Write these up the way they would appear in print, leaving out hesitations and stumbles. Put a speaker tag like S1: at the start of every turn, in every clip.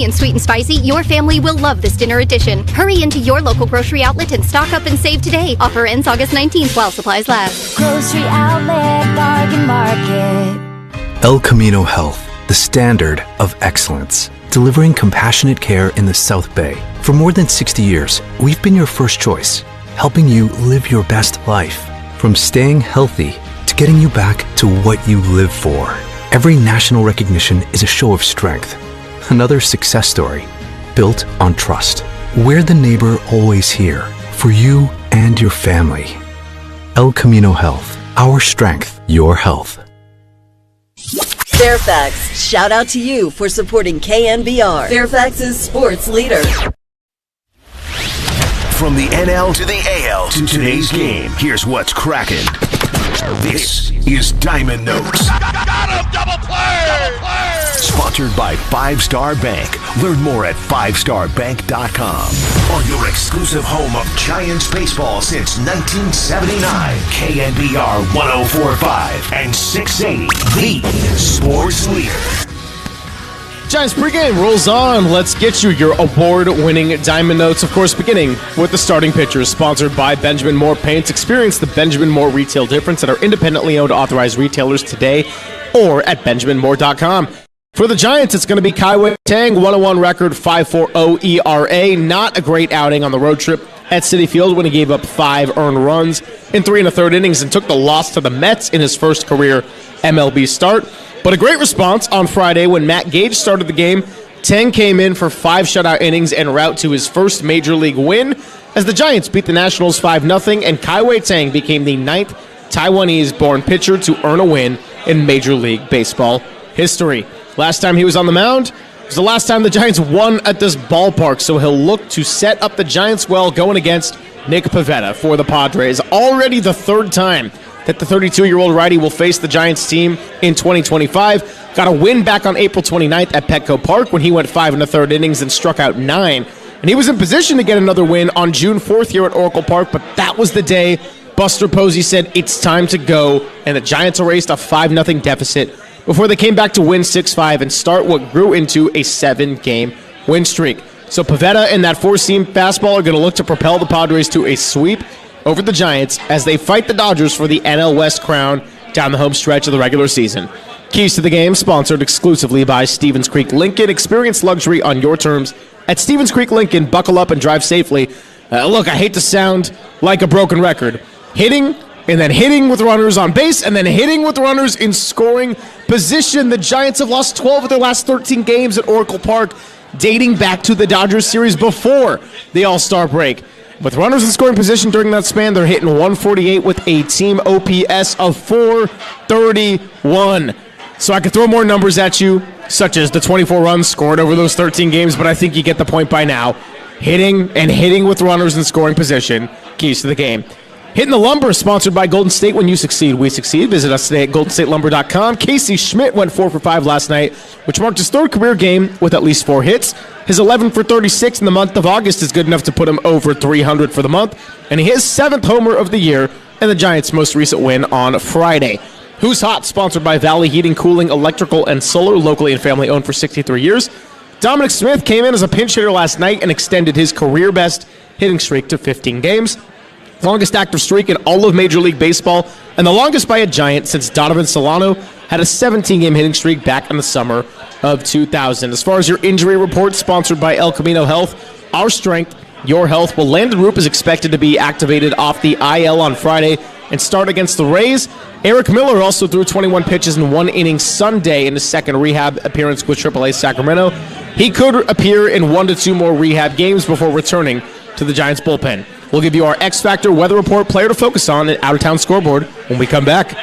S1: And sweet and spicy, your family will love this dinner edition. Hurry into your local grocery outlet and stock up and save today. Offer ends August 19th while supplies last.
S2: Grocery Outlet Bargain Market.
S3: El Camino Health, the standard of excellence, delivering compassionate care in the South Bay. For more than 60 years, we've been your first choice, helping you live your best life. From staying healthy to getting you back to what you live for. Every national recognition is a show of strength. Another success story built on trust. We're the neighbor always here for you and your family. El Camino Health, our strength, your health.
S4: Fairfax, shout out to you for supporting KNBR, Fairfax's sports leader.
S5: From the NL to the AL to today's game, here's what's cracking. This is Diamond Notes.
S6: Got him! Double play!
S5: Sponsored by 5 Star Bank. Learn more at 5starbank.com. On your exclusive home of Giants baseball since 1979. KNBR 104.5 and 680. The sports leader.
S7: Giants pregame rolls on. Let's get you your award-winning Diamond Notes. Of course, beginning with the starting pitchers, sponsored by Benjamin Moore Paints. Experience the Benjamin Moore retail difference at our independently owned authorized retailers today or at benjaminmoore.com. For the Giants, it's going to be Kai Tang, 101 record, 5.40 ERA. Not a great outing on the road trip at Citi Field when he gave up 5 earned runs in 3 1/3 innings and took the loss to the Mets in his first career MLB start. But a great response on Friday when Matt Gage started the game. Tang came in for 5 shutout innings en route to his first Major League win as the Giants beat the Nationals 5-0, and Kai Tang became the 9th Taiwanese-born pitcher to earn a win in Major League Baseball history. Last time he was on the mound was the last time the Giants won at this ballpark, so he'll look to set up the Giants well going against Nick Pivetta for the Padres. Already the 3rd time that the 32-year-old righty will face the Giants team in 2025. Got a win back on April 29th at Petco Park when he went 5 1/3 innings and struck out 9. And he was in position to get another win on June 4th here at Oracle Park, but that was the day Buster Posey said it's time to go, and the Giants erased a 5-0 deficit before they came back to win 6-5 and start what grew into a 7-game win streak. So Pivetta and that 4-seam fastball are going to look to propel the Padres to a sweep over the Giants as they fight the Dodgers for the NL West crown down the home stretch of the regular season. Keys to the game sponsored exclusively by Stevens Creek Lincoln. Experience luxury on your terms at Stevens Creek Lincoln. Buckle up and drive safely. Look, I hate to sound like a broken record. Hitting and then hitting with runners on base and then hitting with runners in scoring position. The Giants have lost 12 of their last 13 games at Oracle Park, dating back to the Dodgers series before the All-Star break. With runners in scoring position during that span, they're hitting 148 with a team OPS of 431. So I could throw more numbers at you, such as the 24 runs scored over those 13 games, but I think you get the point by now. Hitting and hitting with runners in scoring position, keys to the game. Hitting the Lumber, sponsored by Golden State. When you succeed, we succeed. Visit us today at goldenstatelumber.com. Casey Schmidt went 4 for 5 last night, which marked his 3rd career game with at least 4 hits. His 11 for 36 in the month of August is good enough to put him over 300 for the month. And his 7th homer of the year and the Giants' most recent win on Friday. Who's Hot, sponsored by Valley Heating, Cooling, Electrical, and Solar, locally and family owned for 63 years. Dominic Smith came in as a pinch hitter last night and extended his career-best hitting streak to 15 games. Longest active streak in all of Major League Baseball, and the longest by a Giant since Donovan Solano had a 17-game hitting streak back in the summer of 2000. As far as your injury report, sponsored by El Camino Health, our strength, your health. Well, Landon Roop is expected to be activated off the IL on Friday and start against the Rays. Eric Miller also threw 21 pitches in 1 inning Sunday in his 2nd rehab appearance with AAA Sacramento. He could appear in 1 to 2 more rehab games before returning to the Giants bullpen. We'll give you our X Factor weather report, player to focus on, and out-of-town scoreboard when we come back.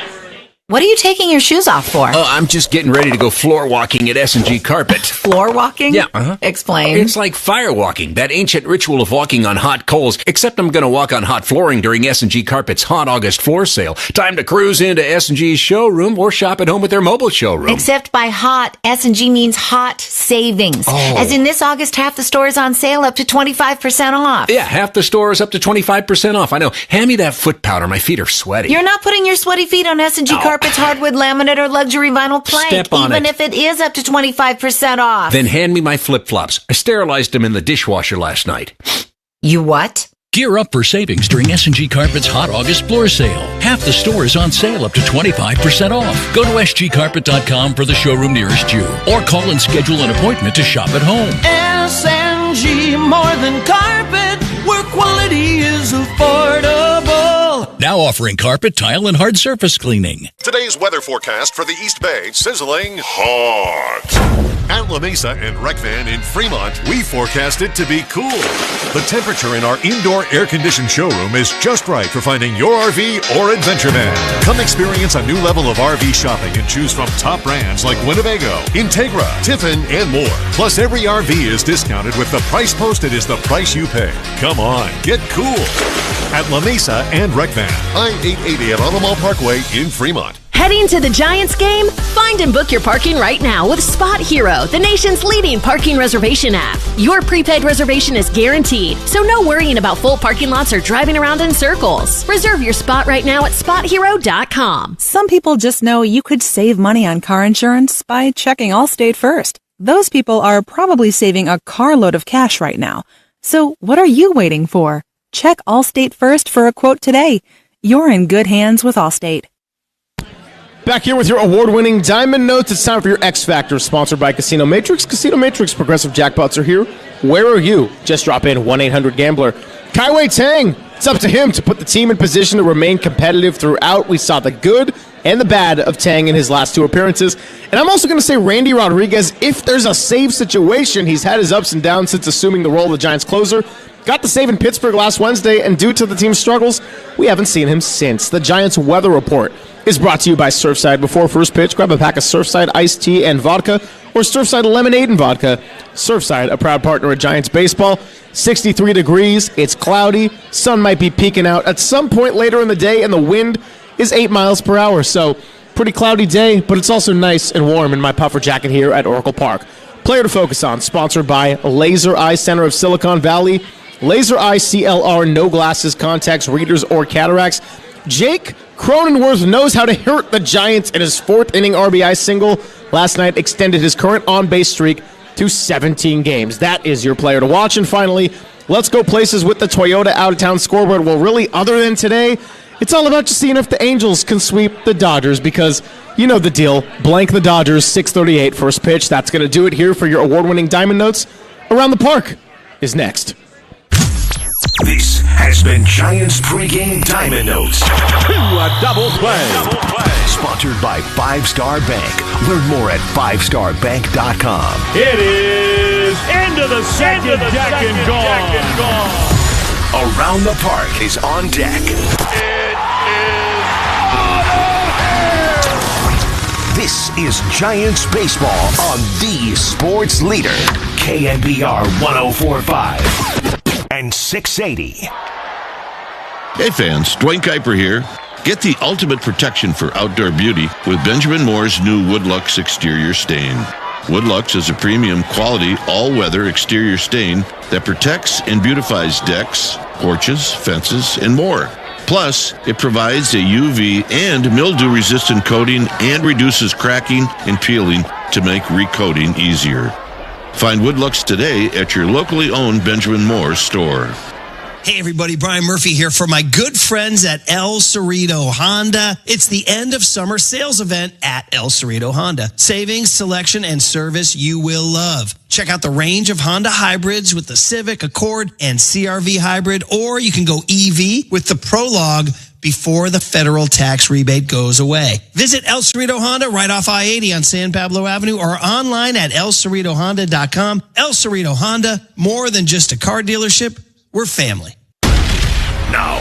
S8: What are you taking your shoes off for?
S9: Oh, I'm just getting ready to go floor walking at S&G Carpet.
S8: Floor walking?
S9: Yeah,
S8: Explain.
S9: It's like fire walking, that ancient ritual of walking on hot coals, except I'm going to walk on hot flooring during S&G Carpet's Hot August floor sale. Time to cruise into S&G's showroom or shop at home at their mobile showroom.
S8: Except by hot, S&G means hot savings.
S9: Oh.
S8: As in this August, half the store is on sale up to 25% off.
S9: Yeah, half the store is up to 25% off. I know. Hand me that foot powder. My feet are sweaty.
S8: You're not putting your sweaty feet on S&G Carpet carpets, hardwood, laminate, or luxury vinyl plank,
S9: Step on
S8: even
S9: it.
S8: if it is up to 25% off.
S9: Then hand me my flip-flops. I sterilized them in the dishwasher last night.
S8: You what?
S10: Gear up for savings during S&G Carpet's Hot August Floor Sale. Half the store is on sale up to 25% off. Go to sgcarpet.com for the showroom nearest you, or call and schedule an appointment to shop at home.
S11: S&G, more than carpet, where quality is affordable.
S10: Now offering carpet, tile, and hard surface cleaning.
S12: Today's weather forecast for the East Bay, sizzling hot. At La Mesa and Recvan in Fremont, we forecast it to be cool. The temperature in our indoor air-conditioned showroom is just right for finding your RV or adventure van. Come experience a new level of RV shopping and choose from top brands like Winnebago, Integra, Tiffin, and more. Plus, every RV is discounted with the price posted is the price you pay. Come on, get cool. At La Mesa and Recvan, I-880 at Automall Parkway in Fremont.
S13: Heading to the Giants game? Find and book your parking right now with Spot Hero, the nation's leading parking reservation app. Your prepaid reservation is guaranteed, so no worrying about full parking lots or driving around in circles. Reserve your spot right now at SpotHero.com.
S14: Some people just know you could save money on car insurance by checking Allstate first. Those people are probably saving a carload of cash right now. So what are you waiting for? Check Allstate first for a quote today. You're in good hands with Allstate.
S7: Back here with your award-winning Diamond Notes. It's time for your X Factor, sponsored by Casino Matrix. Casino Matrix progressive jackpots are here. Where are you? Just drop in 1-800-GAMBLER. Kaiwei Tang, it's up to him to put the team in position to remain competitive throughout. We saw the good and the bad of Tang in his last two appearances. And I'm also going to say Randy Rodriguez, if there's a save situation, he's had his ups and downs since assuming the role of the Giants closer. Got the save in Pittsburgh last Wednesday, and due to the team's struggles, we haven't seen him since. The Giants weather report is brought to you by Surfside. Before first pitch, grab a pack of Surfside iced tea and vodka, or Surfside lemonade and vodka. Surfside, a proud partner of Giants baseball. 63 degrees, it's cloudy, sun might be peeking out at some point later in the day, and the wind is 8 miles per hour. So, pretty cloudy day, but it's also nice and warm in my puffer jacket here at Oracle Park. Player to focus on, sponsored by Laser Eye Center of Silicon Valley. Laser Eye CLR, no glasses, contacts, readers, or cataracts. Jake Cronenworth knows how to hurt the Giants in his fourth inning RBI single. Last night extended his current on-base streak to 17 games. That is your player to watch. And finally, let's go places with the Toyota out-of-town scoreboard. Well, really, other than today, it's all about just seeing if the Angels can sweep the Dodgers, because you know the deal. Blank the Dodgers, 6:38 first pitch. That's going to do it here for your award-winning Diamond Notes. Around the Park is next.
S5: This has been Giants pregame Diamond Notes.
S6: A double play.
S5: Sponsored by 5 Star Bank. Learn more at 5starbank.com.
S6: It is into the second deck and gone.
S5: Around the Park is on deck.
S6: It is out of here.
S5: This is Giants baseball on the sports leader, KNBR 104.5 and 680.
S15: Hey fans, Dwayne Kuiper here. Get the ultimate protection for outdoor beauty with Benjamin Moore's new Woodlux exterior stain. Woodlux is a premium quality all-weather exterior stain that protects and beautifies decks, porches, fences, and more. Plus, it provides a UV and mildew-resistant coating and reduces cracking and peeling to make recoating easier. Find Woodlux today at your locally owned Benjamin Moore store.
S16: Hey everybody, Brian Murphy here for my good friends at El Cerrito Honda. It's the end of summer sales event at El Cerrito Honda. Savings, selection, and service you will love. Check out the range of Honda hybrids with the Civic, Accord, and CR-V hybrid, or you can go EV with the Prologue before the federal tax rebate goes away. Visit El Cerrito Honda right off I-80 on San Pablo Avenue or online at elcerritohonda.com. El Cerrito Honda, more than just a car dealership, we're family.
S5: Now,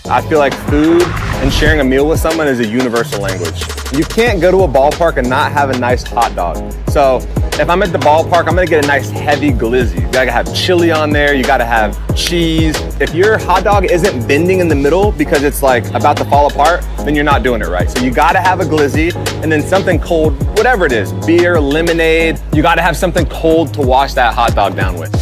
S17: I feel like food and sharing a meal with someone is a universal language. You can't go to a ballpark and not have a nice hot dog. So if I'm at the ballpark, I'm gonna get a nice heavy glizzy. You gotta have chili on there, you gotta have cheese. If your hot dog isn't bending in the middle because it's like about to fall apart, then you're not doing it right. So you gotta have a glizzy and then something cold, whatever it is, beer, lemonade. You gotta have something cold to wash that hot dog down with.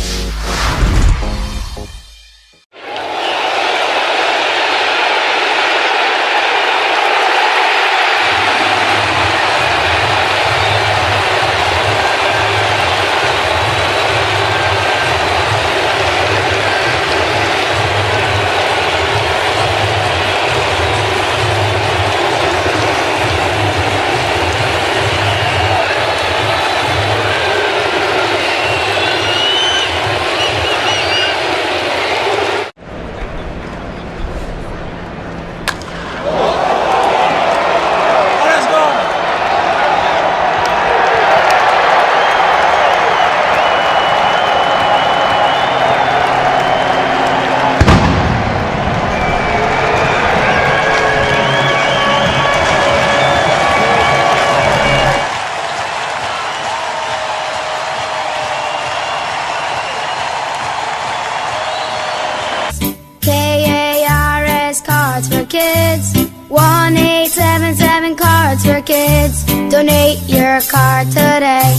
S2: Cards for Kids. 1-877 Cards for Kids. Donate your card today.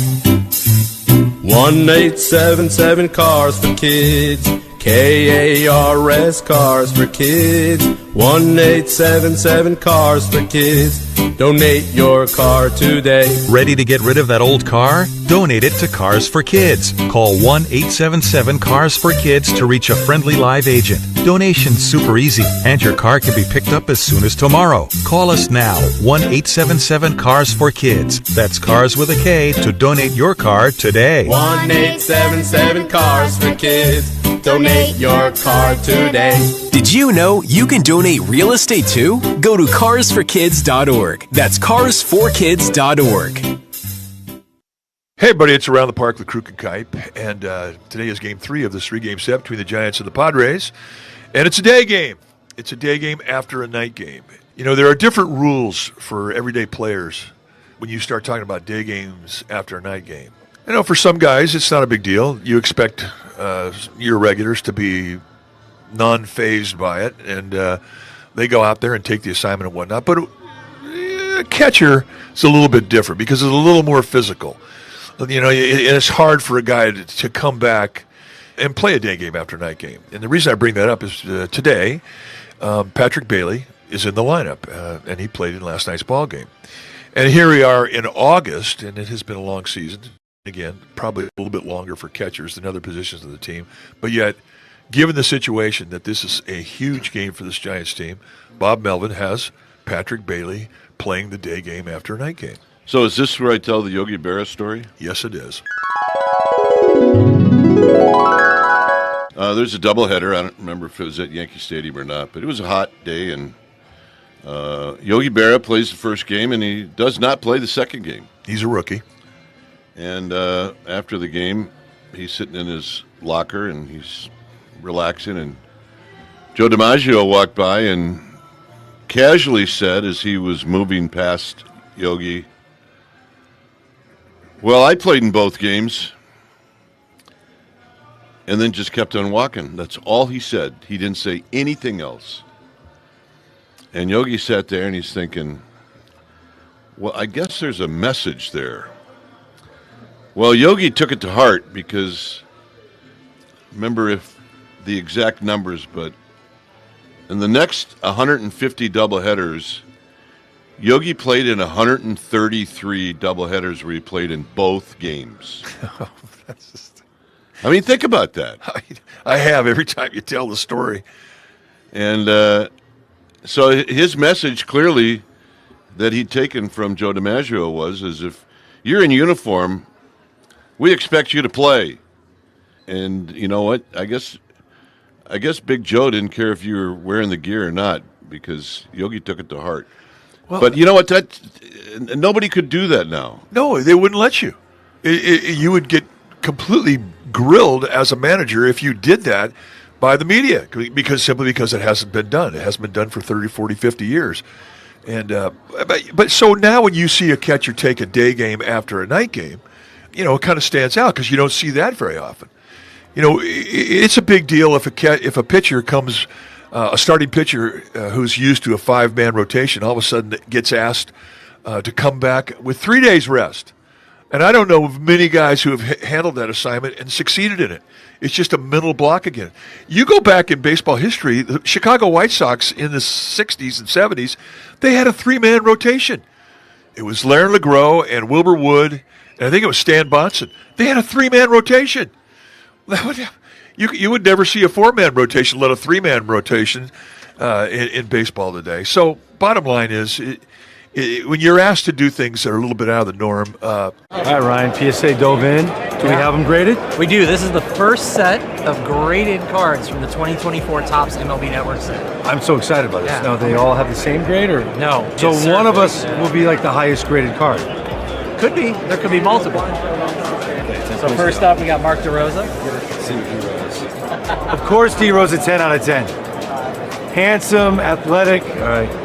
S18: 1-877 Cars for Kids. KARS Cars for Kids. 1-877 Cars for Kids. Donate your car today.
S19: Ready to get rid of that old car? Donate it to Cars for Kids. Call 1-877-CARS-FOR-KIDS to reach a friendly live agent. Donation's super easy, and your car can be picked up as soon as tomorrow. Call us now, 1-877-CARS-FOR-KIDS. That's Cars with a K to donate your car today.
S18: 1-877 Cars for Kids. Donate your car today.
S20: Did you know you can donate real estate too? Go to carsforkids.org. That's carsforkids.org.
S21: Hey everybody, it's Around the Park with Kruk and Kipe, and today is Game 3 of this 3-game set between the Giants and the Padres, and it's a day game. It's a day game after a night game. You know, there are different rules for everyday players when you start talking about day games after a night game. I know for some guys it's not a big deal. You expect your regulars to be non-phased by it, and they go out there and take the assignment and whatnot, but a catcher is a little bit different because it's a little more physical. You know, it's hard for a guy to come back and play a day game after a night game. And the reason I bring that up is today, Patrick Bailey is in the lineup, and he played in last night's ball game. And here we are in August, and it has been a long season. Again, probably a little bit longer for catchers than other positions of the team. But yet, given the situation that this is a huge game for this Giants team, Bob Melvin has Patrick Bailey playing the day game after a night game.
S15: So is this where I tell the Yogi Berra story?
S21: Yes, it is.
S15: There's a doubleheader. I don't remember if it was at Yankee Stadium or not, but it was a hot day, and Yogi Berra plays the first game, and he does not play the second game.
S21: He's a rookie.
S15: And after the game, he's sitting in his locker, and he's relaxing, and Joe DiMaggio walked by and casually said, as he was moving past Yogi, "Well, I played in both games," and then just kept on walking. That's all he said. He didn't say anything else. And Yogi sat there, and he's thinking, well, I guess there's a message there. Well, Yogi took it to heart because, remember if the exact numbers, but in the next 150 doubleheaders, Yogi played in 133 doubleheaders where he played in both games. I mean, think about that.
S21: I have every time you tell the story.
S15: And so his message clearly that he'd taken from Joe DiMaggio was, as if you're in uniform, we expect you to play. And you know what? I guess Big Joe didn't care if you were wearing the gear or not because Yogi took it to heart. Well, but you know what? Nobody could do that now.
S21: No, they wouldn't let you. You would get completely grilled as a manager if you did that by the media simply because it hasn't been done. It hasn't been done for 30, 40, 50 years. And but so now when you see a catcher take a day game after a night game, it kind of stands out because you don't see that very often. It's a big deal if a pitcher comes, a starting pitcher who's used to a 5-man rotation, all of a sudden gets asked to come back with 3 days rest. And I don't know of many guys who have handled that assignment and succeeded in it. It's just a mental block again. You go back in baseball history, the Chicago White Sox in the 60s and 70s, they had a 3-man rotation. It was Larry LeGros and Wilbur Wood, and I think it was Stan Bonson. They had a 3-man rotation. You would never see a 4-man rotation, let a 3-man rotation in baseball today. So bottom line is, when you're asked to do things that are a little bit out of the norm.
S1: All right, Ryan, PSA dove in. Do we have them graded?
S22: We do. This is the first set of graded cards from the 2024 Topps MLB Network set.
S1: I'm so excited about this.
S22: Yeah.
S1: Now, they all have the same grade? Or
S22: No.
S1: So one of us will be like the highest graded card?
S22: Could be. There could be multiple. So first up, we got Mark DeRosa.
S1: Let's see what D-Rose. Of course, D-Rose a 10 out of 10. Handsome, athletic. All right.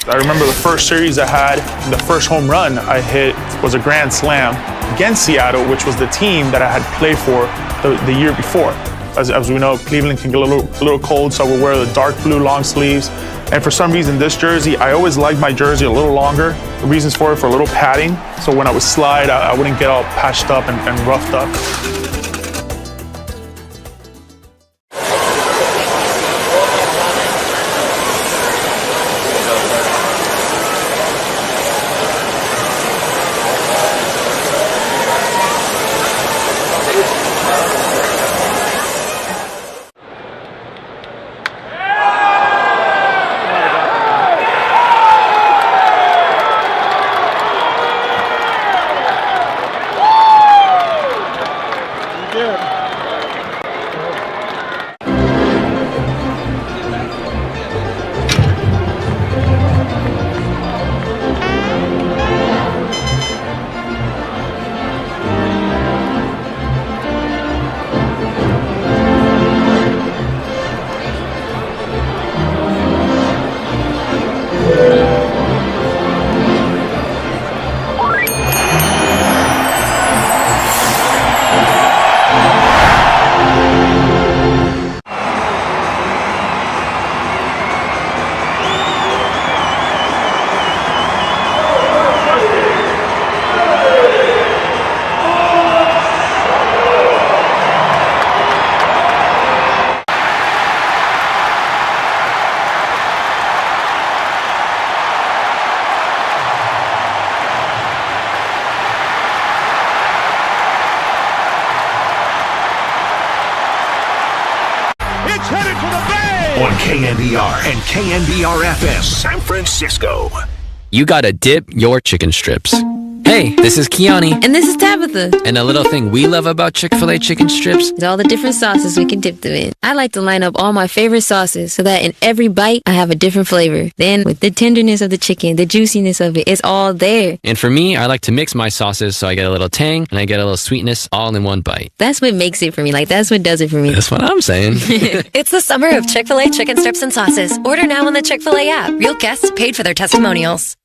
S23: I remember the first series I had, the first home run I hit was a grand slam against Seattle, which was the team that I had played for the year before. As we know, Cleveland can get a little cold, so I would wear the dark blue long sleeves. And for some reason, this jersey, I always liked my jersey a little longer. The reasons for it, for a little padding, so when I would slide, I wouldn't get all patched up and roughed up.
S5: On KNBR and KNBR-FM San Francisco.
S24: You gotta dip your chicken strips. Hey, this is Kiani.
S25: And this is Tabitha.
S24: And a little thing we love about Chick-fil-A chicken strips
S25: is all the different sauces we can dip them in. I like to line up all my favorite sauces so that in every bite, I have a different flavor. Then with the tenderness of the chicken, the juiciness of it, it's all there.
S24: And for me, I like to mix my sauces so I get a little tang and I get a little sweetness all in one bite.
S25: That's what makes it for me. Like, that's what does it for me.
S24: That's what I'm saying.
S26: It's the summer of Chick-fil-A chicken strips and sauces. Order now on the Chick-fil-A app. Real guests paid for their testimonials.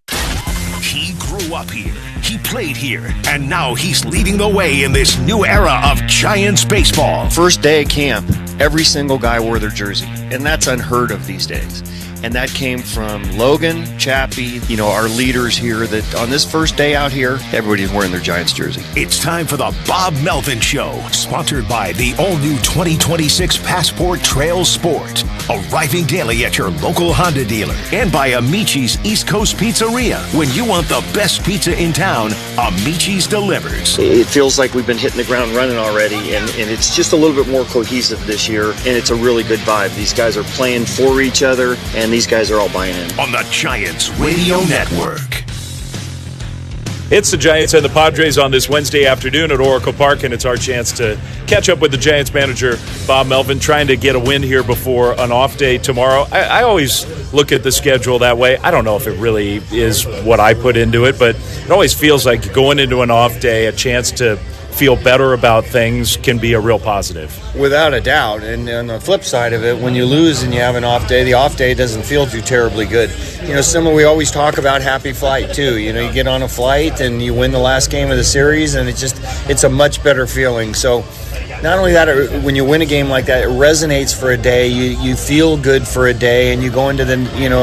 S5: He grew up here. He played here, and now he's leading the way in this new era of Giants baseball.
S27: First day of camp, every single guy wore their jersey, and that's unheard of these days. And that came from Logan, Chappie, our leaders here, that on this first day out here, everybody's wearing their Giants jersey.
S5: It's time for the Bob Melvin Show, sponsored by the all-new 2026 Passport Trail Sport. Arriving daily at your local Honda dealer. And by Amici's East Coast Pizzeria. When you want the best pizza in town, Amici's delivers.
S27: It feels like we've been hitting the ground running already, and it's just a little bit more cohesive this year, and it's a really good vibe. These guys are playing for each other, and these guys are all buying in.
S5: On the Giants Radio Network.
S6: It's the Giants and the Padres on this Wednesday afternoon at Oracle Park, and it's our chance to catch up with the Giants manager, Bob Melvin, trying to get a win here before an off day tomorrow. I always look at the schedule that way. I don't know if it really is what I put into it, but it always feels like going into an off day, a chance to feel better about things can be a real positive.
S27: Without a doubt. And on the flip side of it, when you lose and you have an off day, the off day doesn't feel too terribly good. Similar, we always talk about happy flight too. You get on a flight and you win the last game of the series, and it's a much better feeling. So not only that, when you win a game like that, it resonates for a day. You feel good for a day, and you go into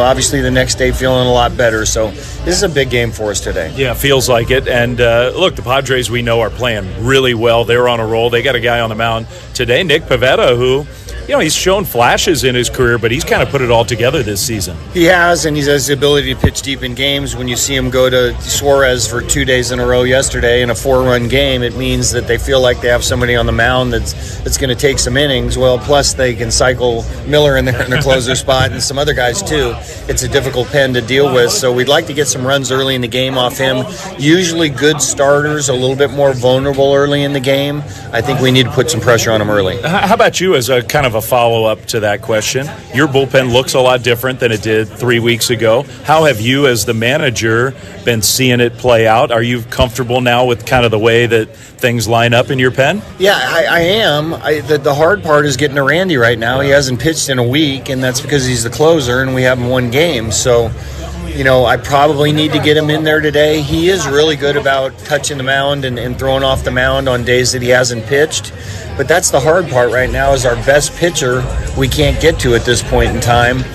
S27: obviously the next day feeling a lot better. So this is a big game for us today.
S6: Yeah, feels like it. And look, the Padres we know are playing really well. They're on a roll. They got a guy on the mound today, Nick Pivetta, who, he's shown flashes in his career, but he's kind of put it all together this season.
S27: He has, and he has the ability to pitch deep in games. When you see him go to Suarez for 2 days in a row yesterday in a 4-run game, it means that they feel like they have somebody on the mound that's going to take some innings. Well, plus they can cycle Miller in there in the closer spot and some other guys too. It's a difficult pen to deal with, so we'd like to get some runs early in the game off him. Usually good starters, a little bit more vulnerable early in the game. I think we need to put some pressure on him early.
S6: How about you as a kind of a follow-up to that question? Your bullpen looks a lot different than it did 3 weeks ago. How have you as the manager been seeing it play out? Are you comfortable now with kind of the way that things line up in your pen?
S27: Yeah, I am. The hard part is getting to Randy right now. He hasn't pitched in a week, and that's because he's the closer and we haven't won games. So, I probably need to get him in there today. He is really good about touching the mound and throwing off the mound on days that he hasn't pitched. But that's the hard part right now, is our best pitcher we can't get to at this point in time.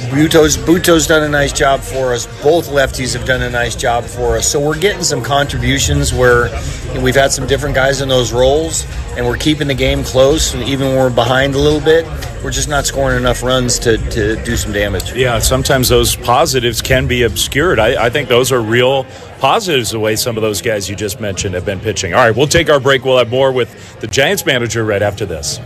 S27: Buto's done a nice job for us. Both lefties have done a nice job for us. So we're getting some contributions where we've had some different guys in those roles, and we're keeping the game close. And even when we're behind a little bit, we're just not scoring enough runs to do some damage.
S6: Yeah, sometimes those positives can be obscured. I think those are real positives, the way some of those guys you just mentioned have been pitching. All right, we'll take our break. We'll have more with the Giants manager right after this.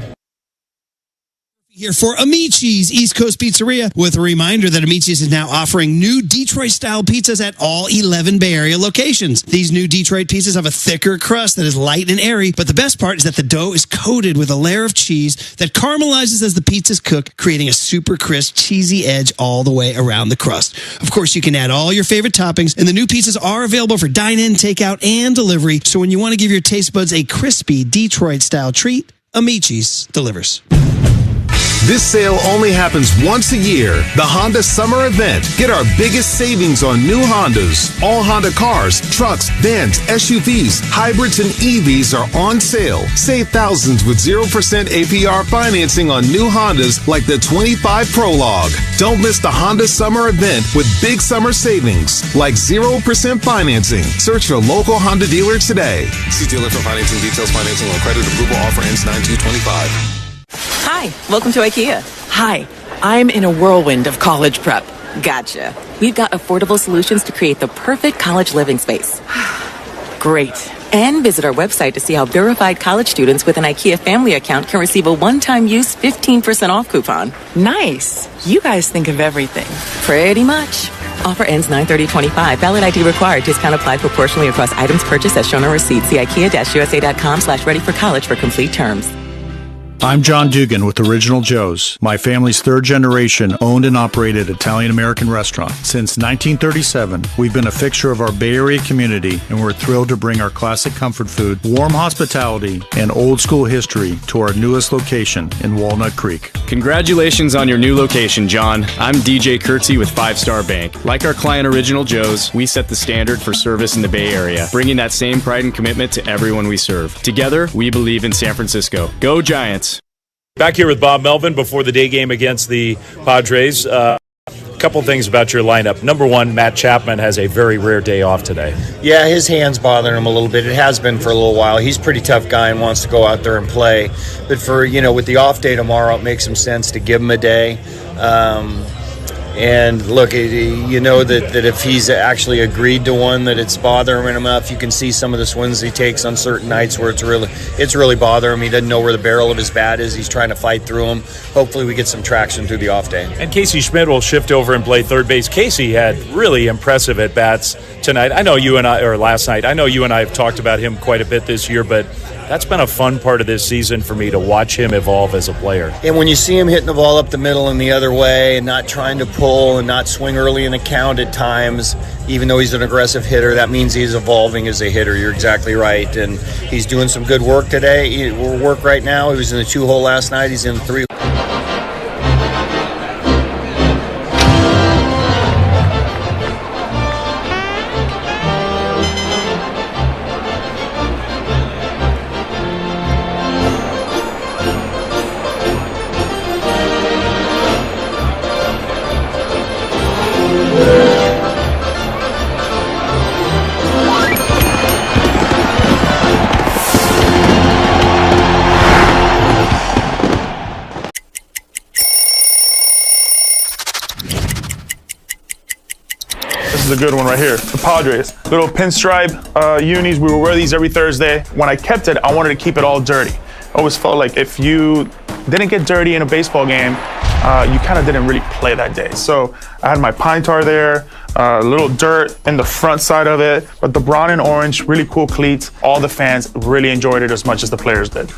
S16: Here for Amici's East Coast Pizzeria, with a reminder that Amici's is now offering new Detroit-style pizzas at all 11 Bay Area locations. These new Detroit pizzas have a thicker crust that is light and airy, but the best part is that the dough is coated with a layer of cheese that caramelizes as the pizzas cook, creating a super crisp, cheesy edge all the way around the crust. Of course, you can add all your favorite toppings, and the new pizzas are available for dine-in, takeout, and delivery. So when you want to give your taste buds a crispy Detroit-style treat, Amici's delivers.
S3: This sale only happens once a year. The Honda Summer Event. Get our biggest savings on new Hondas. All Honda cars, trucks, vans, SUVs, hybrids, and EVs are on sale. Save thousands with 0% APR financing on new Hondas like the 25 Prologue. Don't miss the Honda Summer Event with big summer savings like 0% financing. Search your local Honda dealer today.
S4: See dealer for financing details. Financing on credit approval. Offer ends 9/2/25.
S8: Hi, welcome to IKEA. Hi, I'm in a whirlwind of college prep. Gotcha. We've got affordable solutions to create the perfect college living space. Great. And visit our website to see how verified college students with an IKEA family account can receive a one-time use 15% off coupon. Nice. You guys think of everything. Pretty much. Offer ends 9/30/25. Valid ID required. Discount applied proportionally across items purchased as shown on receipt. See IKEA-USA.com/ready-for-college for complete terms.
S9: I'm John Dugan with Original Joe's. My family's third generation owned and operated Italian-American restaurant. Since 1937, we've been a fixture of our Bay Area community, and we're thrilled to bring our classic comfort food, warm hospitality, and old school history to our newest location in Walnut Creek.
S10: Congratulations on your new location, John. I'm DJ Kurtzy with 5 Star Bank. Like our client Original Joe's, we set the standard for service in the Bay Area, bringing that same pride and commitment to everyone we serve. Together, we believe in San Francisco. Go Giants!
S6: Back here with Bob Melvin before the day game against the Padres. couple things about your lineup. Number one, Matt Chapman has a very rare day off today.
S27: Yeah, his hand's bothering him a little bit. It has been for a little while. He's a pretty tough guy and wants to go out there and play. But for, with the off day tomorrow, it makes some sense to give him a day. And look, you know that if he's actually agreed to one, that it's bothering him enough. You can see some of the swings he takes on certain nights where it's really bothering him. He doesn't know where the barrel of his bat is. He's trying to fight through them. Hopefully we get some traction through the off day.
S6: And Casey Schmidt will shift over and play third base. Casey had really impressive at-bats tonight. Last night. I know you and I have talked about him quite a bit this year, but that's been a fun part of this season for me to watch him evolve as a player.
S27: And when you see him hitting the ball up the middle and the other way and not trying to pull and not swing early in the count at times, even though he's an aggressive hitter, that means he's evolving as a hitter. You're exactly right. And he's doing some good work today. Work right now. He was in the 2-hole last night. He's in the 3.
S23: This is a good one right here. The Padres. Little pinstripe unis. We would wear these every Thursday. When I kept it, I wanted to keep it all dirty. I always felt like if you didn't get dirty in a baseball game, you kind of didn't really play that day. So I had my pine tar there, a little dirt in the front side of it, but the brown and orange, really cool cleats. All the fans really enjoyed it as much as the players did.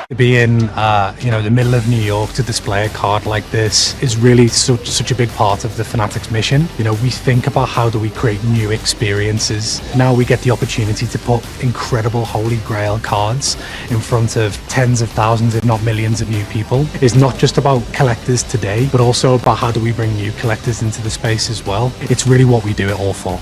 S2: To be in, the middle of New York to display a card like this is really such a big part of the Fanatics mission. We think about how do we create new experiences. Now we get the opportunity to put incredible Holy Grail cards in front of tens of thousands, if not millions of new people. It's not just about collectors today, but also about how do we bring new collectors into the space as well. It's really what we do it all for.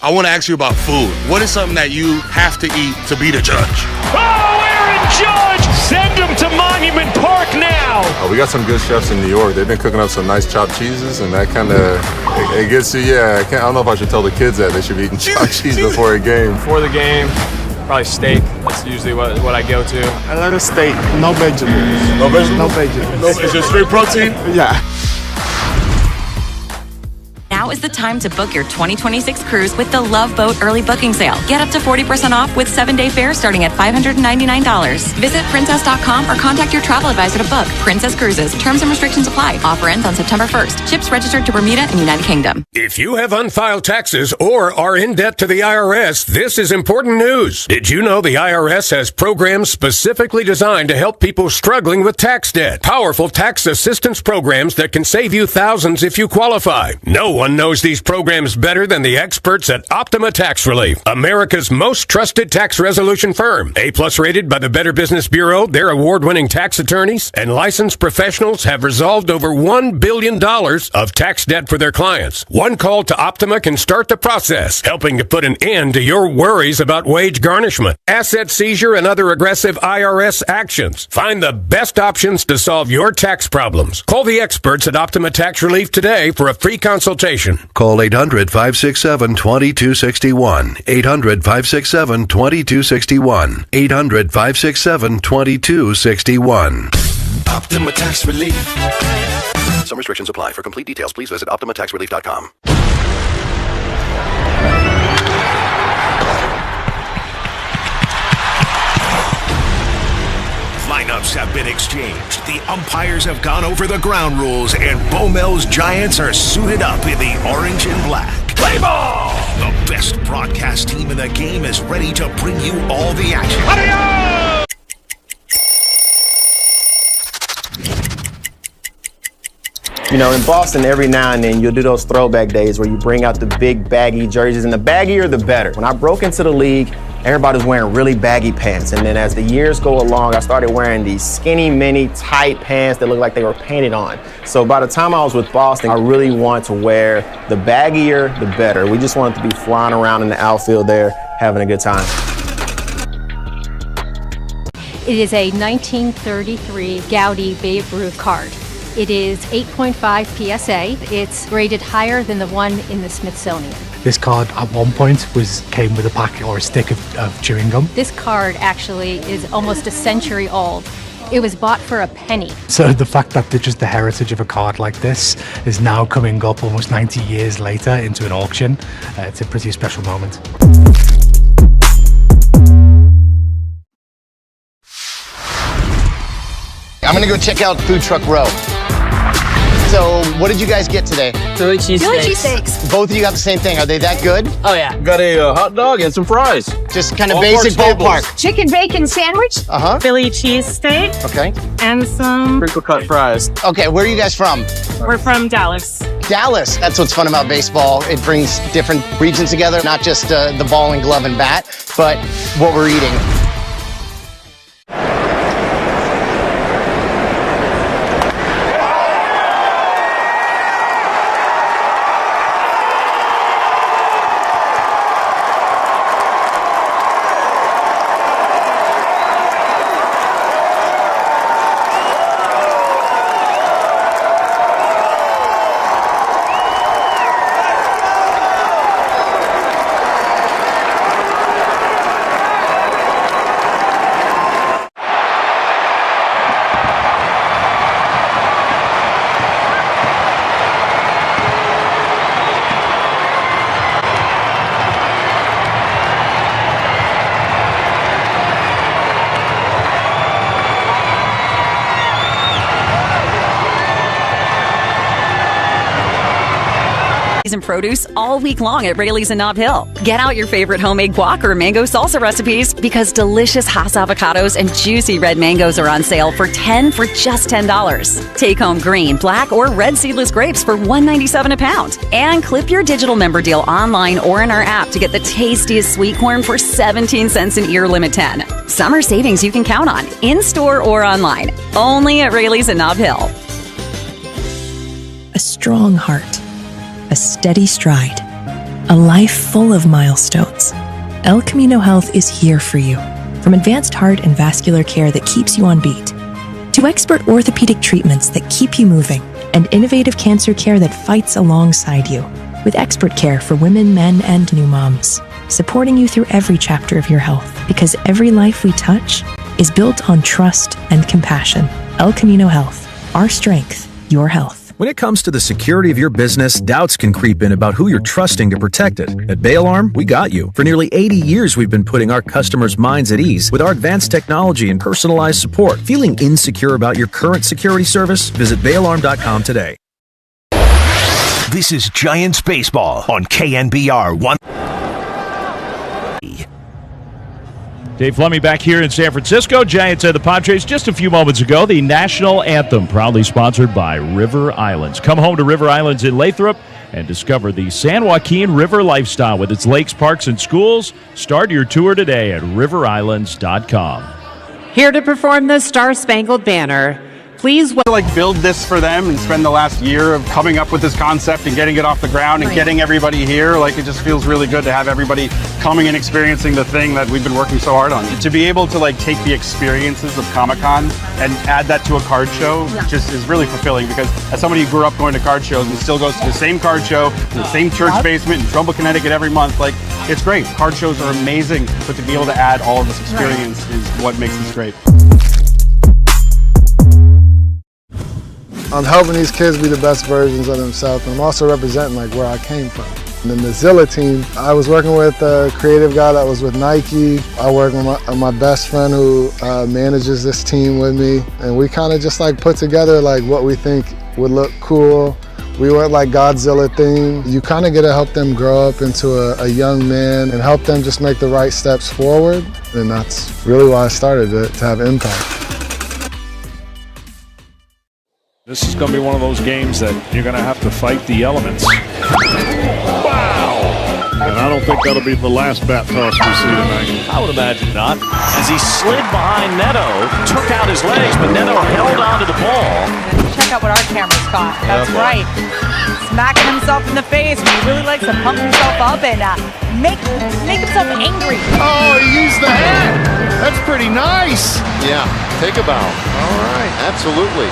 S7: I want to ask you about food. What is something that you have to eat to be the judge?
S11: Oh, Aaron Judge! Send him to Monument Park now!
S12: We got some good chefs in New York. They've been cooking up some nice chopped cheeses, and that kind of, it gets you, I don't know if I should tell the kids that. They should be eating chopped cheese before a game.
S13: Before the game, probably steak. That's usually what I go to.
S7: I like a steak, no vegetables. No vegetables? No vegetables. Is it straight protein? Yeah.
S14: Now is the time to book your 2026 cruise with the Love Boat Early Booking Sale. Get up to 40% off with 7-day fares starting at $599. Visit princess.com or contact your travel advisor to book. Princess Cruises. Terms and restrictions apply. Offer ends on September 1st. Ships registered to Bermuda and United Kingdom.
S17: If you have unfiled taxes or are in debt to the IRS, this is important news. Did you know the IRS has programs specifically designed to help people struggling with tax debt? Powerful tax assistance programs that can save you thousands if you qualify. No one knows these programs better than the experts at Optima Tax Relief, America's most trusted tax resolution firm. A+ rated by the Better Business Bureau, their award-winning tax attorneys and licensed professionals have resolved over $1 billion of tax debt for their clients. One call to Optima can start the process, helping to put an end to your worries about wage garnishment, asset seizure, and other aggressive IRS actions. Find the best options to solve your tax problems. Call the experts at Optima Tax Relief today for a free consultation. information. Call 800-567-2261. 800-567-2261. 800-567-2261.
S5: Optima Tax Relief.
S1: Some restrictions apply. For complete details, please visit OptimaTaxRelief.com.
S5: Lineups have been exchanged. The umpires have gone over the ground rules, and Beaumel's Giants are suited up in the orange and black. Play ball! The best broadcast team in the game is ready to bring you all the action. Adios!
S15: You know, in Boston, every now and then, you'll do those throwback days where you bring out the big baggy jerseys, and the baggier, the better. When I broke into the league, everybody's wearing really baggy pants, and then as the years go along, I started wearing these skinny, mini, tight pants that look like they were painted on. So by the time I was with Boston, I really wanted to wear the baggier, the better. We just wanted to be flying around in the outfield there, having a good time.
S18: It is a 1933 Gaudi Babe Ruth card. It is 8.5 PSA. It's graded higher than the one in the Smithsonian.
S2: This card at one point came with a pack or a stick of chewing gum.
S18: This card actually is almost a century old. It was bought for a penny.
S2: So the fact that just the heritage of a card like this is now coming up almost 90 years later into an auction, it's a pretty special moment.
S19: I'm gonna go check out Food Truck Row. So, what did you guys get today?
S20: Philly cheesesteaks.
S19: Both of you got the same thing. Are they that good?
S20: Oh yeah.
S19: Got a hot dog and some fries. Just kind of
S20: All
S19: basic
S20: pork
S19: ballpark.
S20: Chicken bacon sandwich.
S19: Philly cheesesteak. Okay.
S20: And some
S19: Crinkle cut fries. Okay, where are you guys from?
S20: We're from Dallas.
S19: Dallas. That's what's fun about baseball. It brings different regions together, not just the ball and glove and bat, but what we're eating.
S14: And produce all week long at Rayleigh's in Nob Hill. Get out your favorite homemade guac or mango salsa recipes because delicious Hass avocados and juicy red mangoes are on sale for $10 for just $10. Take home green, black, or red seedless grapes for $1.97 a pound. And clip your digital member deal online or in our app to get the tastiest sweet corn for 17 cents an ear, limit 10. Summer savings you can count on, in-store or online. Only at Rayleigh's in Nob Hill.
S21: A strong heart. A steady stride, a life full of milestones. El Camino Health is here for you. From advanced heart and vascular care that keeps you on beat, to expert orthopedic treatments that keep you moving, and innovative cancer care that fights alongside you, with expert care for women, men, and new moms, supporting you through every chapter of your health, because every life we touch is built on trust and compassion. El Camino Health, our strength, your health.
S22: When it comes to the security of your business, doubts can creep in about who you're trusting to protect it. At Bay Alarm, we got you. For nearly 80 years, we've been putting our customers' minds at ease with our advanced technology and personalized support. Feeling insecure about your current security service? Visit bayalarm.com today.
S5: This is Giants Baseball on KNBR 1.
S6: Dave Fleming back here in San Francisco. Giants and the Padres just a few moments ago. The national anthem proudly sponsored by River Islands. Come home to River Islands in Lathrop and discover the San Joaquin River lifestyle with its lakes, parks, and schools. Start your tour today at riverislands.com.
S28: Here to perform the Star Spangled Banner,
S20: Please
S3: build this for them and spend the last year of coming up with this concept and getting it off the ground and getting everybody here. It just feels really good to have everybody coming and experiencing the thing that we've been working so hard on. To be able to take the experiences of Comic-Con and add that to a card show just is really fulfilling, because as somebody who grew up going to card shows and still goes to the same card show in the same church basement in Trumbull, Connecticut every month, it's great. Card shows are amazing, but to be able to add all of this experience is what makes this great.
S4: I'm helping these kids be the best versions of themselves, and I'm also representing where I came from. And then the Zilla team, I was working with a creative guy that was with Nike. I work with my best friend who manages this team with me, and we kind of just put together what we think would look cool. We went Godzilla theme. You kind of get to help them grow up into a young man and help them just make the right steps forward, and that's really why I started it, to have impact.
S8: This is going to be one of those games that you're going to have to fight the elements. Wow! And I don't think that'll be the last bat toss we see tonight.
S11: I would imagine not. As he slid behind Neto, took out his legs, but Neto held onto the ball.
S16: Check out what our cameras caught. That's right. Smacking himself in the face when he really likes to pump himself up and make himself angry.
S24: Oh, he used the hat. That's pretty nice.
S27: Yeah, take a bow. All right, absolutely.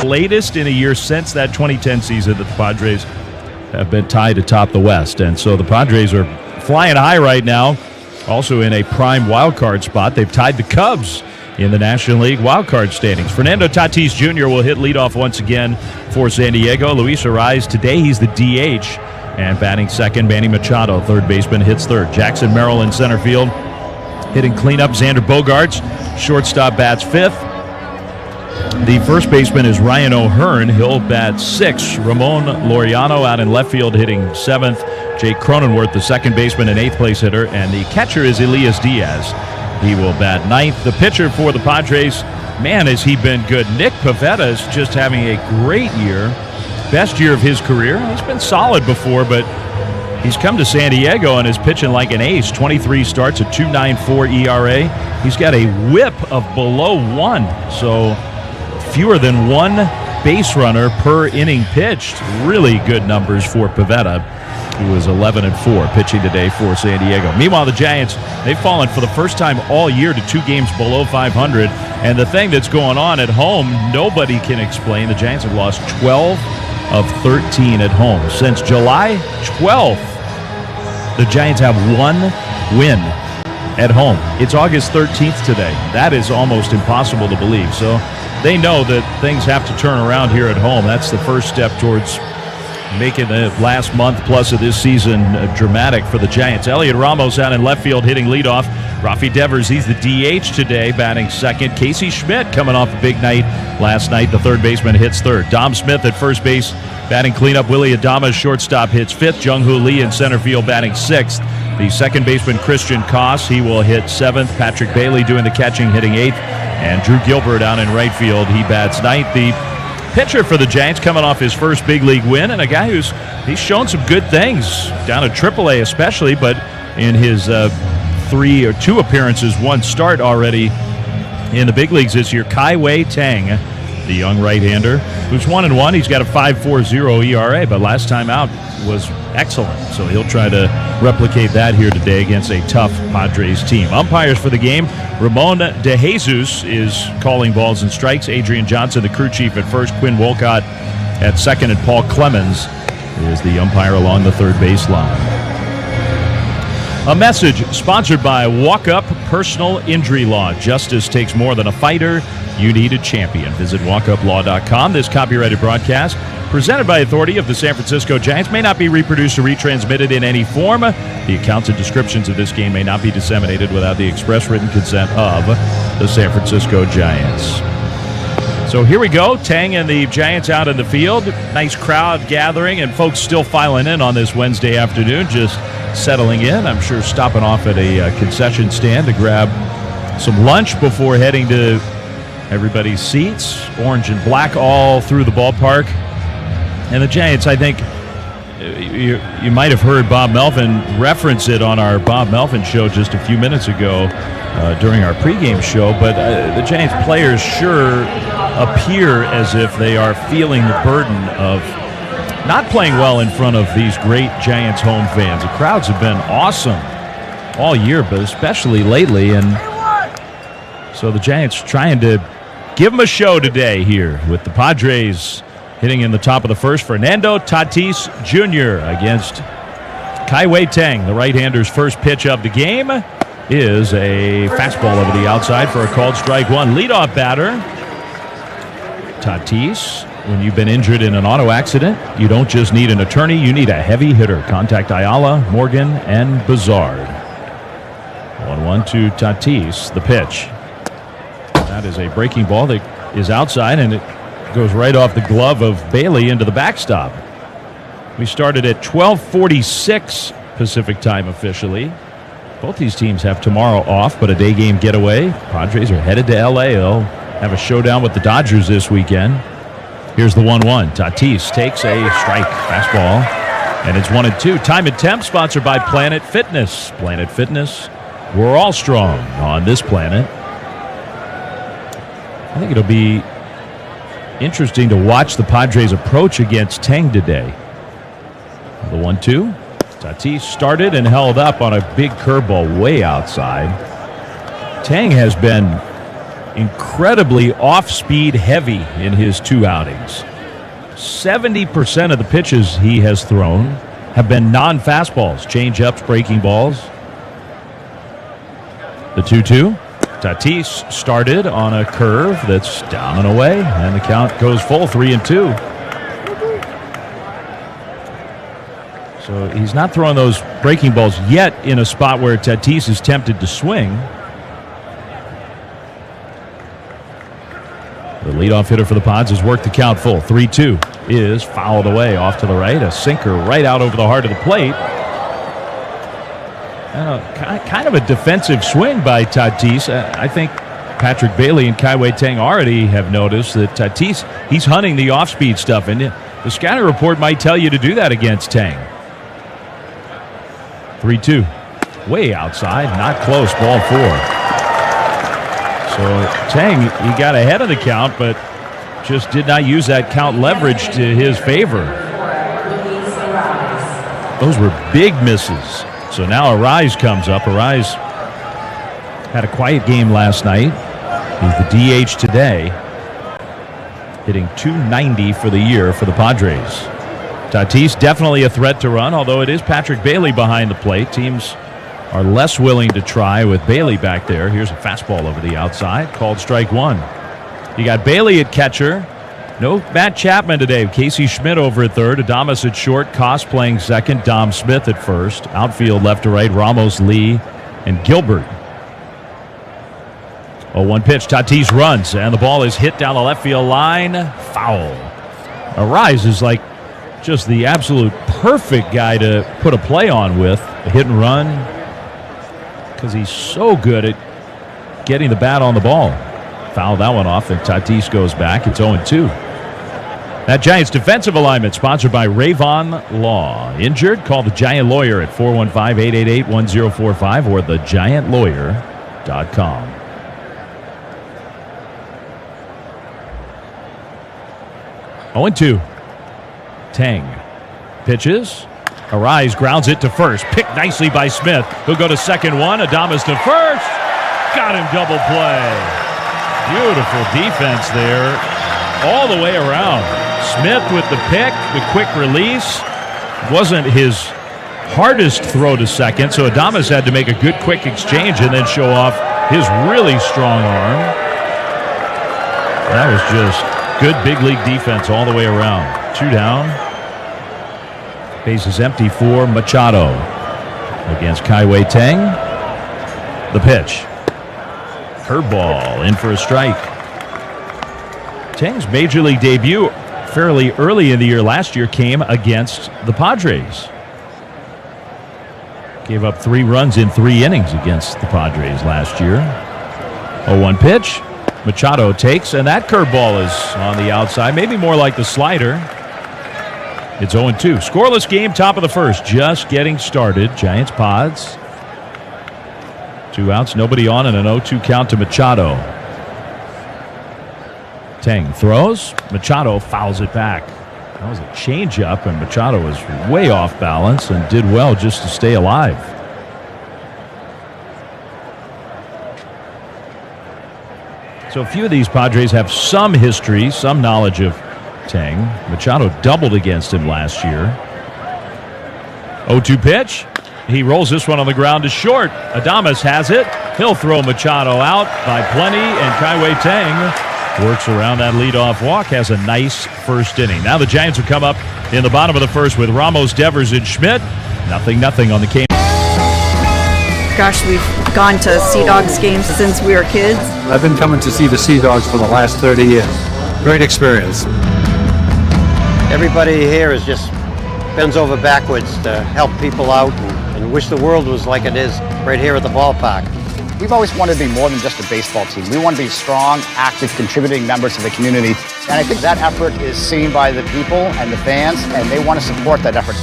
S6: Latest in a year since that 2010 season that the Padres have been tied atop the West. And so the Padres are flying high right now, also in a prime wild card spot. They've tied the Cubs in the National League wild card standings. Fernando Tatis Jr. will hit leadoff once again for San Diego. Luis Arraez today, he's the DH. And batting second, Manny Machado, third baseman, hits third. Jackson Merrill in center field, hitting cleanup. Xander Bogaerts, shortstop, bats fifth. The first baseman is Ryan O'Hearn. He'll bat sixth. Ramon Laureano out in left field hitting seventh. Jake Cronenworth, the second baseman and eighth place hitter. And the catcher is Elias Diaz. He will bat ninth. The pitcher for the Padres, man, has he been good. Nick Pivetta is just having a great year. Best year of his career. He's been solid before, but he's come to San Diego and is pitching like an ace. 23 starts, a 2.94 ERA. He's got a whip of below 1. So fewer than one base runner per inning pitched. Really good numbers for Pivetta, who is 11-4 pitching today for San Diego. Meanwhile, the Giants, they've fallen for the first time all year to 2 games below 500. And the thing that's going on at home, nobody can explain. The Giants have lost 12 of 13 at home. Since July 12th, the Giants have 1 win at home. It's August 13th today. That is almost impossible to believe. So they know that things have to turn around here at home. That's the first step towards making the last month plus of this season dramatic for the Giants. Elliot Ramos out in left field hitting leadoff. Rafi Devers, he's the DH today, batting second. Casey Schmidt coming off a big night last night. The third baseman hits third. Dom Smith at first base batting cleanup. Willie Adames, shortstop, hits fifth. Jung-Hoo Lee in center field batting sixth. The second baseman, Christian Koss, he will hit seventh. Patrick Bailey doing the catching, hitting eighth. And Drew Gilbert out in right field, he bats ninth. The pitcher for the Giants coming off his first big league win, and a guy he's shown some good things down at AAA especially, but in his 2 appearances, 1 start already in the big leagues this year, Kai-Wei Tang, the young right-hander, who's 1-1. He's got a 5.40 ERA, but last time out was excellent. So he'll try to replicate that here today against a tough Padres team. Umpires for the game, Ramon De Jesus is calling balls and strikes. Adrian Johnson, the crew chief, at first. Quinn Wolcott at second, and Paul Clemens
S9: is the umpire along the third baseline. A message sponsored by Walk Up Personal Injury Law. Justice takes more than a fighter. You need a champion. Visit walkuplaw.com. This copyrighted broadcast, presented by authority of the San Francisco Giants, may not be reproduced or retransmitted in any form. The accounts and descriptions of this game may not be disseminated without the express written consent of the San Francisco Giants. So here we go. Tang and the Giants out in the field. Nice crowd gathering, and folks still filing in on this Wednesday afternoon, just settling in. I'm sure stopping off at a concession stand to grab some lunch before heading to everybody's seats. Orange and black all through the ballpark. And the Giants, I think, you might have heard Bob Melvin reference it on our Bob Melvin show just a few minutes ago during our pregame show, but the Giants players sure appear as if they are feeling the burden of not playing well in front of these great Giants home fans. The crowds have been awesome all year, but especially lately, and so the Giants trying to give them a show today here with the Padres hitting in the top of the first. Fernando Tatis Jr. against Kai-Wei Tang. The right-hander's first pitch of the game is a fastball over the outside for a called strike one. Leadoff batter, Tatis. When you've been injured in an auto accident, you don't just need an attorney, you need a heavy hitter. Contact Ayala, Morgan, and Bazard. 1-1 to Tatis. The pitch. That is a breaking ball that is outside, and it goes right off the glove of Bailey into the backstop. We started at 12:46 Pacific time officially. Both these teams have tomorrow off, but a day game getaway. Padres are headed to L.A. They'll have a showdown with the Dodgers this weekend. Here's the 1-1. Tatis takes a strike fastball, and it's 1-2. Time and temp sponsored by Planet Fitness. Planet Fitness, we're all strong on this planet. I think it'll be interesting to watch the Padres approach against Tang today. The 1-2. Tatis started and held up on a big curveball way outside. Tang has been incredibly off-speed heavy in his two outings. 70% of the pitches he has thrown have been non-fastballs, change-ups, breaking balls. The 2-2. Tatis started on a curve that's down and away, and the count goes full, 3-2. So he's not throwing those breaking balls yet in a spot where Tatis is tempted to swing. The leadoff hitter for the Pods has worked the count full. 3-2 is fouled away off to the right. A sinker right out over the heart of the plate. And kind of a defensive swing by Tatis. I think Patrick Bailey and Kai-Wei Tang already have noticed that Tatis, he's hunting the off-speed stuff, and the scouting report might tell you to do that against Tang. 3-2. Way outside, not close, ball four. So Tang, he got ahead of the count, but just did not use that count leverage to his favor. Those were big misses. So now Arise comes up. Arise had a quiet game last night. He's the DH today, hitting .290 for the year for the Padres. Tatis definitely a threat to run, although it is Patrick Bailey behind the plate. Teams are less willing to try with Bailey back there. Here's a fastball over the outside, called strike one. You got Bailey at catcher. No Matt Chapman today. Casey Schmidt over at third. Adames at short. Koss playing second. Dom Smith at first. Outfield left to right. Ramos, Lee, and Gilbert. 0-1 pitch. Tatis runs, and the ball is hit down the left field line. Foul. Arise is like just the absolute perfect guy to put a play on with. A hit and run, because he's so good at getting the bat on the ball. Foul that one off, and Tatis goes back. It's 0-2. That Giants defensive alignment sponsored by Rayvon Law. Injured? Call the Giant Lawyer at 415-888-1045 or thegiantlawyer.com. Oh, 0-2. Tang pitches. Arise grounds it to first. Picked nicely by Smith. He'll go to second one. Adames to first. Got him double play. Beautiful defense there all the way around. Smith with the pick, the quick release, wasn't his hardest throw to second, so Adames had to make a good quick exchange and then show off his really strong arm. That was just good big league defense all the way around. 2 down. Base is empty for Machado against Kai-Wei Tang. The pitch. Curveball in for a strike. Tang's major league debut fairly early in the year last year came against the Padres. Gave up 3 runs in 3 innings against the Padres last year. 0-1 pitch. Machado takes, and that curveball is on the outside, maybe more like the slider. It's 0-2. Scoreless game, top of the first. Just getting started. Giants Pods. 2 outs, nobody on, and an 0-2 count to Machado. Tang throws. Machado fouls it back. That was a changeup, and Machado was way off balance and did well just to stay alive. So a few of these Padres have some history, some knowledge of Tang. Machado doubled against him last year. 0-2 pitch. He rolls this one on the ground to short. Adames has it. He'll throw Machado out by plenty, and Kai-Wei Tang works around that leadoff walk, has a nice first inning. Now the Giants will come up in the bottom of the first with Ramos, Devers, and Schmidt. 0-0 on the K.
S7: Gosh, we've gone to Sea Dogs games since we were kids.
S10: I've been coming to see the Sea Dogs for the last 30 years. Great experience.
S12: Everybody here is just bends over backwards to help people out and wish the world was like it is right here at the ballpark.
S13: We've always wanted to be more than just a baseball team. We want to be strong, active, contributing members of the community. And I think that effort is seen by the people and the fans, and they want to support that effort.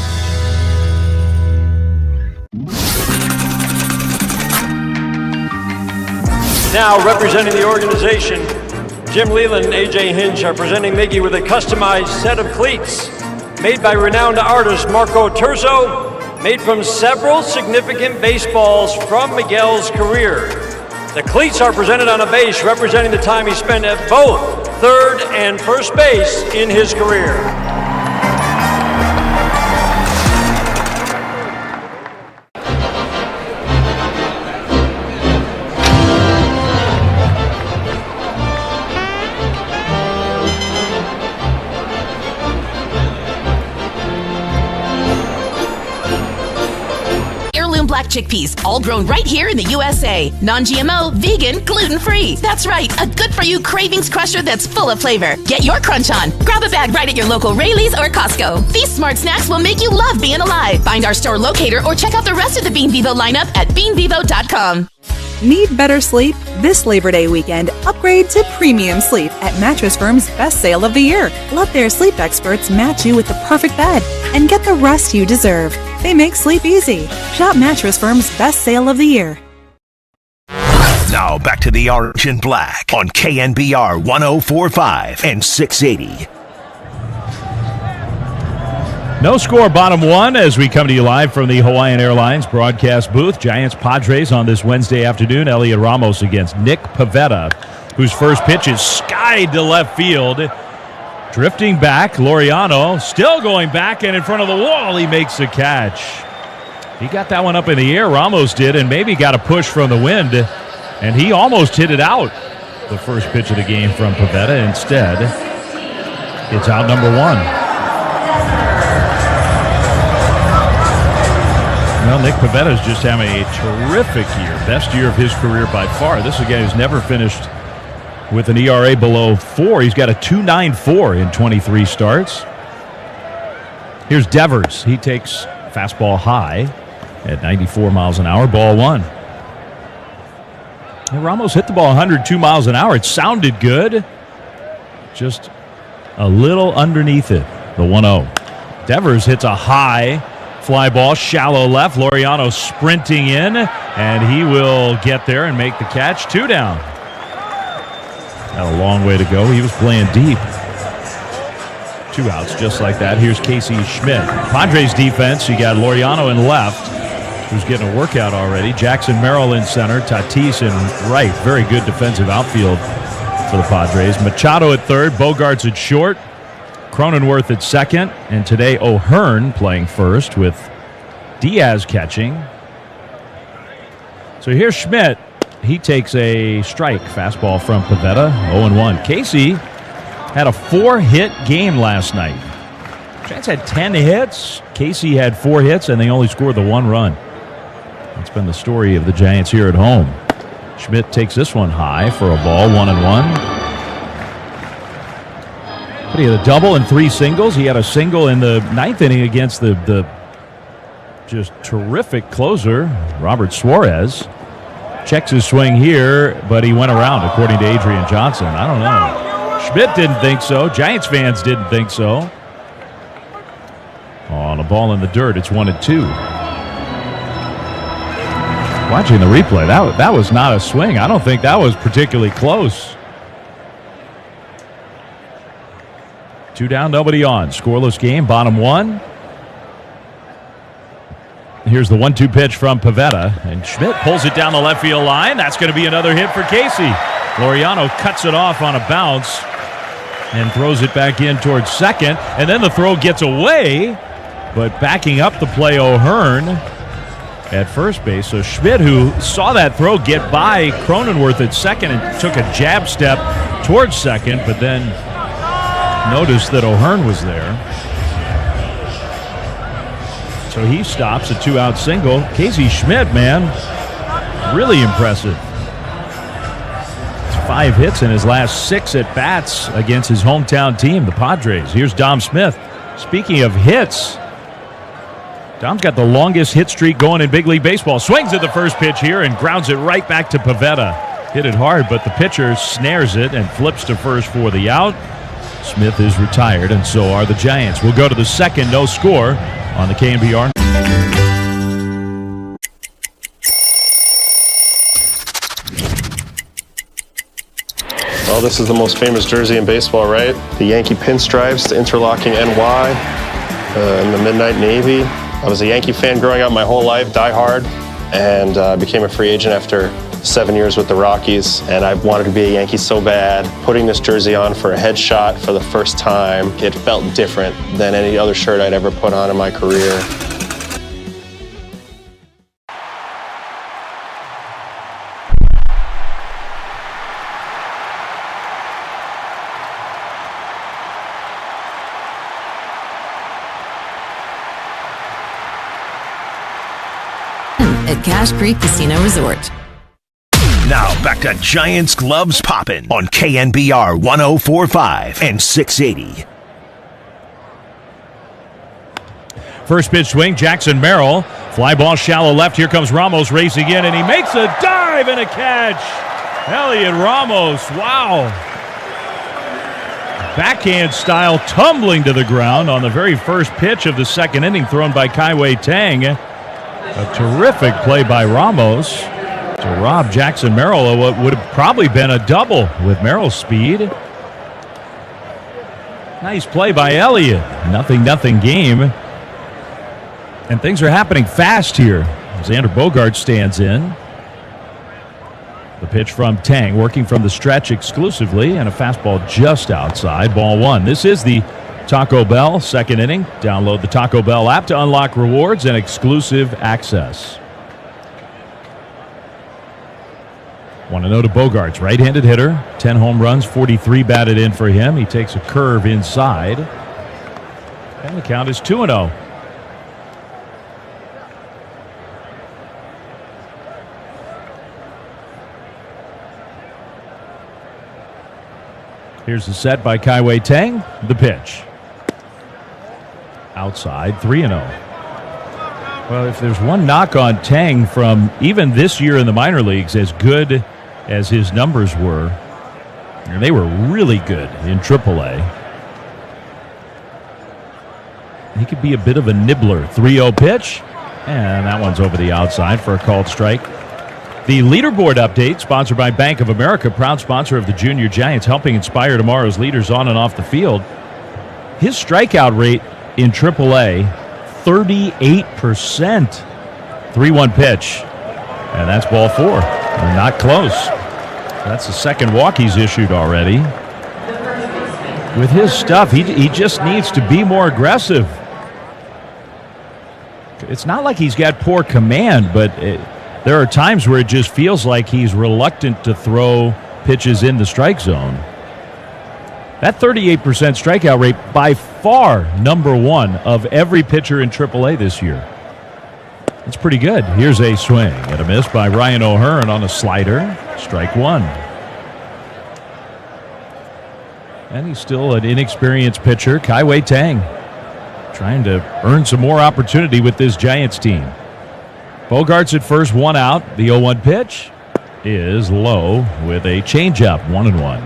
S23: Now, representing the organization, Jim Leland and A.J. Hinch are presenting Miggy with a customized set of cleats made by renowned artist Marco Terzo, made from several significant baseballs from Miguel's career. The cleats are presented on a base representing the time he spent at both third and first base in his career.
S25: Black chickpeas, all grown right here in the USA. Non-GMO, vegan, gluten-free. That's right, a good-for-you cravings crusher that's full of flavor. Get your crunch on. Grab a bag right at your local Rayleigh's or Costco. These smart snacks will make you love being alive. Find our store locator or check out the rest of the Bean Vivo lineup at beanvivo.com.
S26: Need better sleep? This Labor Day weekend, upgrade to premium sleep at Mattress Firm's best sale of the year. Let their sleep experts match you with the perfect bed and get the rest you deserve. They make sleep easy. Shop Mattress Firm's best sale of the year.
S5: Now back to the Orange and Black on KNBR 104.5 and 680.
S9: No score, bottom 1, as we come to you live from the Hawaiian Airlines broadcast booth. Giants Padres on this Wednesday afternoon. Elliot Ramos against Nick Pivetta, whose first pitch is skied to left field. Drifting back, Laureano still going back, and in front of the wall, he makes the catch. He got that one up in the air, Ramos did, and maybe got a push from the wind, and he almost hit it out. The first pitch of the game from Pivetta. Instead, it's out number 1. Well, Nick Pivetta is just having a terrific year. Best year of his career by far. This is a guy who's never finished with an ERA below 4. He's got a 2.94 in 23 starts. Here's Devers. He takes fastball high at 94 miles an hour, ball 1. And Ramos hit the ball 102 miles an hour. It sounded good. Just a little underneath it, the 1-0. Devers hits a high fly ball, shallow left. Laureano sprinting in, and he will get there and make the catch. 2 down. Got a long way to go. He was playing deep. 2 outs just like that. Here's Casey Schmidt. Padres defense, you got Laureano in left, who's getting a workout already. Jackson Merrill in center. Tatis in right. Very good defensive outfield for the Padres. Machado at third. Bogarts at short. Cronenworth at second, and today O'Hearn playing first with Diaz catching. So here's Schmidt. He takes a strike. Fastball from Pivetta, 0-1. Casey had a 4-hit game last night. Giants had 10 hits. Casey had 4 hits, and they only scored the 1 run. That's been the story of the Giants here at home. Schmidt takes this one high for a ball, 1-1. But he had a double and 3 singles. He had a single in the 9th inning against the just terrific closer, Robert Suarez. Checks his swing here, but he went around, according to Adrian Johnson. I don't know. Schmidt didn't think so. Giants fans didn't think so. On a ball in the dirt, it's 1-2. Watching the replay, that was not a swing. I don't think that was particularly close. 2 down, nobody on. Scoreless game, bottom 1. Here's the 1-2 pitch from Pivetta, and Schmidt pulls it down the left field line. That's going to be another hit for Casey. Laureano cuts it off on a bounce and throws it back in towards second, and then the throw gets away, but backing up the play, O'Hearn at first base. So Schmidt, who saw that throw get by Cronenworth at second and took a jab step towards second, but then noticed that O'Hearn was there. So he stops a 2-out single. Casey Schmidt, man, really impressive. It's 5 hits in his last 6 at-bats against his hometown team, the Padres. Here's Dom Smith. Speaking of hits, Dom's got the longest hit streak going in Big League Baseball. Swings at the first pitch here and grounds it right back to Pivetta. Hit it hard, but the pitcher snares it and flips to first for the out. Smith is retired, and so are the Giants. We'll go to the second, no score on the KNBR.
S1: Well, this is the most famous jersey in baseball, right? The Yankee pinstripes, the interlocking NY, and the Midnight Navy. I was a Yankee fan growing up my whole life, die hard, and became a free agent after 7 years with the Rockies, and I wanted to be a Yankee so bad. Putting this jersey on for a headshot for the first time, it felt different than any other shirt I'd ever put on in my career.
S2: At Cache Creek Casino Resort.
S5: Now back to Giants Gloves Poppin' on KNBR 104.5 and 680.
S9: First pitch swing, Jackson Merrill. Fly ball shallow left. Here comes Ramos racing in, and he makes a dive and a catch. Elliot Ramos, wow. Backhand style tumbling to the ground on the very first pitch of the second inning thrown by Kaiwei Tang. A terrific play by Ramos to rob Jackson Merrill of what would have probably been a double with Merrill's speed. Nice play by Elliott. 0-0 game. And things are happening fast here. Xander Bogaerts stands in. The pitch from Tang, working from the stretch exclusively, and a fastball just outside, ball 1. This is the Taco Bell second inning. Download the Taco Bell app to unlock rewards and exclusive access. 1-0 to Bogaerts, right-handed hitter. 10 home runs, 43 batted in for him. He takes a curve inside. And the count is 2-0. Here's the set by Kaiwei Tang. The pitch. Outside, 3-0. Well, if there's one knock on Tang from even this year in the minor leagues, as good as his numbers were, and they were really good in AAA, he could be a bit of a nibbler. 3-0 pitch, and that one's over the outside for a called strike. The leaderboard update, sponsored by Bank of America, proud sponsor of the Junior Giants, helping inspire tomorrow's leaders on and off the field. His strikeout rate in AAA, 38%. 3-1 pitch, and that's ball 4. And not close. That's the second walk he's issued already. with his stuff, he just needs to be more aggressive. It's not like he's got poor command, but there are times where it just feels like he's reluctant to throw pitches in the strike zone. That 38% strikeout rate, by far #1 of every pitcher in AAA this year. It's pretty good. Here's a swing and a miss by Ryan O'Hearn on a slider. Strike one. And he's still an inexperienced pitcher, Kai-Wei Tang, trying to earn some more opportunity with this Giants team. Bogarts at first, 1 out. The 0-1 pitch is low with a changeup, 1-1.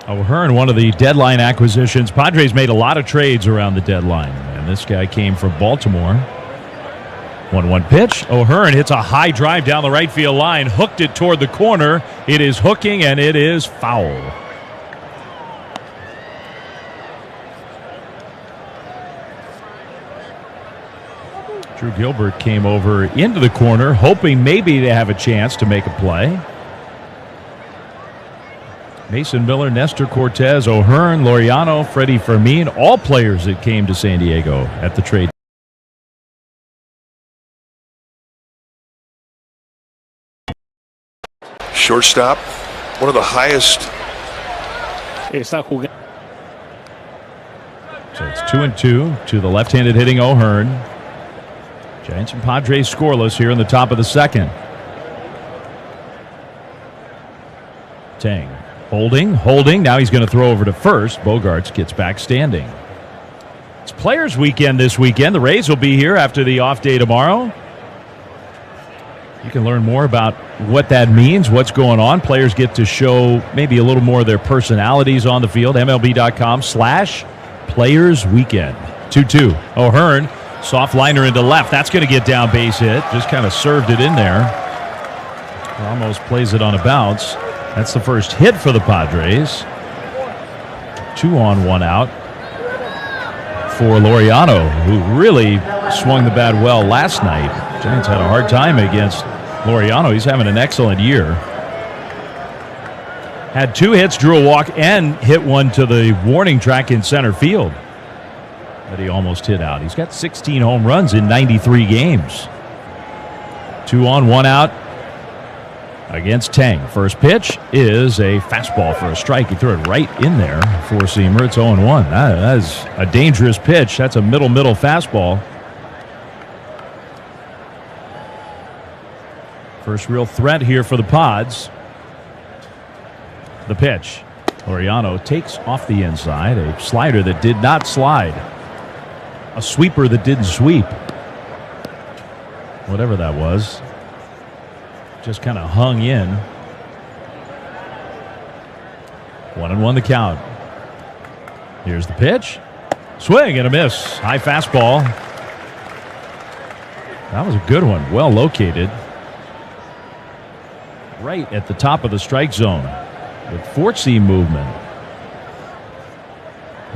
S9: O'Hearn, one of the deadline acquisitions. Padres made a lot of trades around the deadline, and this guy came from Baltimore. 1-1 pitch. O'Hearn hits a high drive down the right field line, hooked it toward the corner. It is hooking, and it is foul. Drew Gilbert came over into the corner, hoping maybe to have a chance to make a play. Mason Miller, Nestor Cortez, O'Hearn, Laureano, Freddie Fermin, all players that came to San Diego at the trade.
S14: Shortstop, one of the highest.
S9: So it's 2-2 to the left-handed hitting O'Hearn. Giants and Padres scoreless here in the top of the second. Tang holding. Now he's going to throw over to first. Bogarts gets back standing. It's Players Weekend this weekend. The Rays will be here after the off day tomorrow. You can learn more about what that means, what's going on. Players get to show maybe a little more of their personalities on the field. MLB.com/Players Weekend. 2-2. O'Hearn, soft liner into left. That's going to get down, base hit. Just kind of served it in there. Almost plays it on a bounce. That's the first hit for the Padres. 2 on, 1 out for Laureano, who really swung the bat well last night. Giants had a hard time against Laureano. He's having an excellent year. Had 2 hits, drew a walk, and hit one to the warning track in center field that he almost hit out. He's got 16 home runs in 93 games. 2 on, 1 out against Tang. First pitch is a fastball for a strike. He threw it right in there. Four-seamer. It's 0-1. That is a dangerous pitch. That's a middle fastball. First real threat here for the Pods. The pitch. Laureano takes off the inside. A slider that did not slide. A sweeper that didn't sweep. Whatever that was. Just kind of hung in. 1-1 the count. Here's the pitch. Swing and a miss. High fastball. That was a good one. Well located. Right at the top of the strike zone with 4-seam movement.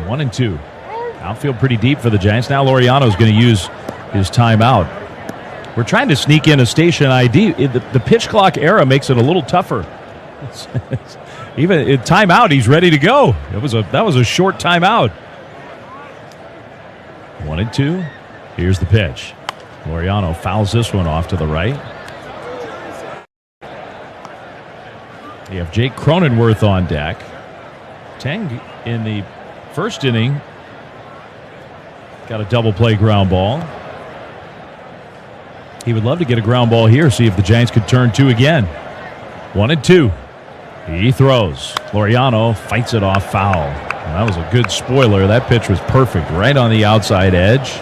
S9: 1-2. Outfield pretty deep for the Giants. Now Laureano's going to use his timeout. We're trying to sneak in a station ID. The pitch clock era makes it a little tougher. Even in timeout, he's ready to go. That was a short timeout. 1-2. Here's the pitch. Laureano fouls this one off to the right. You have Jake Cronenworth on deck. Tang in the first inning got a double play ground ball. He would love to get a ground ball here, see if the Giants could turn 2 again. 1-2. He throws. Laureano fights it off foul. And that was a good spoiler. That pitch was perfect, right on the outside edge.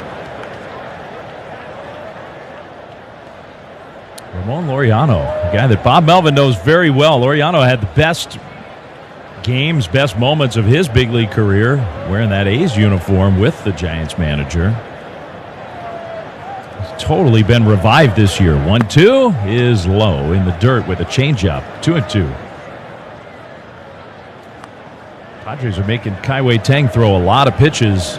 S9: Ramon Laureano, a guy that Bob Melvin knows very well. Laureano had the best games, best moments of his big league career wearing that A's uniform with the Giants manager. Totally been revived this year. 1-2 is low in the dirt with a changeup. 2-2. Padres are making Kai-Wei Tang throw a lot of pitches.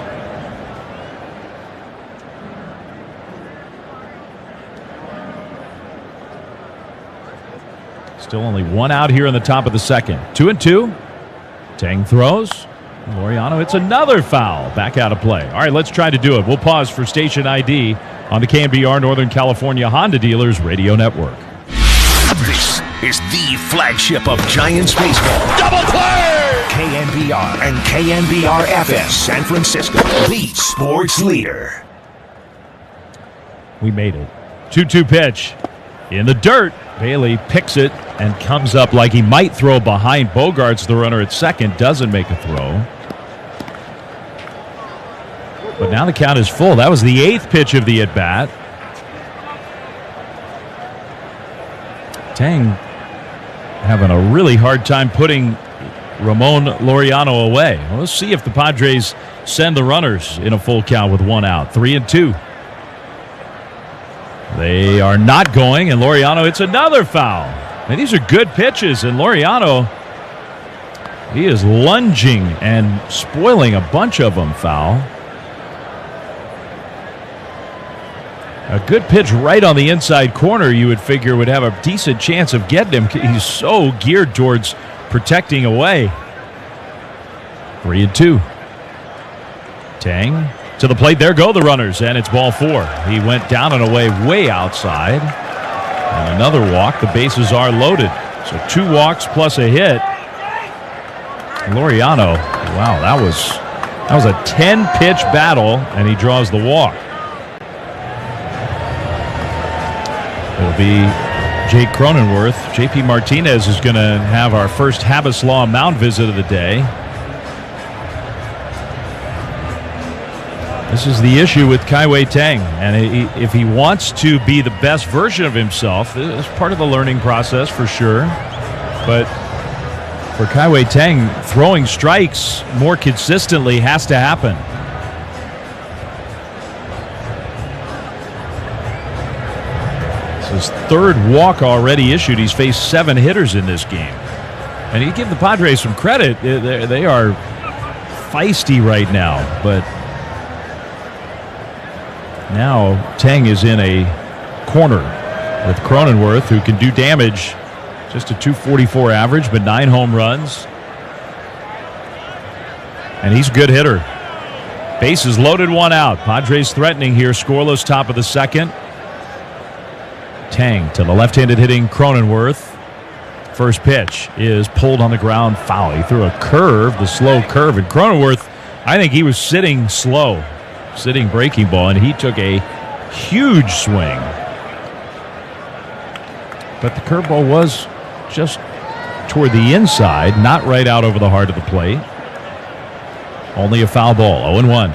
S9: Still only one out here in the top of the second. 2-2. Tang throws. Laureano hits another foul. Back out of play. All right, let's try to do it. We'll pause for station ID on the KNBR Northern California Honda Dealers Radio Network.
S5: This is the flagship of Giants baseball. Double play! KNBR and KNBR-FS San Francisco, the sports leader.
S9: We made it. 2-2 pitch. In the dirt. Bailey picks it and comes up like he might throw behind Bogarts, the runner at second. Doesn't make a throw. But now the count is full. That was the 8th pitch of the at-bat. Tang having a really hard time putting Ramon Laureano away. Well, let's see if the Padres send the runners in a full count with one out. 3-2. They are not going, and Laureano hits another foul. And these are good pitches, and Laureano, he is lunging and spoiling a bunch of them foul. A good pitch right on the inside corner, you would figure, would have a decent chance of getting him. He's so geared towards protecting away. 3-2. Tang to the plate. There go the runners, and it's ball 4. He went down and away way outside. And another walk. The bases are loaded. So 2 walks plus a hit. Laureano, wow, that was a 10-pitch battle, and he draws the walk. It'll be Jake Cronenworth. JP Martinez is going to have our first Habislaw mound visit of the day. This is the issue with Kai-Wei Tang, and if he wants to be the best version of himself, it's part of the learning process for sure. But for Kai-Wei Tang, throwing strikes more consistently has to happen. His 3rd walk already issued. He's faced 7 hitters in this game. And you give the Padres some credit. They are feisty right now. But now Tang is in a corner with Cronenworth, who can do damage. Just a .244 average, but 9 home runs. And he's a good hitter. Bases loaded, 1 out. Padres threatening here. Scoreless top of the second. Tang to the left-handed hitting Cronenworth. First pitch is pulled on the ground, foul. He threw a curve, the slow curve, and Cronenworth, I think he was sitting slow, sitting breaking ball, and he took a huge swing. But the curveball was just toward the inside, not right out over the heart of the plate. Only a foul ball, 0-1.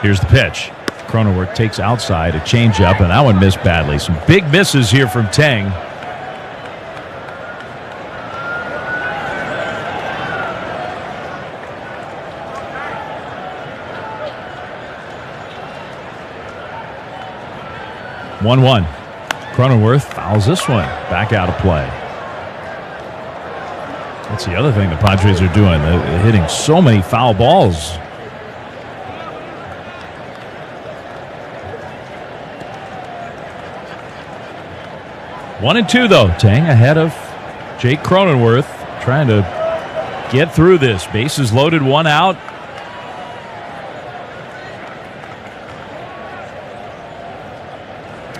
S9: Here's the pitch. Cronenworth takes outside, a changeup, and that one missed badly. Some big misses here from Tang. (1-1). Cronenworth fouls this one. Back out of play. That's the other thing the Padres are doing. They're hitting so many foul balls. 1-2 though. Tang ahead of Jake Cronenworth, trying to get through this. Bases loaded, 1 out.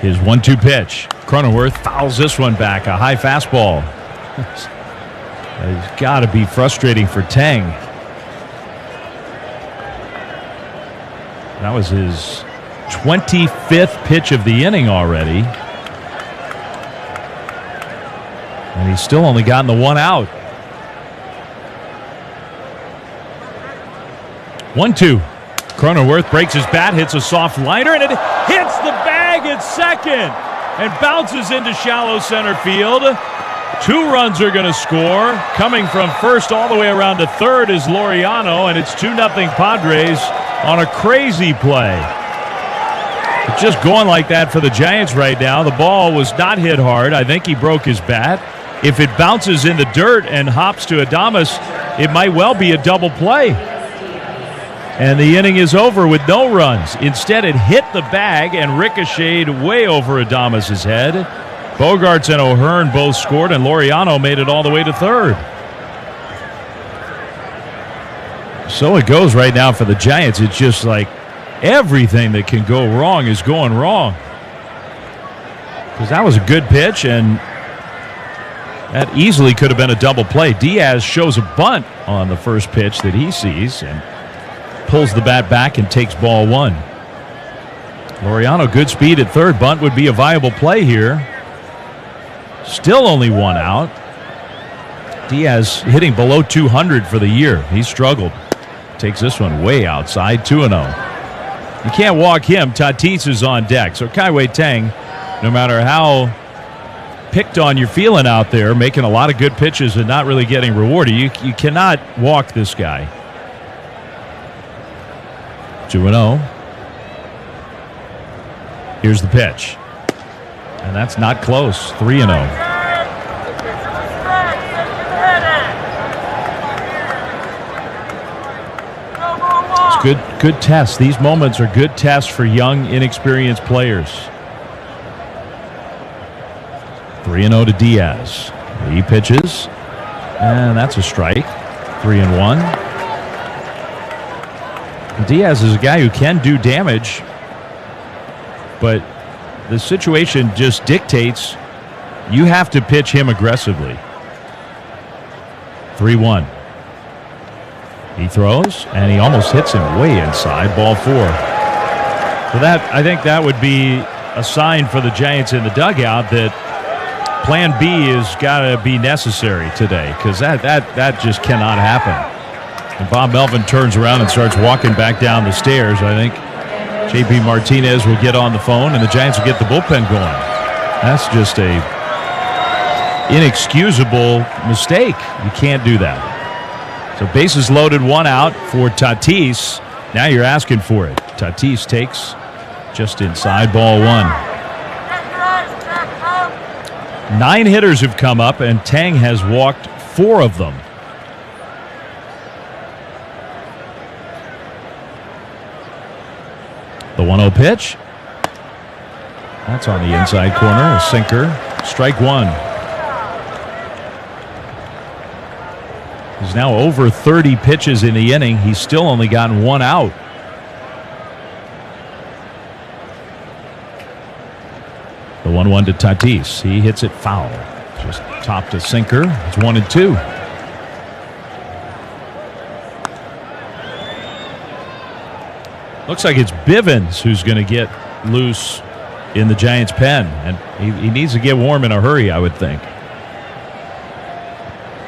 S9: His 1-2 pitch. Cronenworth fouls this one back. A high fastball. It's got to be frustrating for Tang. That was his 25th pitch of the inning already. And he's still only gotten the 1 out. 1-2. Cronenworth breaks his bat, hits a soft liner, and it hits the bag at second and bounces into shallow center field. 2 runs are going to score. Coming from first all the way around to third is Laureano, and it's 2-0 Padres on a crazy play. It's just going like that for the Giants right now. The ball was not hit hard. I think he broke his bat. If it bounces in the dirt and hops to Adames, it might well be a double play. And the inning is over with no runs. Instead, it hit the bag and ricocheted way over Adames' head. Bogarts and O'Hearn both scored, and Laureano made it all the way to third. So it goes right now for the Giants. It's just like everything that can go wrong is going wrong. Because that was a good pitch, and that easily could have been a double play. Diaz shows a bunt on the first pitch that he sees and pulls the bat back and takes ball one. Laureano, good speed at third. Bunt would be a viable play here. Still only one out. Diaz hitting below 200 for the year. He's struggled. Takes this one way outside, 2-0. You can't walk him. Tatis is on deck. So Kai-Wei Tang, no matter how picked on you're feeling out there, making a lot of good pitches and not really getting rewarded, you cannot walk this guy. 2-0. Here's the pitch. And that's not close. 3-0. Good tests. These moments are good tests for young, inexperienced players. 3-0 to Diaz. He pitches, and that's a strike. 3-1. Diaz is a guy who can do damage, but the situation just dictates you have to pitch him aggressively. 3-1. He throws, and he almost hits him way inside, ball 4. So I think that would be a sign for the Giants in the dugout that plan B has got to be necessary today, because that just cannot happen. And Bob Melvin turns around and starts walking back down the stairs. I think JP Martinez will get on the phone, and the Giants will get the bullpen going. That's just a inexcusable mistake. You can't do that. So bases loaded, 1 out for Tatis. Now you're asking for it. Tatis takes just inside, ball 1. 9 hitters have come up, and Tang has walked 4 of them. The 1-0 pitch. That's on the inside corner, a sinker. Strike 1. He's now over 30 pitches in the inning. He's still only gotten 1 out. The 1-1 to Tatis. He hits it foul. Just top to sinker. It's 1-2. Looks like it's Bivens who's going to get loose in the Giants' pen. And he needs to get warm in a hurry, I would think.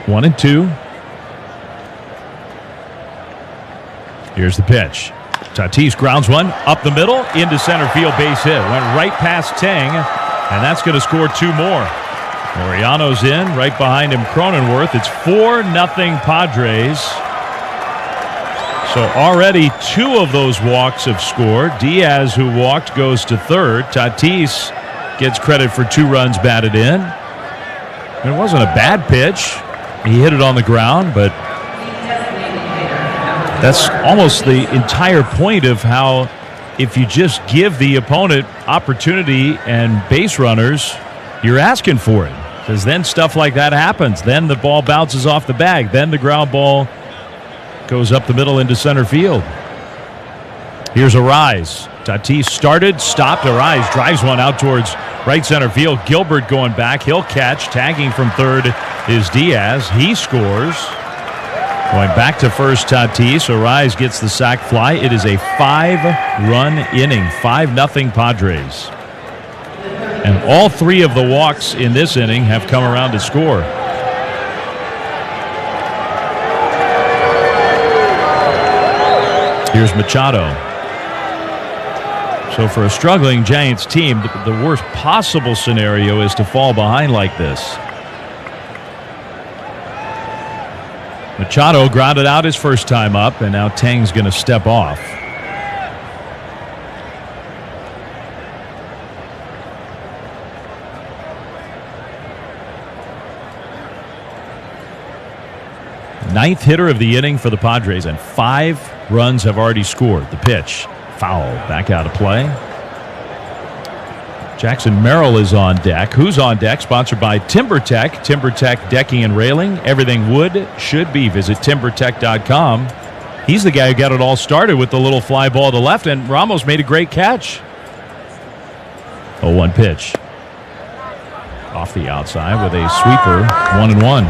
S9: 1-2. Here's the pitch. Tatis grounds one up the middle into center field, base hit. Went right past Tang, and that's going to score 2 more. Laureano's in, right behind him Cronenworth. It's 4-0 Padres. So already 2 of those walks have scored. Diaz, who walked, goes to third. Tatis gets credit for 2 runs batted in. It wasn't a bad pitch. He hit it on the ground, but that's almost the entire point of how, if you just give the opponent opportunity and base runners, you're asking for it. Because then stuff like that happens. Then the ball bounces off the bag. Then the ground ball goes up the middle into center field. Here's Arise. Tatis started, stopped. Arise drives one out towards right center field. Gilbert going back. He'll catch. Tagging from third is Diaz. He scores. Going back to first, Tatis. Arise gets the sac fly. It is a 5-run inning. 5-0 Padres. And all 3 of the walks in this inning have come around to score. Here's Machado. So for a struggling Giants team, the worst possible scenario is to fall behind like this. Machado grounded out his first time up, and now Tang's going to step off. Ninth hitter of the inning for the Padres, and 5 runs have already scored. The pitch, foul, back out of play. Jackson Merrill is on deck. Who's on deck? Sponsored by TimberTech. TimberTech Decking and Railing. Everything wood should be. Visit timbertech.com. He's the guy who got it all started with the little fly ball to left, and Ramos made a great catch. 0-1 pitch. Off the outside with a sweeper. 1-1.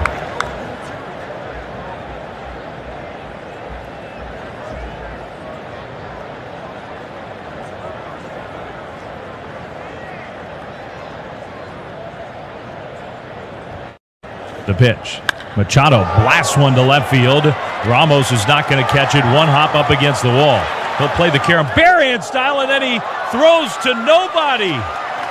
S9: The pitch. Machado blasts one to left field. Ramos is not going to catch it. One hop up against the wall. He'll play the Karen Barrian style, and then he throws to nobody.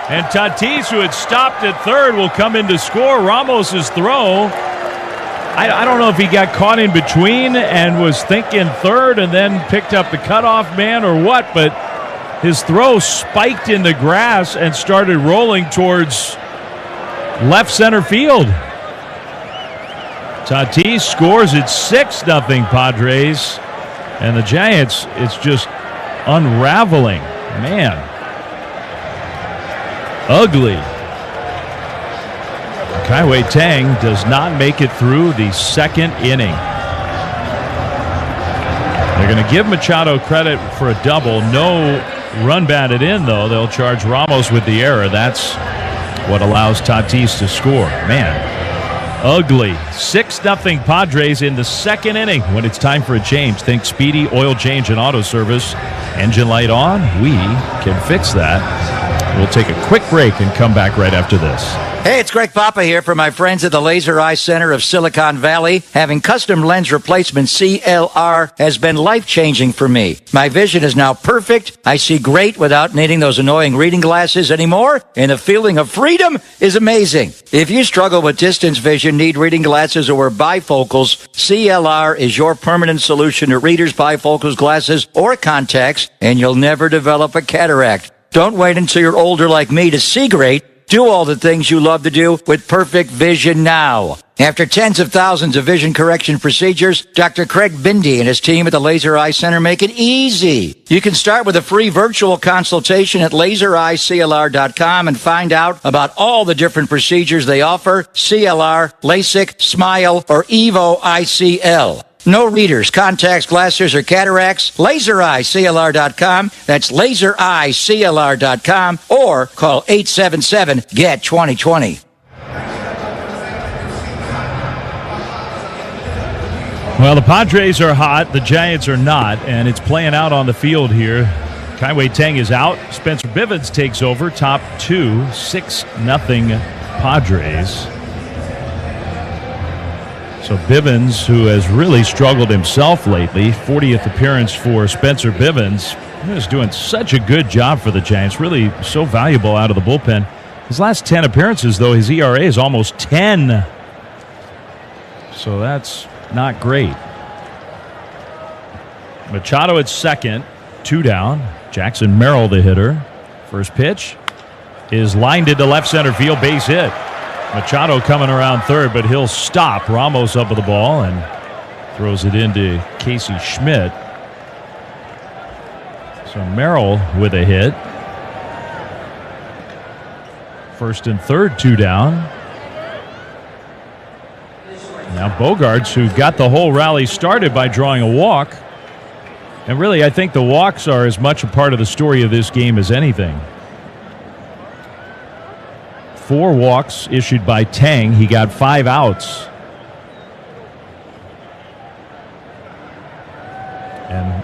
S9: And Tatis, who had stopped at third, will come in to score. Ramos's throw, I don't know if he got caught in between and was thinking third and then picked up the cutoff man or what, but his throw spiked in the grass and started rolling towards left center field. Tatis scores. It's 6-0 Padres. And the Giants, it's just unraveling. Man. Ugly. Kai-Wei Tang does not make it through the second inning. They're going to give Machado credit for a double. No run batted in, though. They'll charge Ramos with the error. That's what allows Tatis to score. Man. Ugly. 6-0 Padres in the second inning. When it's time for a change, think Speedy Oil Change and Auto Service. Engine light on, we can fix that. We'll take a quick break and come back right after this.
S15: Hey, it's Greg Papa here for my friends at the Laser Eye Center of Silicon Valley. Having custom lens replacement CLR has been life-changing for me. My vision is now perfect. I see great without needing those annoying reading glasses anymore, and the feeling of freedom is amazing. If you struggle with distance vision, need reading glasses, or wear bifocals, CLR is your permanent solution to readers, bifocals, glasses, or contacts, and you'll never develop a cataract. Don't wait until you're older like me to see great. Do all the things you love to do with perfect vision now. After tens of thousands of vision correction procedures, Dr. Craig Bindi and his team at the Laser Eye Center make it easy. You can start with a free virtual consultation at lasereyeclr.com and find out about all the different procedures they offer: CLR, LASIK, SMILE, or EVO ICL. No readers, contacts, glasses, or cataracts. LaserEyeCLR.com. That's LaserEyeCLR.com. Or call 877-GET-2020.
S9: Well, the Padres are hot. The Giants are not, and it's playing out on the field here. Kai-Wei Tang is out. Spencer Bivens takes over. Top two, 6-0 Padres. So Bivens, who has really struggled himself lately, 40th appearance for Spencer Bivens, he was doing such a good job for the Giants, really so valuable out of the bullpen. His last 10 appearances, though, his ERA is almost 10. So that's not great. Machado at second, 2 down. Jackson Merrill, the hitter. First pitch is lined into left center field, base hit. Machado coming around third, but he'll stop. Ramos up with the ball and throws it into Casey Schmidt. So Merrill with a hit. First and third, 2 down. Now Bogarts, who got the whole rally started by drawing a walk. And really, I think the walks are as much a part of the story of this game as anything. 4 walks issued by Tang. He got 5 outs. And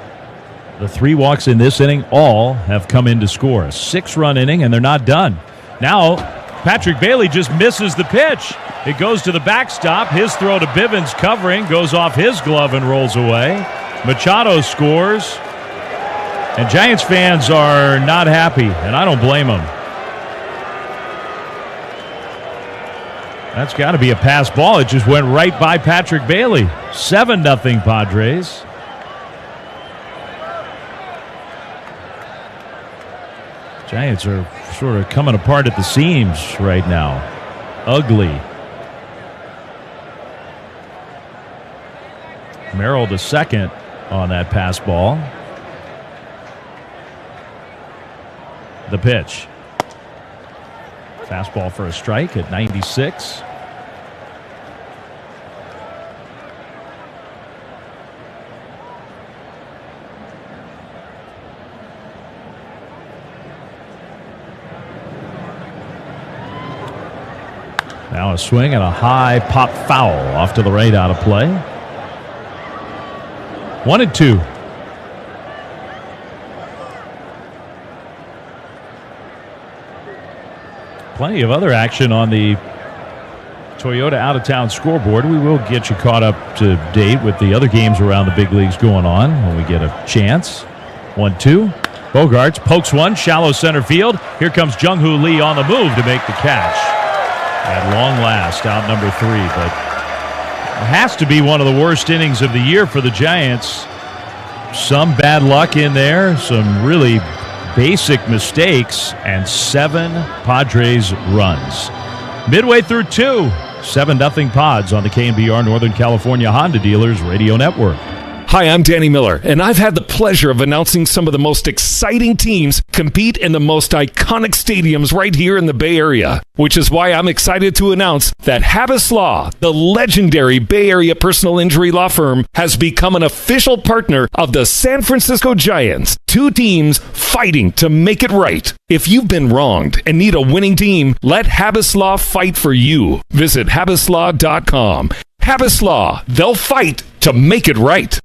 S9: the 3 walks in this inning all have come in to score. A 6-run inning, and they're not done. Now, Patrick Bailey just misses the pitch. It goes to the backstop. His throw to Bivens covering goes off his glove and rolls away. Machado scores. And Giants fans are not happy, and I don't blame them. That's got to be a pass ball. It just went right by Patrick Bailey. 7-0 Padres. Giants are sort of coming apart at the seams right now. Ugly. Merrill to second on that pass ball. The pitch. Fastball for a strike at 96. Now a swing and a high pop foul off to the right, out of play. 1-2. Plenty of other action on the Toyota out-of-town scoreboard. We will get you caught up to date with the other games around the big leagues going on when we get a chance. 1-2. Bogarts pokes one, shallow center field. Here comes Jung-Hoo Lee on the move to make the catch. At long last, out number 3, but it has to be one of the worst innings of the year for the Giants. Some bad luck in there, some really basic mistakes, and 7 Padres runs. Midway through 2, 7-0 Pods on the KNBR Northern California Honda Dealers Radio Network.
S3: Hi, I'm Danny Miller, and I've had the pleasure of announcing some of the most exciting teams compete in the most iconic stadiums right here in the Bay Area, which is why I'm excited to announce that Habas Law, the legendary Bay Area personal injury law firm, has become an official partner of the San Francisco Giants. 2 teams fighting to make it right. If you've been wronged and need a winning team, let Habas Law fight for you. Visit habaslaw.com. Habas Law, they'll fight to make it right.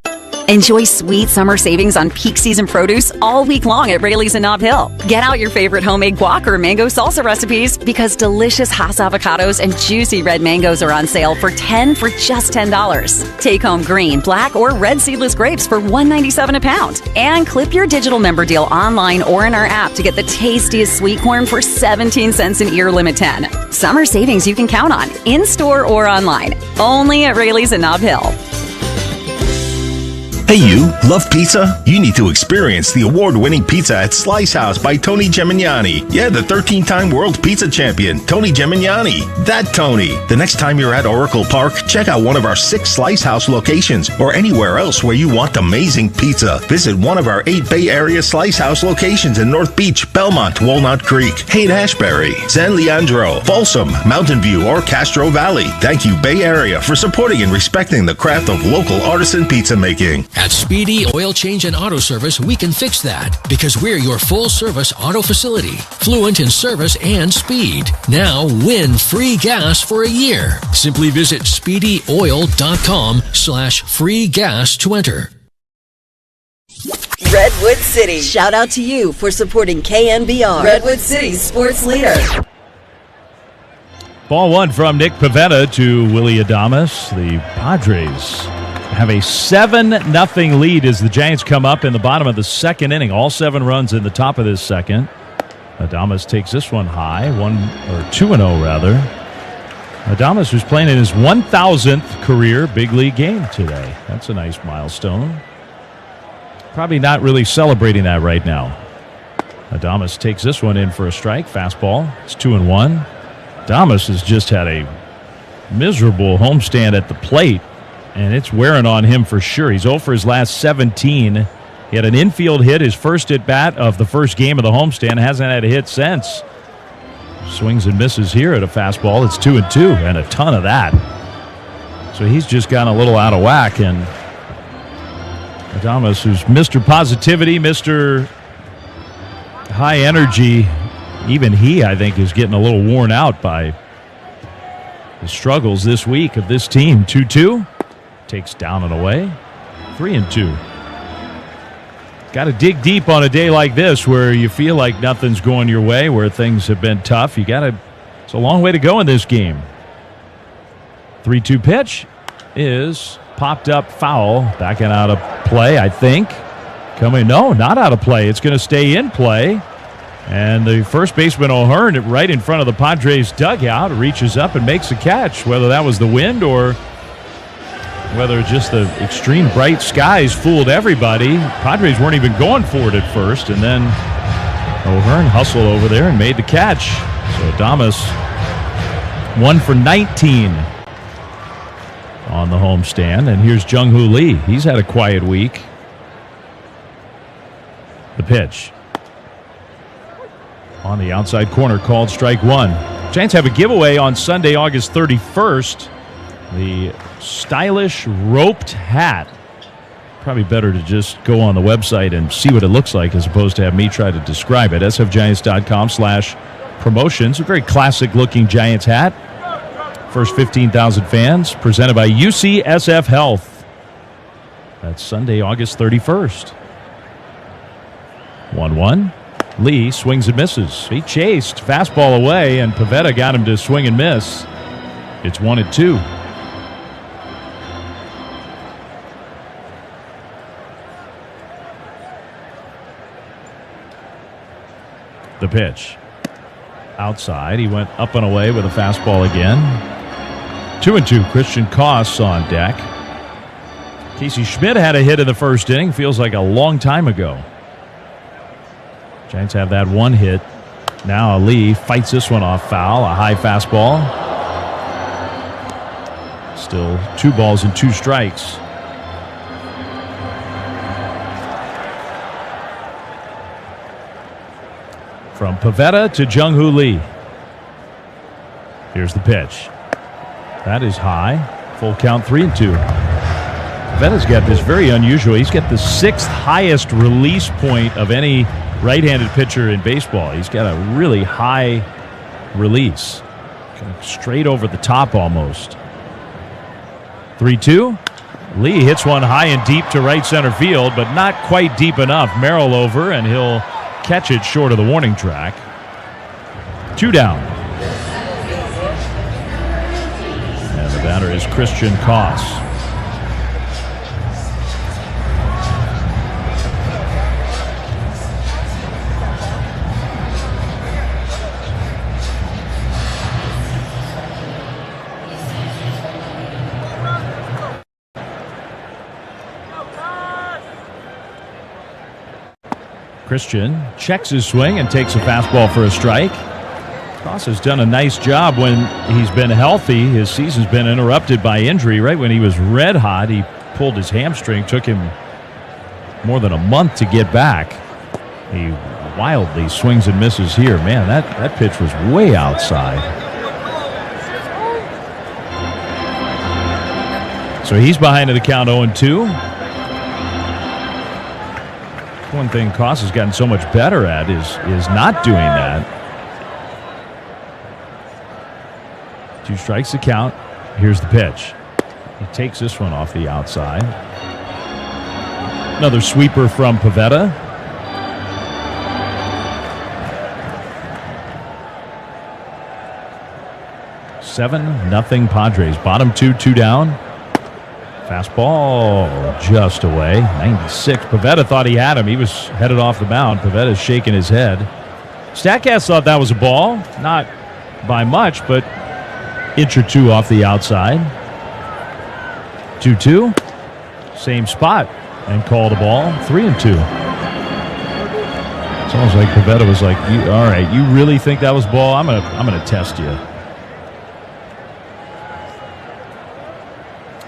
S17: Enjoy sweet summer savings on peak season produce all week long at Rayleigh's in Nob Hill. Get out your favorite homemade guac or mango salsa recipes because delicious Hass avocados and juicy red mangoes are on sale for just $10. Take home green, black, or red seedless grapes for $1.97 a pound. And clip your digital member deal online or in our app to get the tastiest sweet corn for 17 cents an ear, limit 10. Summer savings you can count on, in-store or online. Only at Rayleigh's in Nob Hill.
S18: Hey you, love pizza? You need to experience the award-winning pizza at Slice House by Tony Gemignani. Yeah, the 13-time world pizza champion, Tony Gemignani. That Tony. The next time you're at Oracle Park, check out one of our 6 Slice House locations or anywhere else where you want amazing pizza. Visit one of our 8 Bay Area Slice House locations in North Beach, Belmont, Walnut Creek, Haight-Ashbury, San Leandro, Folsom, Mountain View, or Castro Valley. Thank you, Bay Area, for supporting and respecting the craft of local artisan pizza making.
S19: At Speedy Oil Change and Auto Service, we can fix that because we're your full-service auto facility, fluent in service and speed. Now win free gas for a year. Simply visit speedyoil.com/free gas to enter.
S20: Redwood City. Shout out to you for supporting KNBR, Redwood City's sports leader.
S9: Ball 1 from Nick Pivetta to Willie Adames. The Padres have a 7-0 lead as the Giants come up in the bottom of the second inning. All 7 runs in the top of this second. Adames takes this one high, 2-0 rather. Adames who's playing in his 1,000th career big league game today. That's a nice milestone. Probably not really celebrating that right now. Adames takes this one in for a strike. Fastball. It's 2-1. Adames has just had a miserable homestand at the plate, and it's wearing on him for sure. He's 0 for his last 17. He had an infield hit, his first at bat of the first game of the homestand. Hasn't had a hit since. Swings and misses here at a fastball. It's 2-2, and a ton of that. So he's just gotten a little out of whack. And Adames, who's Mr. Positivity, Mr. High Energy, even he, I think, is getting a little worn out by the struggles this week of this team. 2-2. Takes down and away. 3-2. Got to dig deep on a day like this where you feel like nothing's going your way, where things have been tough. It's a long way to go in this game. 3-2 pitch is popped up foul. Backing out of play, I think. No, not out of play. It's going to stay in play. And the first baseman O'Hearn right in front of the Padres dugout reaches up and makes a catch. Whether that was the wind or whether just the extreme bright skies fooled everybody. Padres weren't even going for it at first, and then O'Hearn hustled over there and made the catch. So Adames 1 for 19 on the homestand. And here's Jung-Hoo Lee. He's had a quiet week. The pitch on the outside corner, called strike 1. Giants have a giveaway on Sunday, August 31st. The stylish roped hat. Probably better to just go on the website and see what it looks like as opposed to have me try to describe it. sfgiants.com/promotions. A very classic-looking Giants hat. First 15,000 fans. Presented by UCSF Health. That's Sunday, August 31st. 1-1. Lee swings and misses. He chased. Fastball away, and Pivetta got him to swing and miss. It's 1-2. The pitch. Outside. He went up and away with a fastball again. 2-2. Christian Koss on deck. Casey Schmidt had a hit in the first inning. Feels like a long time ago. Giants have that one hit. Now Lee fights this one off foul. A high fastball. Still 2 balls and 2 strikes. From Pivetta to Jung-Hoo Lee. Here's the pitch. That is high. Full count, 3-2. Pivetta's got this very unusual. He's got the 6th highest release point of any right-handed pitcher in baseball. He's got a really high release. Straight over the top almost. 3-2. Lee hits one high and deep to right center field, but not quite deep enough. Merrill over, and he'll catch it short of the warning track. 2 down. And the batter is Christian Koss. Christian checks his swing and takes a fastball for a strike. Koss has done a nice job when he's been healthy. His season's been interrupted by injury. Right when he was red hot, he pulled his hamstring. Took him more than a month to get back. He wildly swings and misses here. Man, that pitch was way outside. So he's behind in the count, 0-2. One thing Koss has gotten so much better at is not doing that. 2 strikes to count. Here's the pitch. He takes this one off the outside. Another sweeper from Pivetta. Seven, 0 Padres. Bottom 2 down. Fastball just away. 96. Pivetta thought he had him. He was headed off the mound. Pivetta's shaking his head. Statcast thought that was a ball. Not by much, but inch or 2 off the outside. 2-2. Same spot. And called a ball. 3-2. It's almost like Pivetta was like, all right, you really think that was ball? I'm gonna test you.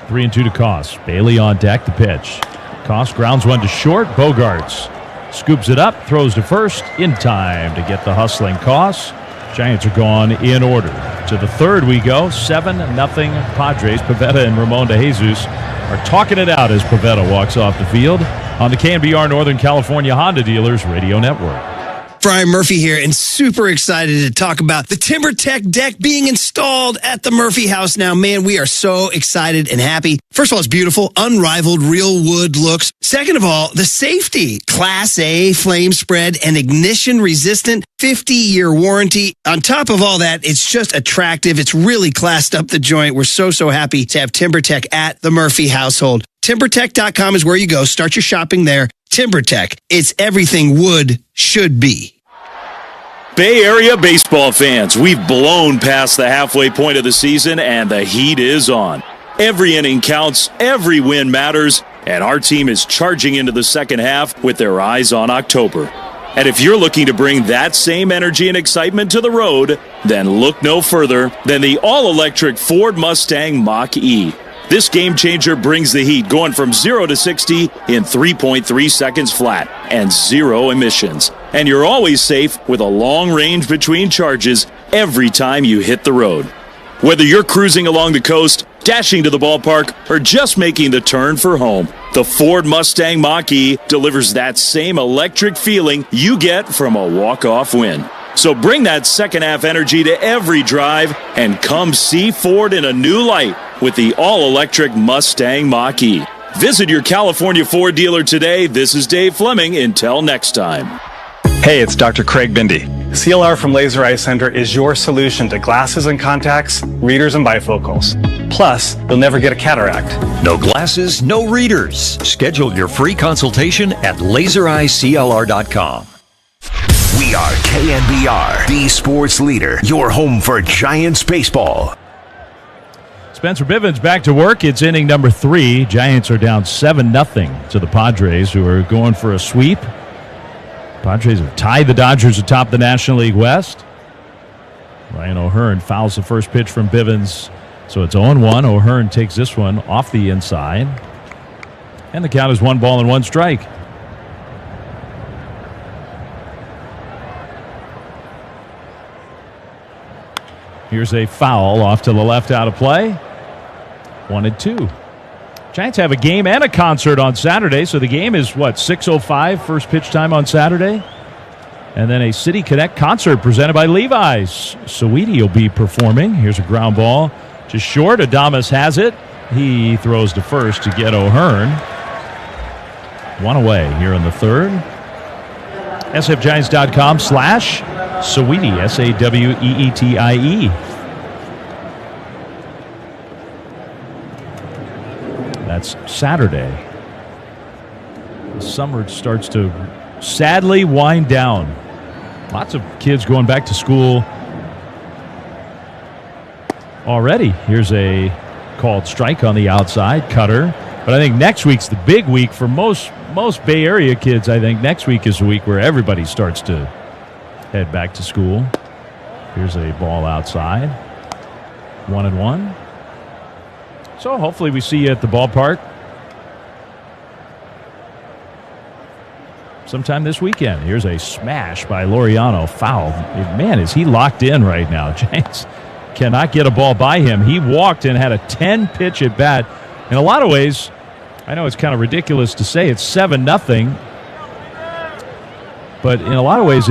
S9: 3-2 to Koss. Bailey on deck, the pitch. Koss grounds one to short. Bogarts scoops it up, throws to first in time to get the hustling Koss. Giants are gone in order. To the third we go. 7-0 Padres. Pivetta and Ramon de Jesus are talking it out as Pivetta walks off the field on the KNBR Northern California Honda Dealers Radio Network.
S4: Brian Murphy here, and super excited to talk about the TimberTech deck being installed at the Murphy house now. Man, we are so excited and happy. First of all, it's beautiful, unrivaled real wood looks. Second of all, the safety. Class A, flame spread, and ignition resistant, 50-year warranty. On top of all that, it's just attractive. It's really classed up the joint. We're so happy to have TimberTech at the Murphy household. TimberTech.com is where you go. Start your shopping there. TimberTech, it's everything wood should be.
S6: Bay Area baseball fans, we've blown past the halfway point of the season, and the heat is on. Every inning counts, every win matters, and our team is charging into the second half with their eyes on October. And if you're looking to bring that same energy and excitement to the road, then look no further than the all-electric Ford Mustang Mach-E. This game changer brings the heat, going from 0 to 60 in 3.3 seconds flat and 0 emissions. And you're always safe with a long range between charges
S8: every time you hit the road. Whether you're cruising along the coast, dashing to the ballpark, or just making the turn for home, the Ford Mustang Mach-E delivers that same electric feeling you get from a walk-off win. So bring that second-half energy to every drive and come see Ford in a new light with the all-electric Mustang Mach-E. Visit your California Ford dealer today. This is Dave Fleming. Until next time.
S11: Hey, it's Dr. Craig Bindi. CLR from Laser Eye Center is your solution to glasses and contacts, readers and bifocals. Plus, you'll never get a cataract.
S16: No glasses, no readers. Schedule your free consultation at lasereyeclr.com.
S5: We are KNBR, the sports leader, your home for Giants baseball.
S9: Spencer Bivens back to work. It's inning number 3. Giants are down 7-0 to the Padres, who are going for a sweep. Padres have tied the Dodgers atop the National League West. Ryan O'Hearn fouls the first pitch from Bivens, so it's 0-1. O'Hearn takes this one off the inside, and the count is 1-1 strike. Here's a foul off to the left, out of play. 1-2. Giants have a game and a concert on Saturday, so the game is, 6:05 first pitch time on Saturday? And then a City Connect concert presented by Levi's. Saweetie will be performing. Here's a ground ball just short. Adames has it. He throws to first to get O'Hearn. One away here in the third. sfgiants.com/Saweetie, Saweetie. That's Saturday. The summer starts to sadly wind down. Lots of kids going back to school already. Here's a called strike on the outside, cutter. But I think next week's the big week for most Bay Area kids. I think next week is the week where everybody starts to head back to school. Here's a ball outside. 1-1. So hopefully we see you at the ballpark sometime this weekend. Here's a smash by Laureano, foul. Man, is he locked in right now. Giants cannot get a ball by him. He walked and had a 10-pitch at bat. In a lot of ways, I know it's kind of ridiculous to say it's 7-0, but in a lot of ways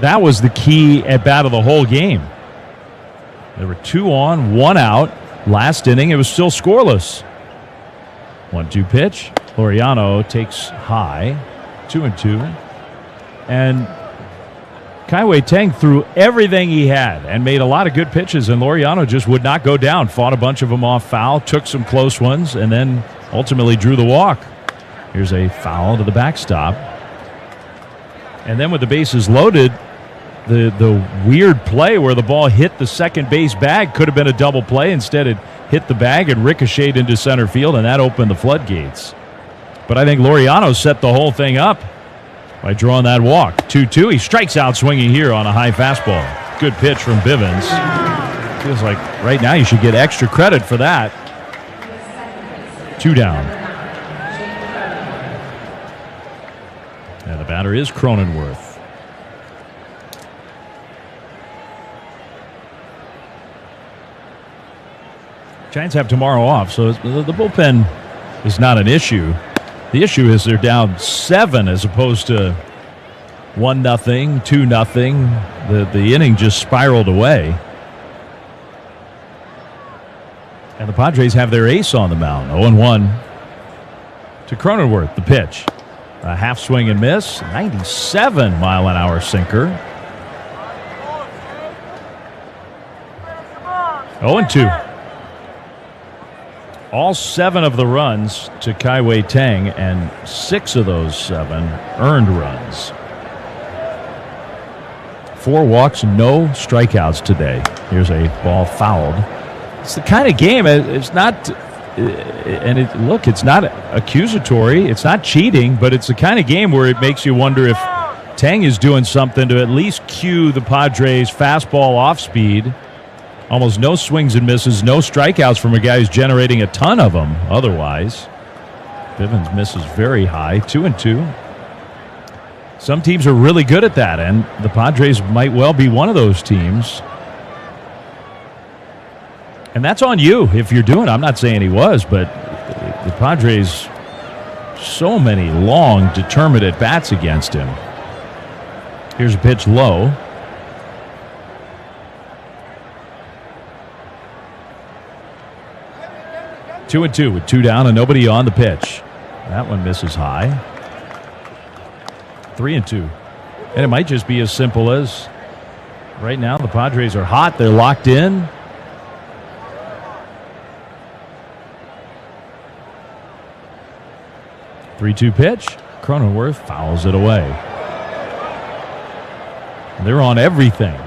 S9: that was the key at bat of the whole game. There were 2 on, 1 out. Last inning, it was still scoreless. 1-2 pitch. Laureano takes high. 2-2. And Kai-Wei Teng threw everything he had and made a lot of good pitches, and Laureano just would not go down. Fought a bunch of them off foul, took some close ones, and then ultimately drew the walk. Here's a foul to the backstop. And then with the bases loaded, the weird play where the ball hit the second base bag could have been a double play. Instead, it hit the bag and ricocheted into center field, and that opened the floodgates. But I think Laureano set the whole thing up by drawing that walk. 2-2. He strikes out swinging here on a high fastball. Good pitch from Bivens. Feels like right now you should get extra credit for that. 2 down. And the batter is Cronenworth. Giants have tomorrow off, so the bullpen is not an issue. The issue is they're down 7 as opposed to 1-0, 2-0. The inning just spiraled away. And the Padres have their ace on the mound. 0-1 to Cronenworth, the pitch. A half swing and miss, 97-mile-an-hour sinker. 0-2. All 7 of the runs to Kai-Wei Teng, and 6 of those 7 earned runs. 4 walks, no strikeouts today. Here's a ball fouled. It's the kind of game, it's not, it's not accusatory, it's not cheating, but it's the kind of game where it makes you wonder if Teng is doing something to at least cue the Padres' fastball off speed. Almost no swings and misses, no strikeouts from a guy who's generating a ton of them otherwise. Bivens misses very high, 2-2. Some teams are really good at that, and the Padres might well be one of those teams. And that's on you if you're doing it. I'm not saying he was, but the Padres, so many long, determined at-bats against him. Here's a pitch low. Two and two with 2 down and nobody on the pitch. That one misses high. 3-2. And it might just be as simple as right now the Padres are hot. They're locked in. Three-two pitch. Cronenworth fouls it away. They're on everything.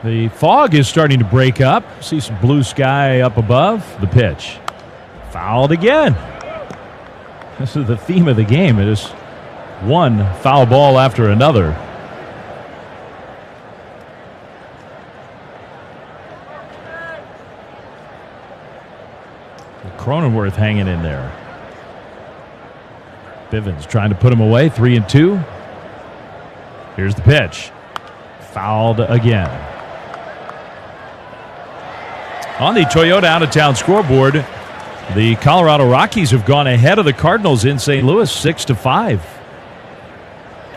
S9: The fog is starting to break up. See some blue sky up above. The pitch. Fouled again. This is the theme of the game. It is one foul ball after another. Cronenworth hanging in there. Bivens trying to put him away. 3-2. Here's the pitch. Fouled again. On the Toyota out-of-town scoreboard, the Colorado Rockies have gone ahead of the Cardinals in St. Louis 6-5.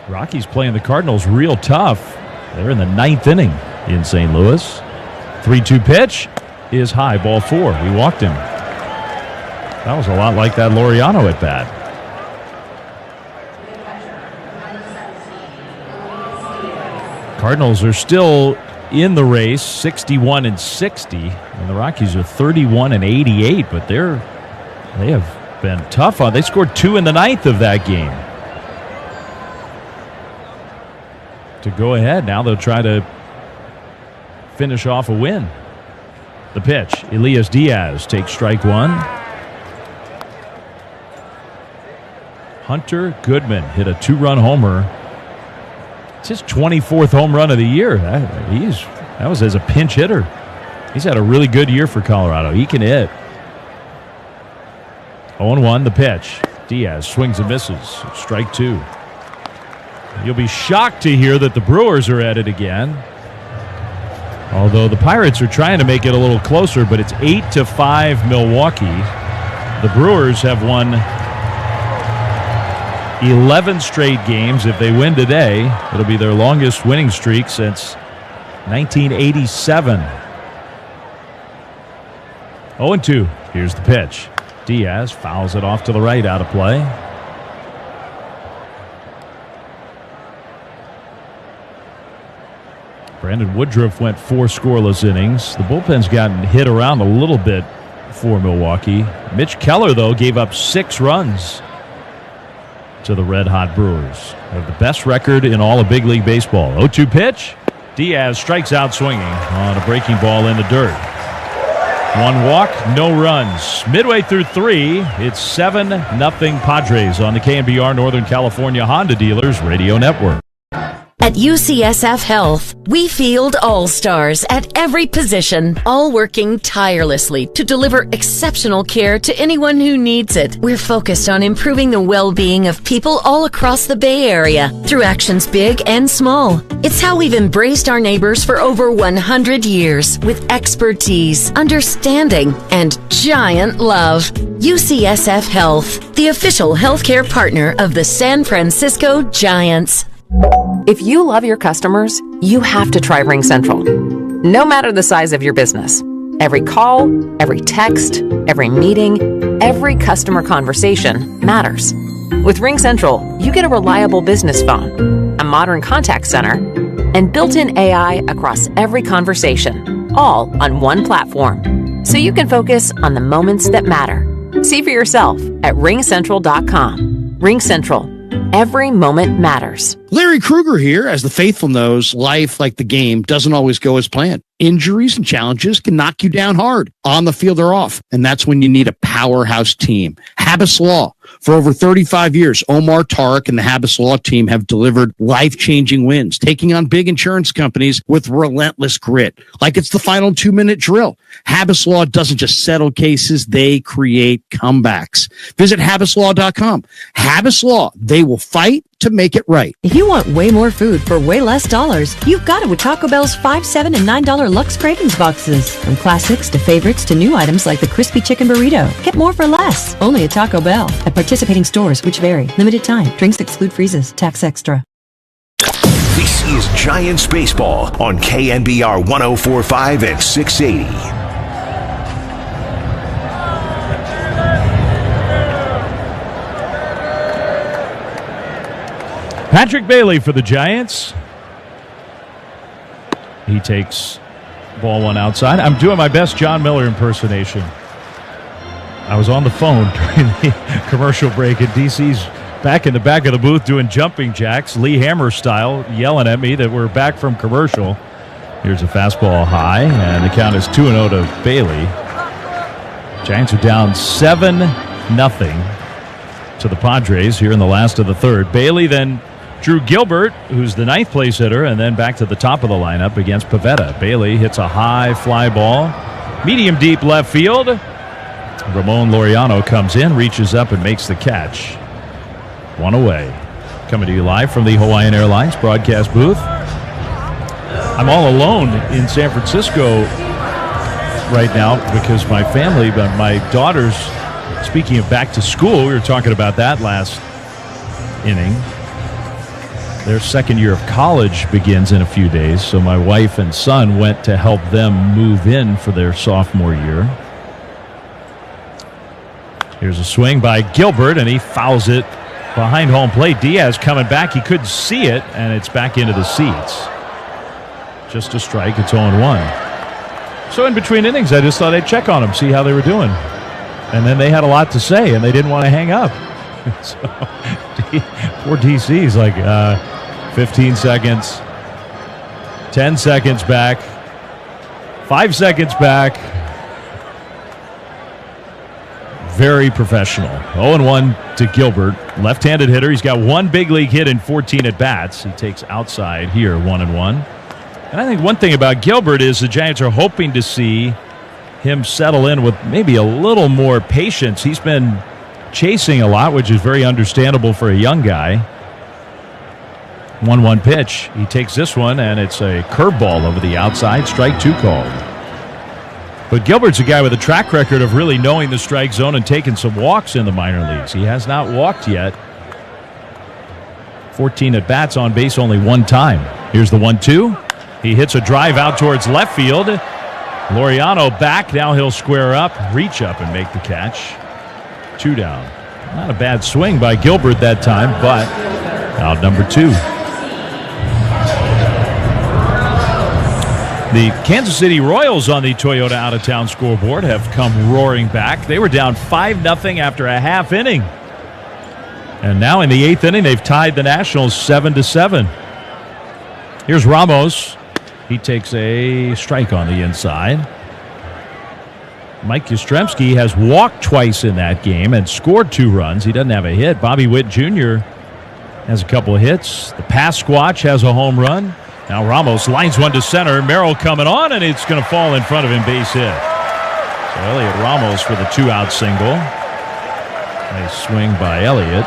S9: Rockies playing the Cardinals real tough. They're in the 9th inning in St. Louis. 3-2 pitch is high, ball 4. He walked him. That was a lot like that Laureano at bat. Cardinals are still in the race, 61-60, and the Rockies are 31-88. But they have been tough on. They scored 2 in the 9th of that game to go ahead. Now they'll try to finish off a win. The pitch, Elias Diaz takes strike 1. Hunter Goodman hit a 2-run homer. It's his 24th home run of the year. That was as a pinch hitter. He's had a really good year for Colorado. He can hit. 0-1 the pitch. Diaz swings and misses. Strike 2. You'll be shocked to hear that the Brewers are at it again. Although the Pirates are trying to make it a little closer, but it's 8-5 Milwaukee. The Brewers have won 11 straight games. If they win today, it'll be their longest winning streak since 1987. 0-2. Here's the pitch. Diaz fouls it off to the right, out of play. Brandon Woodruff went 4 scoreless innings. The bullpen's gotten hit around a little bit for Milwaukee. Mitch Keller, though, gave up 6 runs to the red-hot Brewers. They have the best record in all of Big League Baseball. 0-2 pitch. Diaz strikes out swinging on a breaking ball in the dirt. 1 walk, no runs. Midway through 3, it's 7-0 Padres on the KNBR Northern California Honda Dealers Radio Network.
S2: At UCSF Health, we field all-stars at every position, all working tirelessly to deliver exceptional care to anyone who needs it. We're focused on improving the well-being of people all across the Bay Area through actions big and small. It's how we've embraced our neighbors for over 100 years with expertise, understanding, and giant love. UCSF Health, the official healthcare partner of the San Francisco Giants.
S7: If you love your customers, you have to try RingCentral. No matter the size of your business, every call, every text, every meeting, every customer conversation matters. With RingCentral, you get a reliable business phone, a modern contact center, and built-in AI across every conversation, all on one platform, so you can focus on the moments that matter. See for yourself at ringcentral.com. RingCentral. Every moment matters.
S4: Larry Krueger here. As the faithful knows, life, like the game, doesn't always go as planned.
S10: Injuries and challenges can knock you down hard, on the field or off. And that's when you need a powerhouse team. Habas Law. For over 35 years, Omar Tariq and the Habas Law team have delivered life-changing wins, taking on big insurance companies with relentless grit. Like it's the final 2-minute drill. Habas Law doesn't just settle cases, they create comebacks. Visit habaslaw.com. Habas Law, they will fight to make it right.
S12: If you want way more food for way less dollars, you've got it with Taco Bell's $5, $7, and $9 Lux Cravings boxes. From classics to favorites to new items like the crispy chicken burrito. Get more for less. Only at Taco Bell. At participating stores, which vary. Limited time. Drinks exclude freezes. Tax extra.
S5: This is Giants Baseball on KNBR 104.5 and 680.
S9: Patrick Bailey for the Giants. He takes ball one outside. I'm doing my best John Miller impersonation. I was on the phone during the commercial break, and DC's back in the back of the booth doing jumping jacks, Lee Hammer style, yelling at me that we're back from commercial. Here's a fastball high, and the count is 2-0 to Bailey. Giants are down 7-0 to the Padres here in the last of the third. Bailey then Drew Gilbert, who's the 9th place hitter, and then back to the top of the lineup against Pivetta. Bailey hits a high fly ball, medium deep left field. Ramon Laureano comes in, reaches up, and makes the catch. One away. Coming to you live from the Hawaiian Airlines broadcast booth. I'm all alone in San Francisco right now because my family, my daughters, speaking of back to school, we were talking about that last inning. Their second year of college begins in a few days, so my wife and son went to help them move in for their sophomore year. Here's a swing by Gilbert, and he fouls it behind home plate. Diaz coming back. He couldn't see it, and it's back into the seats. Just a strike. It's 0-1. So in between innings, I just thought I'd check on them, see how they were doing. And then they had a lot to say, and they didn't want to hang up. So poor DC's like 15 seconds, 10 seconds back, 5 seconds back. Very professional. 0-1 to Gilbert. Left-handed hitter. He's got one big league hit in 14 at-bats. He takes outside here, 1-1. And I think one thing about Gilbert is the Giants are hoping to see him settle in with maybe a little more patience. He's been chasing a lot, which is very understandable for a young guy. 1-1 pitch. He takes this one, and it's a curveball over the outside. Strike two called. But Gilbert's a guy with a track record of really knowing the strike zone and taking some walks in the minor leagues. He has not walked yet. 14 at-bats, on base only one time. Here's the 1-2. He hits a drive out towards left field. Laureano back. Now he'll square up, reach up, and make the catch. 2 down. Not a bad swing by Gilbert that time, but out number 2. The Kansas City Royals on the Toyota out-of-town scoreboard have come roaring back. They were down 5-0 after a half inning. And now in the 8th inning, they've tied the Nationals 7-7. Here's Ramos. He takes a strike on the inside. Mike Yastrzemski has walked twice in that game and scored 2 runs. He doesn't have a hit. Bobby Witt Jr. has a couple of hits. The pass squatch has a home run. Now Ramos lines one to center. Merrill coming on, and it's going to fall in front of him, base hit. So Elliot Ramos with a 2-out single. Nice swing by Elliot.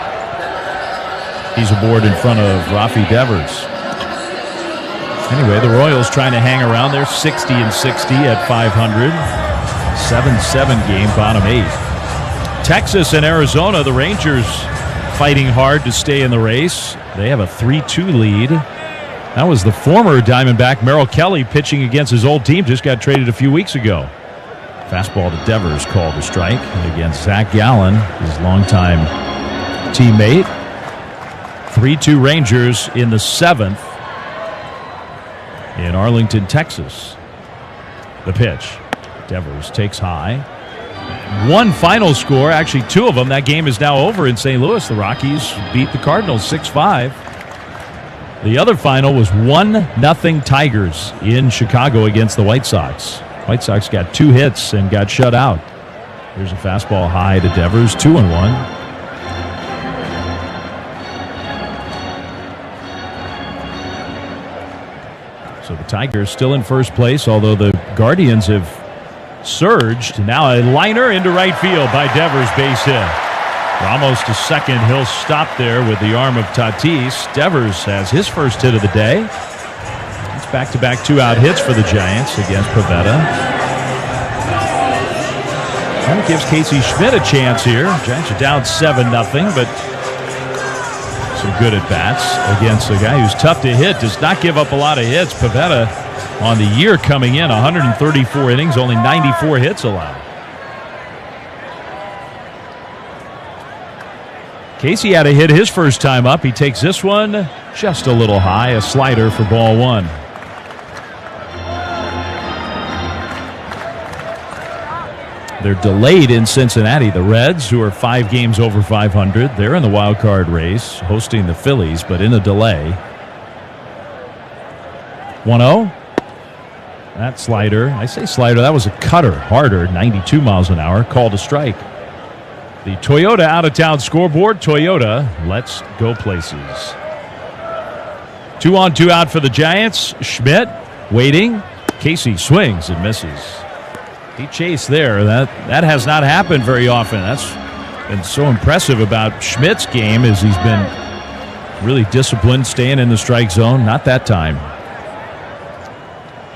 S9: He's aboard in front of Rafi Devers. Anyway, the Royals trying to hang around. They're 60-60 at 500. 7-7 game, bottom 8. Texas and Arizona, the Rangers fighting hard to stay in the race. They have a 3-2 lead. That was the former Diamondback Merrill Kelly pitching against his old team. Just got traded a few weeks ago. Fastball to Devers called a strike against Zach Gallen, his longtime teammate. 3-2 Rangers in the 7th in Arlington, Texas. The pitch. Devers takes high. One final score, actually 2 of them. That game is now over in St. Louis. The Rockies beat the Cardinals 6-5. The other final was 1-0 Tigers in Chicago against the White Sox. White Sox got 2 hits and got shut out. Here's a fastball high to Devers, 2-1. So the Tigers still in first place, although the Guardians have surged. Now a liner into right field by Devers, base hit. Ramos to second. He'll stop there with the arm of Tatis. Devers has his first hit of the day. It's back-to-back 2-out hits for the Giants against Pivetta. That gives Casey Schmidt a chance here. Giants are down 7-0, but some good at-bats against a guy who's tough to hit, does not give up a lot of hits. Pivetta on the year coming in, 134 innings, only 94 hits allowed. Casey had a hit his first time up. He takes this one just a little high, a slider for ball 1. They're delayed in Cincinnati. The Reds, who are 5 games over 500, they're in the wild card race, hosting the Phillies, but in a delay. 1-0. That slider, I say slider, that was a cutter, harder, 92 miles an hour, called a strike. The Toyota out-of-town scoreboard. Toyota, let's go places. 2 on, 2 out for the Giants. Schmidt waiting. Casey swings and misses. He chased there. That has not happened very often. That's been so impressive about Schmidt's game, as he's been really disciplined, staying in the strike zone. Not that time.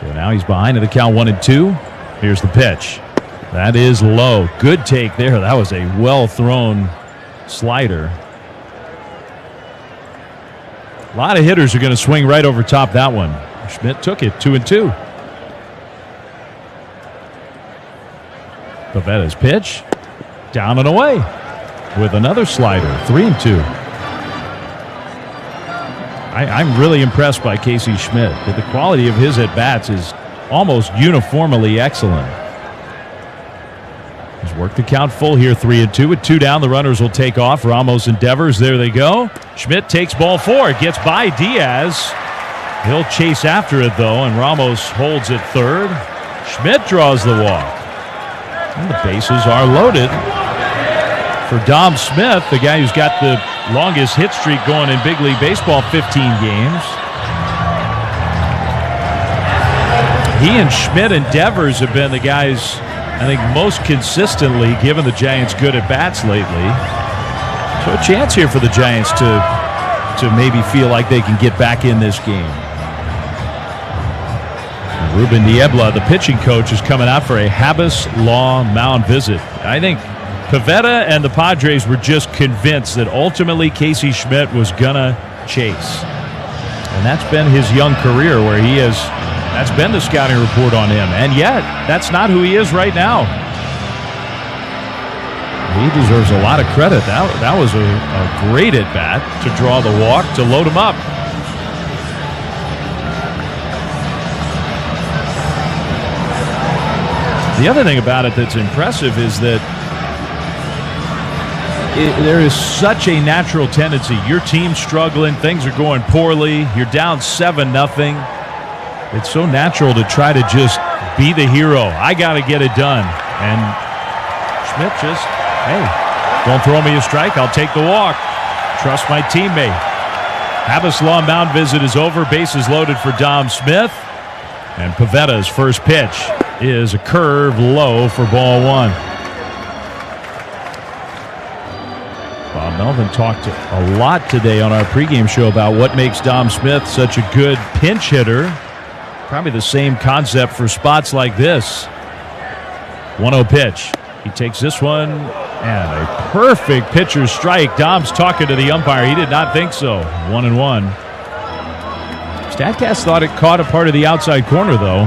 S9: So now he's behind at the count 1-2. Here's the pitch. That is low. Good take there. That was a well-thrown slider. A lot of hitters are going to swing right over top that one. Schmidt took it, 2-2. Pavetta's pitch. Down and away with another slider, 3-2. I'm really impressed by Casey Schmidt. The quality of his at-bats is almost uniformly excellent. He's worked the count full here, 3-2. With 2 down, the runners will take off. Ramos and Devers, there they go. Schmidt takes ball 4, gets by Diaz. He'll chase after it, though, and Ramos holds at third. Schmidt draws the walk. And the bases are loaded for Dom Smith, the guy who's got the longest hit streak going in Big League Baseball, 15 games. He and Schmidt and Devers have been the guys, I think, most consistently giving the Giants good at-bats lately. So a chance here for the Giants to maybe feel like they can get back in this game. Ruben Niebla, the pitching coach, is coming out for a Habas Law mound visit. I think Pivetta and the Padres were just convinced that ultimately Casey Schmidt was going to chase. And that's been his young career, where that's been the scouting report on him. And yet, that's not who he is right now. He deserves a lot of credit. That was a great at-bat to draw the walk, to load him up. The other thing about it that's impressive is that there is such a natural tendency. Your team's struggling, things are going poorly, you're down 7-0. It's so natural to try to just be the hero. I got to get it done. And Schmidt just, hey, don't throw me a strike, I'll take the walk. Trust my teammate. Habas Law mound visit is over. Bases loaded for Dom Smith. And Pavetta's first pitch is a curve low for ball 1. Bob Melvin talked a lot today on our pregame show about what makes Dom Smith such a good pinch hitter. Probably the same concept for spots like this. 1-0 pitch. He takes this one, and a perfect pitcher's strike. Dom's talking to the umpire. He did not think so. 1-1. StatCast thought it caught a part of the outside corner, though.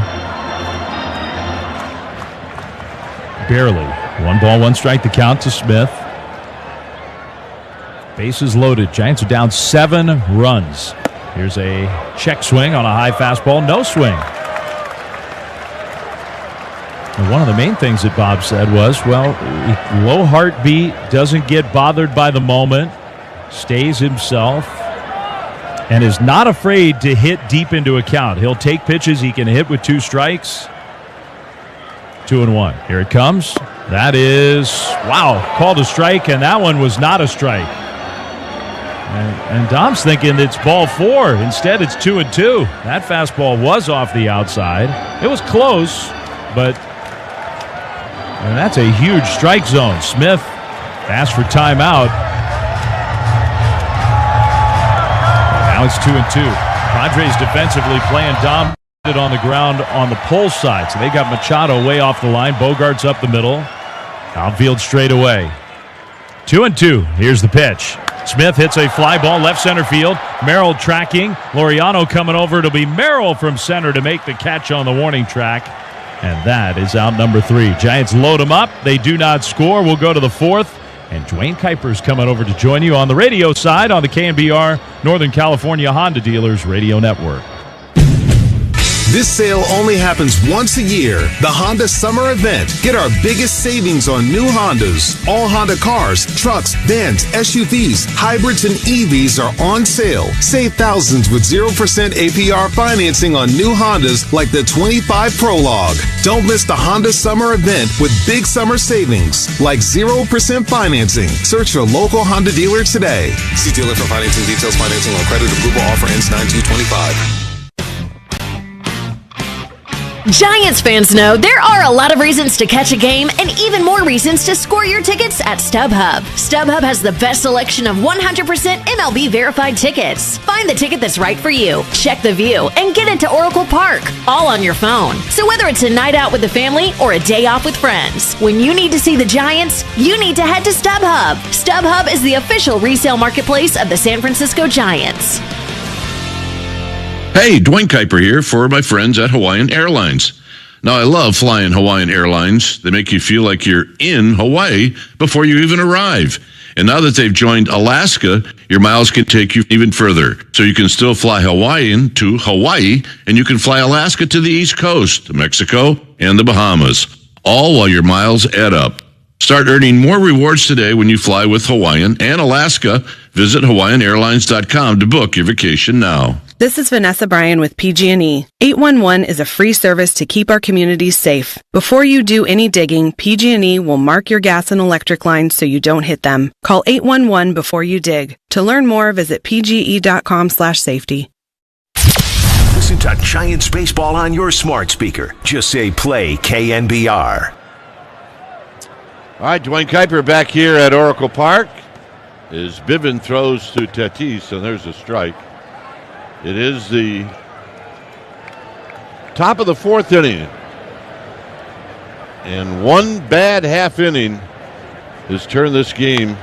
S9: Barely. 1 ball, 1 strike, the count to Smith. Bases loaded. Giants are down 7 runs. Here's a check swing on a high fastball. No swing. And one of the main things that Bob said was, well, low heartbeat, doesn't get bothered by the moment, stays himself. and is not afraid to hit deep into a count. He'll take pitches he can hit with 2 strikes. 2-1. Here it comes. That is, called a strike, and that one was not a strike. And Dom's thinking it's ball 4. Instead, it's 2-2. That fastball was off the outside. It was close, but that's a huge strike zone. Smith asked for timeout. Now it's 2-2. Padres defensively playing Dom on the ground on the pull side. So they got Machado way off the line. Bogart's up the middle. Outfield straight away. 2-2. Here's the pitch. Smith hits a fly ball left center field. Merrill tracking. Laureano coming over. It'll be Merrill from center to make the catch on the warning track. And that is out number 3. Giants load them up. They do not score. We'll go to the 4th. And Dwayne Kuiper's coming over to join you on the radio side on the KNBR Northern California Honda Dealers Radio Network.
S13: This sale only happens once a year, the Honda Summer Event. Get our biggest savings on new Hondas. All Honda cars, trucks, vans, SUVs, hybrids, and EVs are on sale. Save thousands with 0% APR financing on new Hondas like the 25 Prologue. Don't miss the Honda Summer Event with big summer savings like 0% financing. Search your local Honda dealer today.
S14: See dealer for financing details. Financing on credit approval. Offer ends 9/2/25.
S2: Giants fans know there are a lot of reasons to catch a game and even more reasons to score your tickets at StubHub. StubHub has the best selection of 100% MLB verified tickets. Find the ticket that's right for you, check the view, and get into Oracle Park, all on your phone. So whether it's a night out with the family or a day off with friends, when you need to see the Giants, you need to head to StubHub. StubHub is the official resale marketplace of the San Francisco Giants.
S21: Hey, Dwayne Kuiper here for my friends at Hawaiian Airlines. Now, I love flying Hawaiian Airlines. They make you feel like you're in Hawaii before you even arrive. And now that they've joined Alaska, your miles can take you even further. So you can still fly Hawaiian to Hawaii, and you can fly Alaska to the East Coast, to Mexico, and the Bahamas, all while your miles add up. Start earning more rewards today when you fly with Hawaiian and Alaska. Visit HawaiianAirlines.com to book your vacation now.
S22: This is Vanessa Bryan with PG&E. 811 is a free service to keep our communities safe. Before you do any digging, PG&E will mark your gas and electric lines so you don't hit them. Call 811 before you dig. To learn more, visit pge.com/safety.
S5: Listen to Giants baseball on your smart speaker. Just say play KNBR.
S23: All right, Dwayne Kuiper back here at Oracle Park as Bivin throws to Tatis, and there's a strike. It is the top of the 4th inning. And one bad half inning has turned this game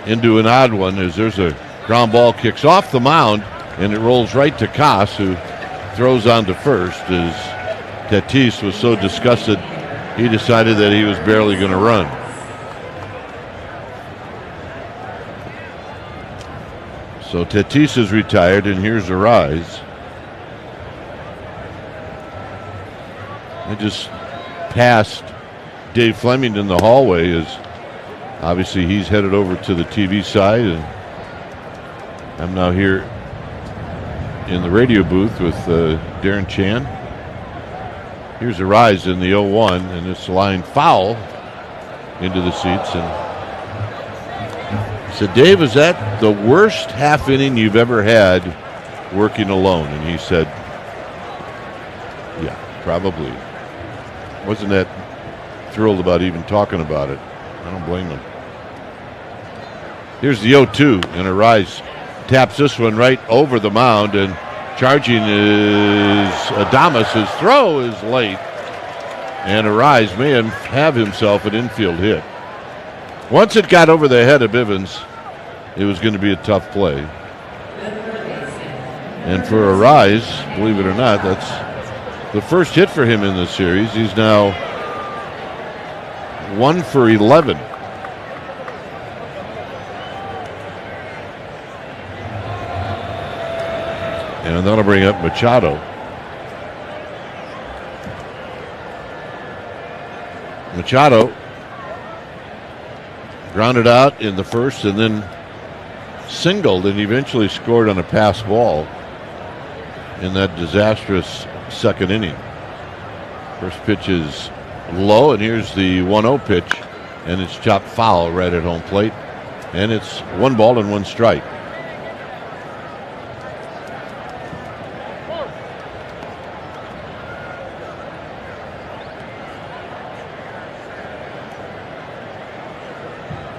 S23: into an odd one as there's a ground ball kicks off the mound and it rolls right to Koss, who throws on to first as Tatis was so disgusted he decided that he was barely going to run. So Tatis is retired, and here's Arise. I just passed Dave Fleming in the hallway as obviously he's headed over to the TV side, and I'm now here in the radio booth with Darren Chan. Here's Arise in the 0-1, and this line foul into the seats. And I said, Dave, is that the worst half inning you've ever had working alone? And he said, yeah, probably. Wasn't that thrilled about even talking about it. I don't blame him. Here's the 0-2, and Arise taps this one right over the mound, and charging is Adames. His throw is late, and Arise may have himself an infield hit. Once it got over the head of Bivens, it was going to be a tough play. And for Arise, believe it or not, that's the first hit for him in the series. He's now 1 for 11. And that'll bring up Machado. Machado grounded out in the first and then singled and eventually scored on a pass ball in that disastrous second inning. First pitch is low, and here's the 1-0 pitch, and it's chopped foul right at home plate, and it's 1 ball and 1 strike.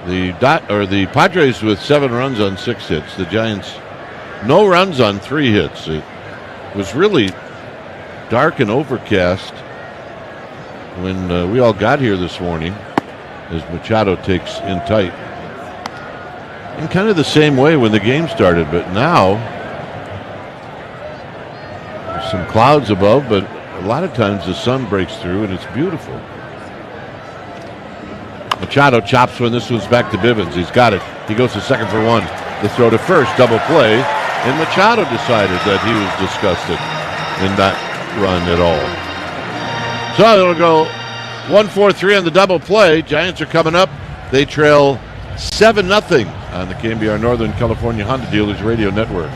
S23: The Padres with 7 runs on 6 hits. The Giants, no runs on 3 hits. It was really dark and overcast when we all got here this morning, as Machado takes in tight. In kind of the same way when the game started, but now there's some clouds above, but a lot of times the sun breaks through and it's beautiful. Machado chops one. This one's back to Bivens. He's got it. He goes to second for 1. The throw to first, double play, and Machado decided that he was disgusted in that run at all. So it'll go 1-4-3 on the double play. Giants are coming up. They trail 7-0 on the KNBR Northern California Honda Dealers Radio Network.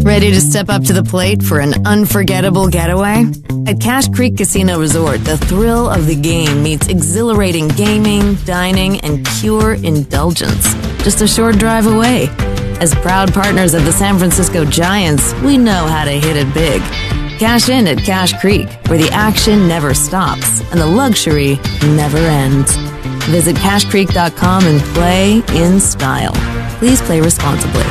S1: Ready to step up to the plate for an unforgettable getaway? At Cache Creek Casino Resort, the thrill of the game meets exhilarating gaming, dining, and pure indulgence. Just a short drive away. As proud partners of the San Francisco Giants, we know how to hit it big. Cash in at Cache Creek, where the action never stops and the luxury never ends. Visit CacheCreek.com and play in style. Please play responsibly.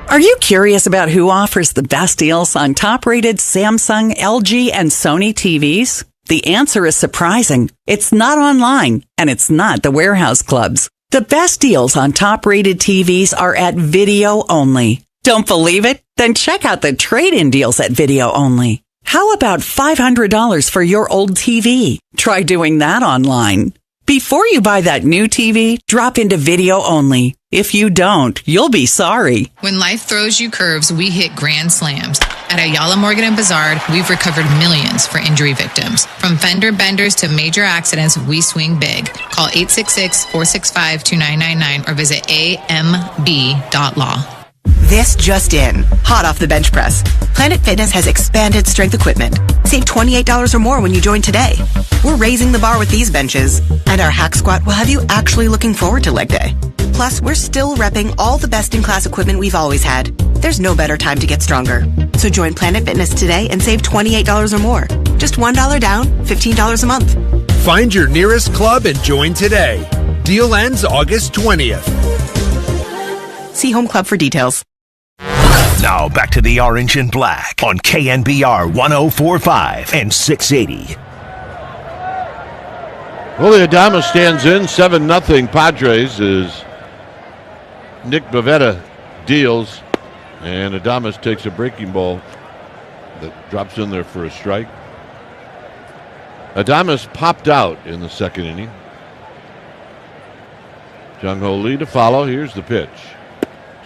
S3: Are you curious about who offers the best deals on top-rated Samsung, LG, and Sony TVs? The answer is surprising. It's not online, and it's not the warehouse clubs. The best deals on top-rated TVs are at Video Only. Don't believe it? Then check out the trade-in deals at Video Only. How about $500 for your old TV? Try doing that online. Before you buy that new TV, drop into Video Only. If you don't, you'll be sorry.
S15: When life throws you curves, we hit grand slams. At Ayala Morgan and Bazard, we've recovered millions for injury victims. From fender benders to major accidents, we swing big. Call 866-465-2999 or visit amb.law.
S24: This just in. Hot off the bench press. Planet Fitness has expanded strength equipment. Save $28 or more when you join today. We're raising the bar with these benches, and our hack squat will have you actually looking forward to leg day. Plus, we're still repping all the best-in-class equipment we've always had. There's no better time to get stronger. So join Planet Fitness today and save $28 or more. Just $1 down, $15 a month.
S25: Find your nearest club and join today. Deal ends August 20th.
S24: See Home Club for details.
S5: Now back to the Orange and Black on KNBR 104.5 and 680.
S23: Willie Adames stands in 7-0 Padres as Nick Bavetta deals, and Adames takes a breaking ball that drops in there for a strike. Adames popped out in the second inning. Jung Ho Lee to follow. Here's the pitch.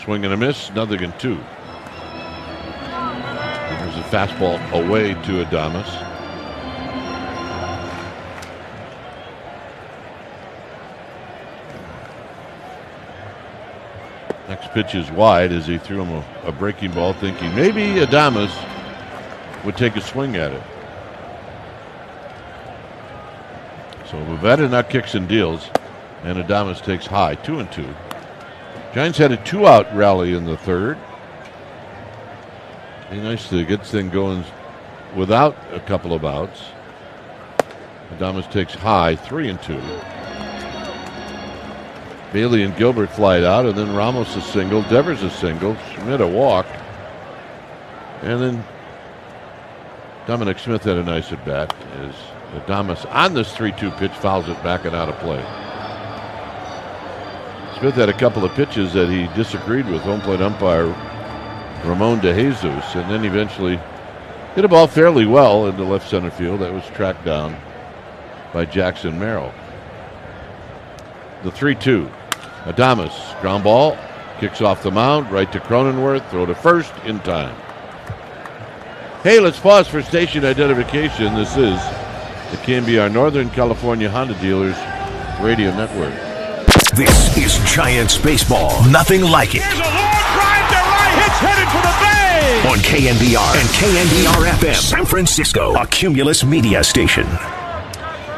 S23: Swing and a miss, 0-2. There's a fastball away to Adames. Next pitch is wide as he threw him a breaking ball, thinking maybe Adames would take a swing at it. So Bavetta now kicks and deals, and Adames takes high, 2-2. Giants had a 2-out rally in the third. Be nice to get this thing going without a couple of outs. Adames takes high, 3-2. Bailey and Gilbert fly it out, and then Ramos a single, Devers a single, Schmidt a walk, and then Dominic Smith had a nice at bat as Adames on this 3-2 pitch fouls it back and out of play. Smith had a couple of pitches that he disagreed with home plate umpire Ramon De Jesus, and then eventually hit a ball fairly well into left center field. That was tracked down by Jackson Merrill. The 3-2. Adames, ground ball, kicks off the mound, right to Cronenworth, throw to first in time. Hey, let's pause for station identification. This is the KNBR Northern California Honda Dealers Radio Network.
S5: This is Giants baseball. Nothing like it.
S6: There's a long drive to right. It's headed for the bay.
S5: On KNBR and KNBR-FM, San Francisco, a Cumulus media station.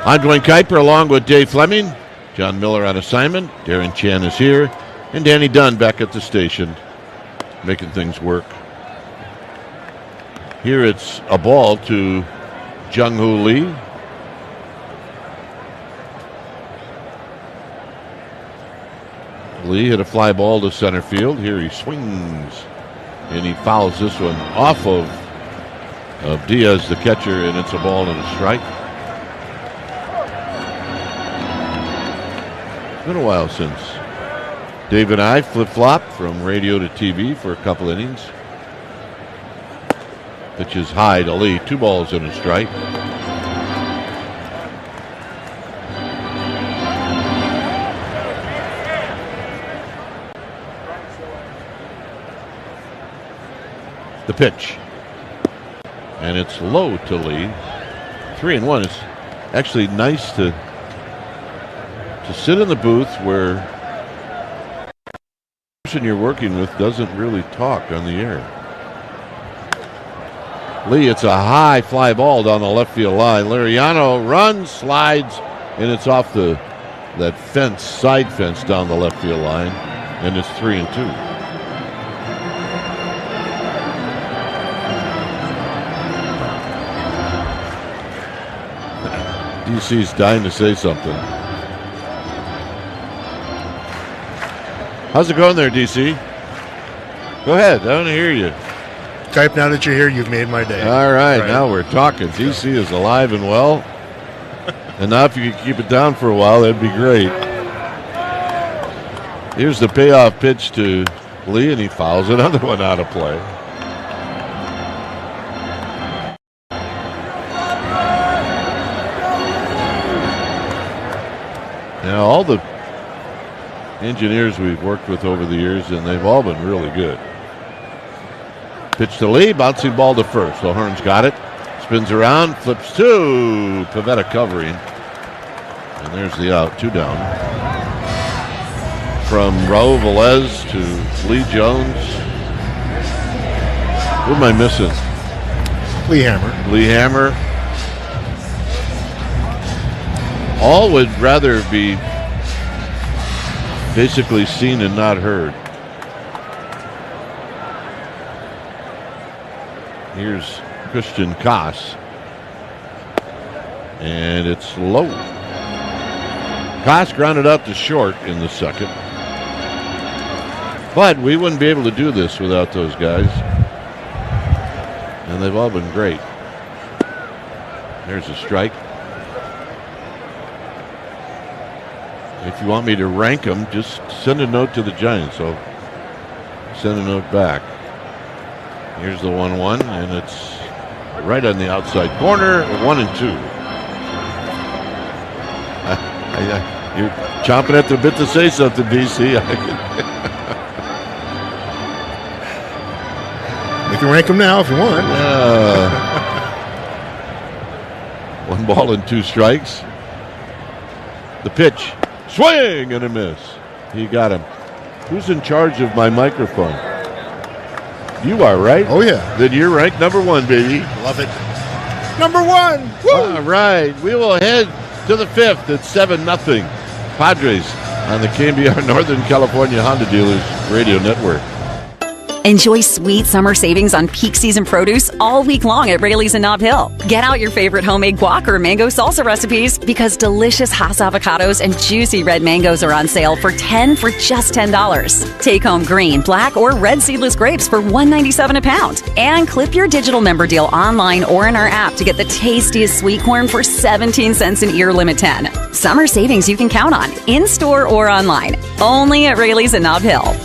S23: I'm Dwayne Kuiper along with Dave Fleming. John Miller on assignment. Darren Chan is here. And Danny Dunn back at the station, making things work. Here it's a ball to Jung-Hoo Lee. Lee hit a fly ball to center field. Here he swings, and he fouls this one off of Diaz, the catcher, and it's a ball and a strike. It's been a while since Dave and I flip-flopped from radio to TV for a couple innings. Pitches high to Lee. 2 balls and a strike. The pitch. And it's low to Lee. 3-1. It's actually nice to sit in the booth where the person you're working with doesn't really talk on the air. Lee, it's a high fly ball down the left field line. Liriano runs, slides, and it's off that fence, side fence down the left field line, and it's 3-2. DC's dying to say something. How's it going there, DC? Go ahead, I want to hear you.
S17: Type, now that you're here, you've made my day.
S23: All right, now we're talking. DC is alive and well. And now if you could keep it down for a while, that'd be great. Here's the payoff pitch to Lee, and he fouls another one out of play. Now, all the engineers we've worked with over the years, and they've all been really good. Pitch to Lee, bouncing ball to first. O'Hearn's got it. Spins around, flips to Pivetta covering. And there's the out, 2 down. From Raul Velez to Lee Jones. Who am I missing?
S17: Lee Hammer.
S23: Lee Hammer. All would rather be basically seen and not heard. Here's Christian Koss. And it's low. Koss grounded out to short in the second. But we wouldn't be able to do this without those guys. And they've all been great. There's a strike. If you want me to rank them, just send a note to the Giants. So send a note back. Here's the 1-1, and it's right on the outside corner, 1-2. You're chomping at the bit to say something, DC.
S17: You can rank them now if you want.
S23: 1 ball and 2 strikes. The pitch. Swing and a miss. He got him. Who's in charge of my microphone? You are, right?
S17: Oh, yeah.
S23: Then you're ranked number 1, baby.
S17: Love it. Number 1. Woo!
S23: All right. We will head to the 5th at 7-0. Padres on the KNBR Northern California Honda Dealers Radio Network.
S18: Enjoy sweet summer savings on peak season produce all week long at Raley's in Nob Hill. Get out your favorite homemade guac or mango salsa recipes because delicious Hass avocados and juicy red mangoes are on sale for $10 for just $10. Take home green, black, or red seedless grapes for $1.97 a pound. And clip your digital member deal online or in our app to get the tastiest sweet corn for 17 cents an ear limit 10. Summer savings you can count on, in-store or online. Only at Raley's in Nob Hill.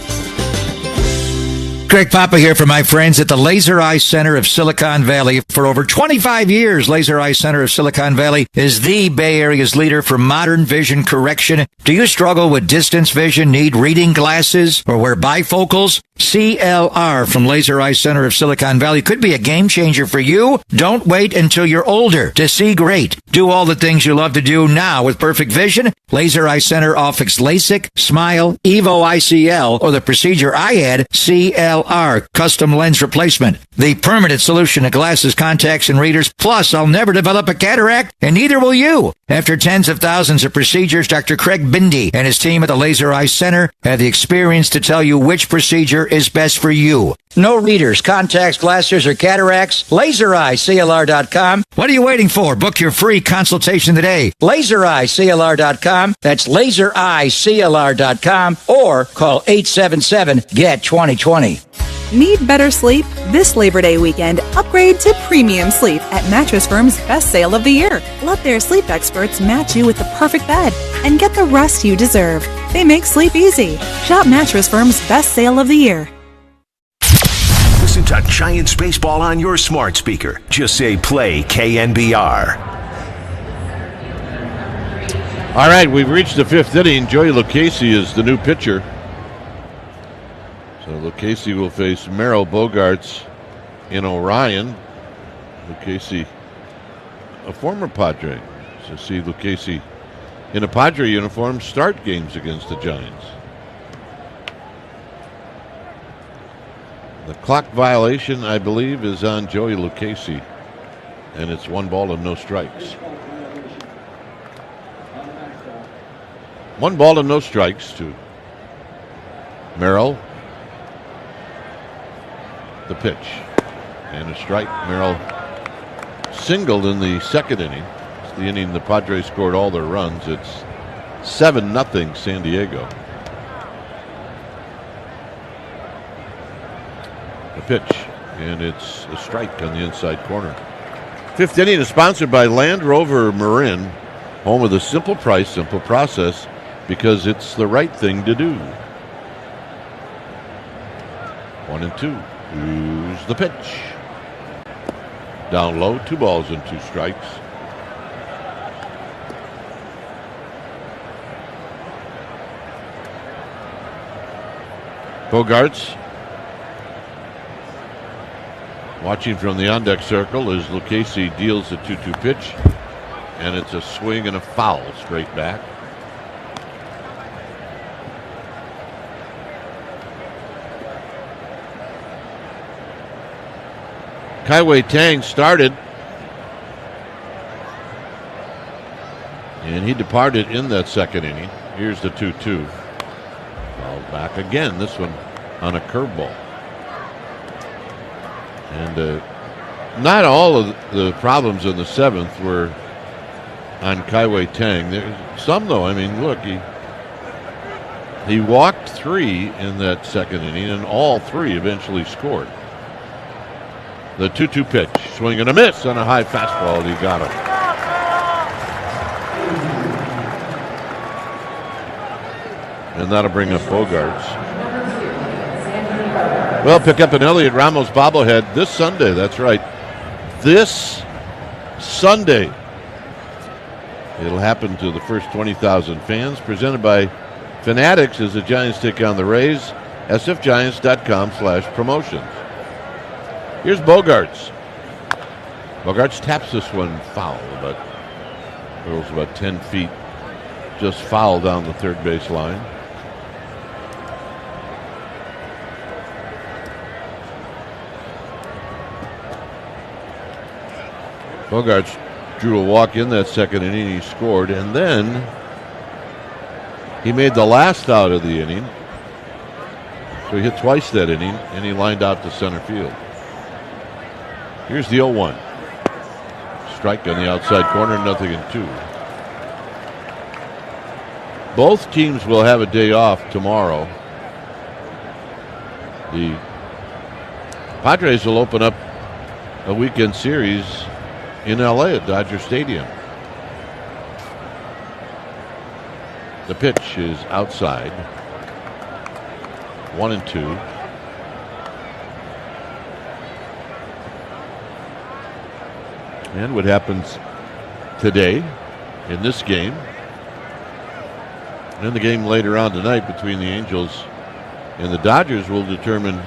S19: Greg Papa here for my friends at the Laser Eye Center of Silicon Valley. For over 25 years, Laser Eye Center of Silicon Valley is the Bay Area's leader for modern vision correction. Do you struggle with distance vision, need reading glasses, or wear bifocals? CLR from Laser Eye Center of Silicon Valley could be a game changer for you. Don't wait until you're older to see great. Do all the things you love to do now with perfect vision. Laser Eye Center offers LASIK, Smile, EVO ICL, or the procedure I had, CLR, custom lens replacement. The permanent solution to glasses, contacts, and readers. Plus, I'll never develop a cataract, and neither will you. After tens of thousands of procedures, Dr. Craig Bindi and his team at the Laser Eye Center have the experience to tell you which procedure is best for you. No readers, contacts, glasses, or cataracts. LaserEyeCLR.com. What are you waiting for? Book your free consultation today. LaserEyeCLR.com. That's LaserEyeCLR.com. Or call 877-GET-2020.
S7: Need better sleep? This Labor Day weekend, upgrade to premium sleep at Mattress Firm's best sale of the year. Let their sleep experts match you with the perfect bed and get the rest you deserve. They make sleep easy. Shop Mattress Firm's best sale of the year.
S5: Listen to Giants baseball on your smart speaker. Just say play KNBR.
S23: All right, we've reached the fifth inning. Joey Lucchesi is the new pitcher. So Lucchesi will face Merrill Bogarts in Orion. Lucchesi, a former Padre. So see Lucchesi in a Padre uniform start games against the Giants. The clock violation, I believe, is on Joey Lucchesi, and it's 1 ball and no strikes. 1 ball and no strikes to Merrill. The pitch and a strike. Merrill singled in the second inning. It's the inning the Padres scored all their runs. It's 7-0 San Diego. A pitch, and it's a strike on the inside corner. Fifth inning is sponsored by Land Rover Marin, home of the simple price, simple process, because it's the right thing to do. 1-2. Here's the pitch. Down low, 2 balls and 2 strikes. Bogarts watching from the on-deck circle as Lucchesi deals the 2-2 pitch, and it's a swing and a foul straight back. Kai-Wei Tang started, and he departed in that second inning. Here's the 2-2. Fouled back again, this one on a curveball. And not all of the problems in the seventh were on Kai-Wei Tang. There's some, though. I mean, look, he walked 3 in that second inning, and all 3 eventually scored. The 2-2 pitch, swing and a miss on a high fastball. He got him. And that'll bring up Bogarts. Well, pick up an Elliot Ramos bobblehead this Sunday. That's right. This Sunday. It'll happen to the first 20,000 fans. Presented by Fanatics as the Giants take on the Rays. sfgiants.com/promotions. Here's Bogarts. Bogarts taps this one foul, but goes about 10 feet. Just foul down the third base line. Bogarts drew a walk in that second inning. He scored, and then he made the last out of the inning. So he hit twice that inning, and he lined out to center field. Here's the 0-1. Strike on the outside corner, 0-2. Both teams will have a day off tomorrow. The Padres will open up a weekend series in LA at Dodger Stadium. The pitch is outside. 1-2. And what happens today in this game, and in the game later on tonight between the Angels And the Dodgers will determine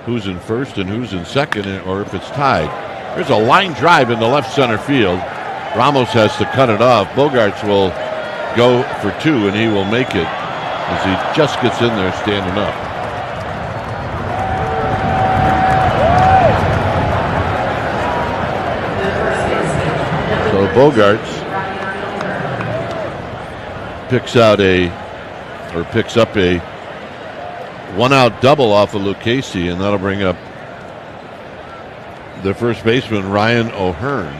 S23: who's in first and who's in second, or if it's tied. There's a line drive in the left center field. Ramos has to cut it off. Bogaerts will go for two, and he will make it as he just gets in there standing up. So Bogaerts picks up a one-out double off of Lucchesi, and that'll bring up the first baseman, Ryan O'Hearn.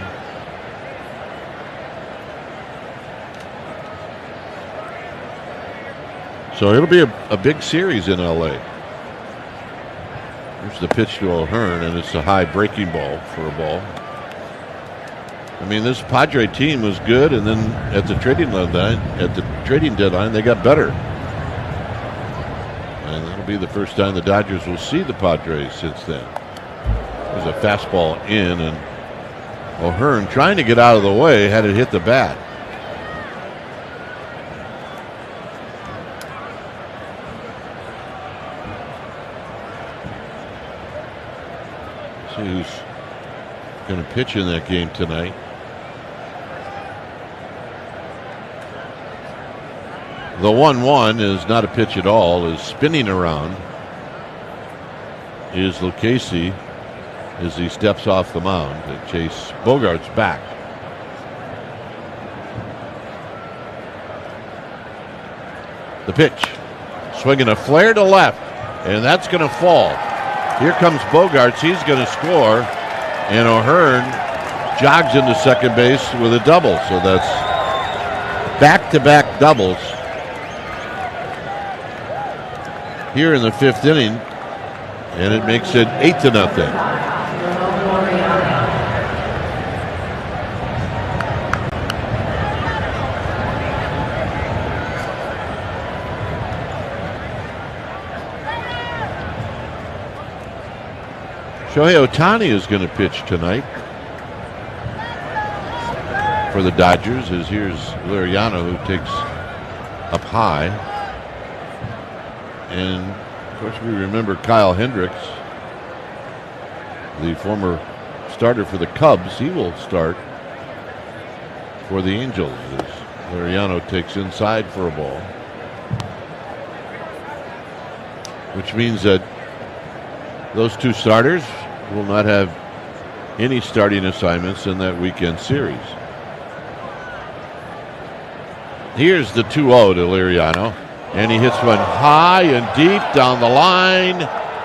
S23: So it'll be a big series in L.A. Here's the pitch to O'Hearn, and it's a high breaking ball for a ball. I mean, this Padre team was good, and then at the trading deadline, they got better. And that'll be the first time the Dodgers will see the Padres since then. There's a fastball in, and O'Hearn, trying to get out of the way, had it hit the bat. See who's going to pitch in that game tonight. The 1-1 is not a pitch at all, is spinning around. Is Lucchesi as he steps off the mound to chase Bogaerts back. The pitch. Swinging a flare to left, and that's going to fall. Here comes Bogaerts. He's going to score, and O'Hearn jogs into second base with a double. So that's back-to-back doubles here in the fifth inning, and it makes it 8-0. Shohei Ohtani is going to pitch tonight for the Dodgers, as here's Liriano, who takes up high. And, of course, we remember Kyle Hendricks, the former starter for the Cubs. He will start for the Angels as Liriano takes inside for a ball, which means that those two starters will not have any starting assignments in that weekend series. Here's the 2-0 to Liriano, and he hits one high and deep down the line,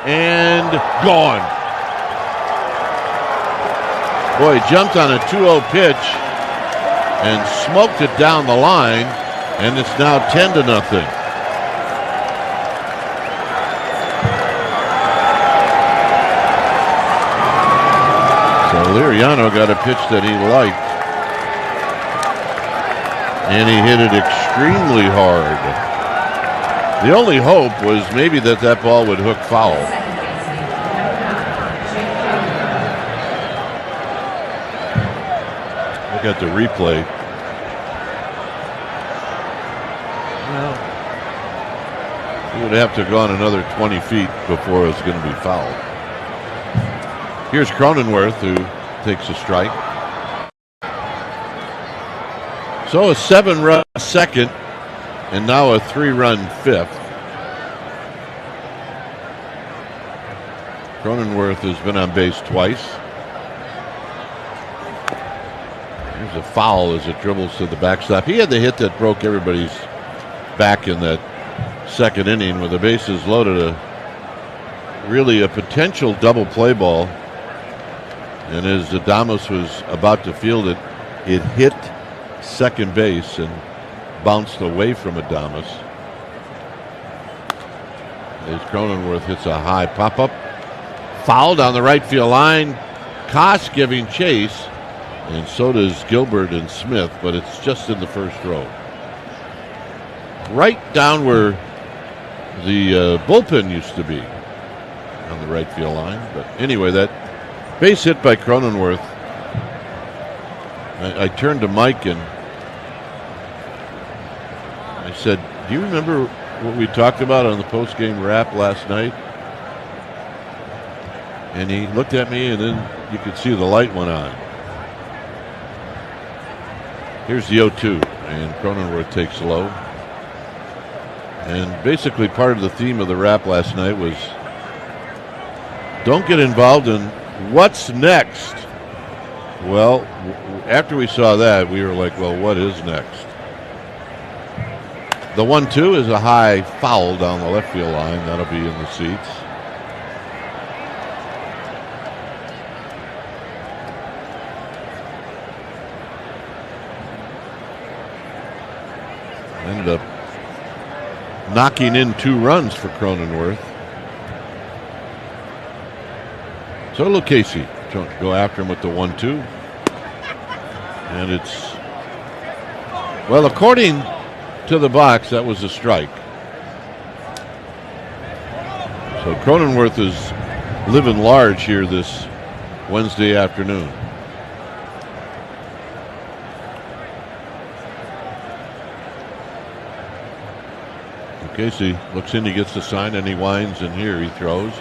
S23: and gone. Boy, he jumped on a 2-0 pitch and smoked it down the line, and it's now 10-0. Liriano got a pitch that he liked, and he hit it extremely hard. The only hope was maybe that ball would hook foul. Look at the replay. Well, he would have to have gone another 20 feet before it was going to be fouled. Here's Cronenworth, who takes a strike. So a 7-run second, and now a 3-run fifth. Cronenworth has been on base twice. There's a foul as it dribbles to the backstop. He had the hit that broke everybody's back in that second inning with the bases loaded. Really a potential double play ball. And as Adames was about to field it, it hit second base and bounced away from Adames. As Cronenworth hits a high pop-up. Fouled on the right field line. Koss giving chase, and so does Gilbert and Smith, but it's just in the first row. Right down where the bullpen used to be on the right field line. But anyway, that base hit by Cronenworth. I turned to Mike and I said, do you remember what we talked about on the post-game wrap last night? And he looked at me, and then you could see the light went on. Here's the 0-2, and Cronenworth takes low. And basically part of the theme of the wrap last night was don't get involved in what's next. Well, after we saw that, we were like, well, what is next? The 1-2 is a high foul down the left field line. That'll be in the seats. Ended up knocking in 2 runs for Cronenworth. So Lucchesi trying to go after him with the 1-2. And it's, well, according to the box, that was a strike. So Cronenworth is living large here this Wednesday afternoon. Casey looks in, he gets the sign, and he winds, and here he throws.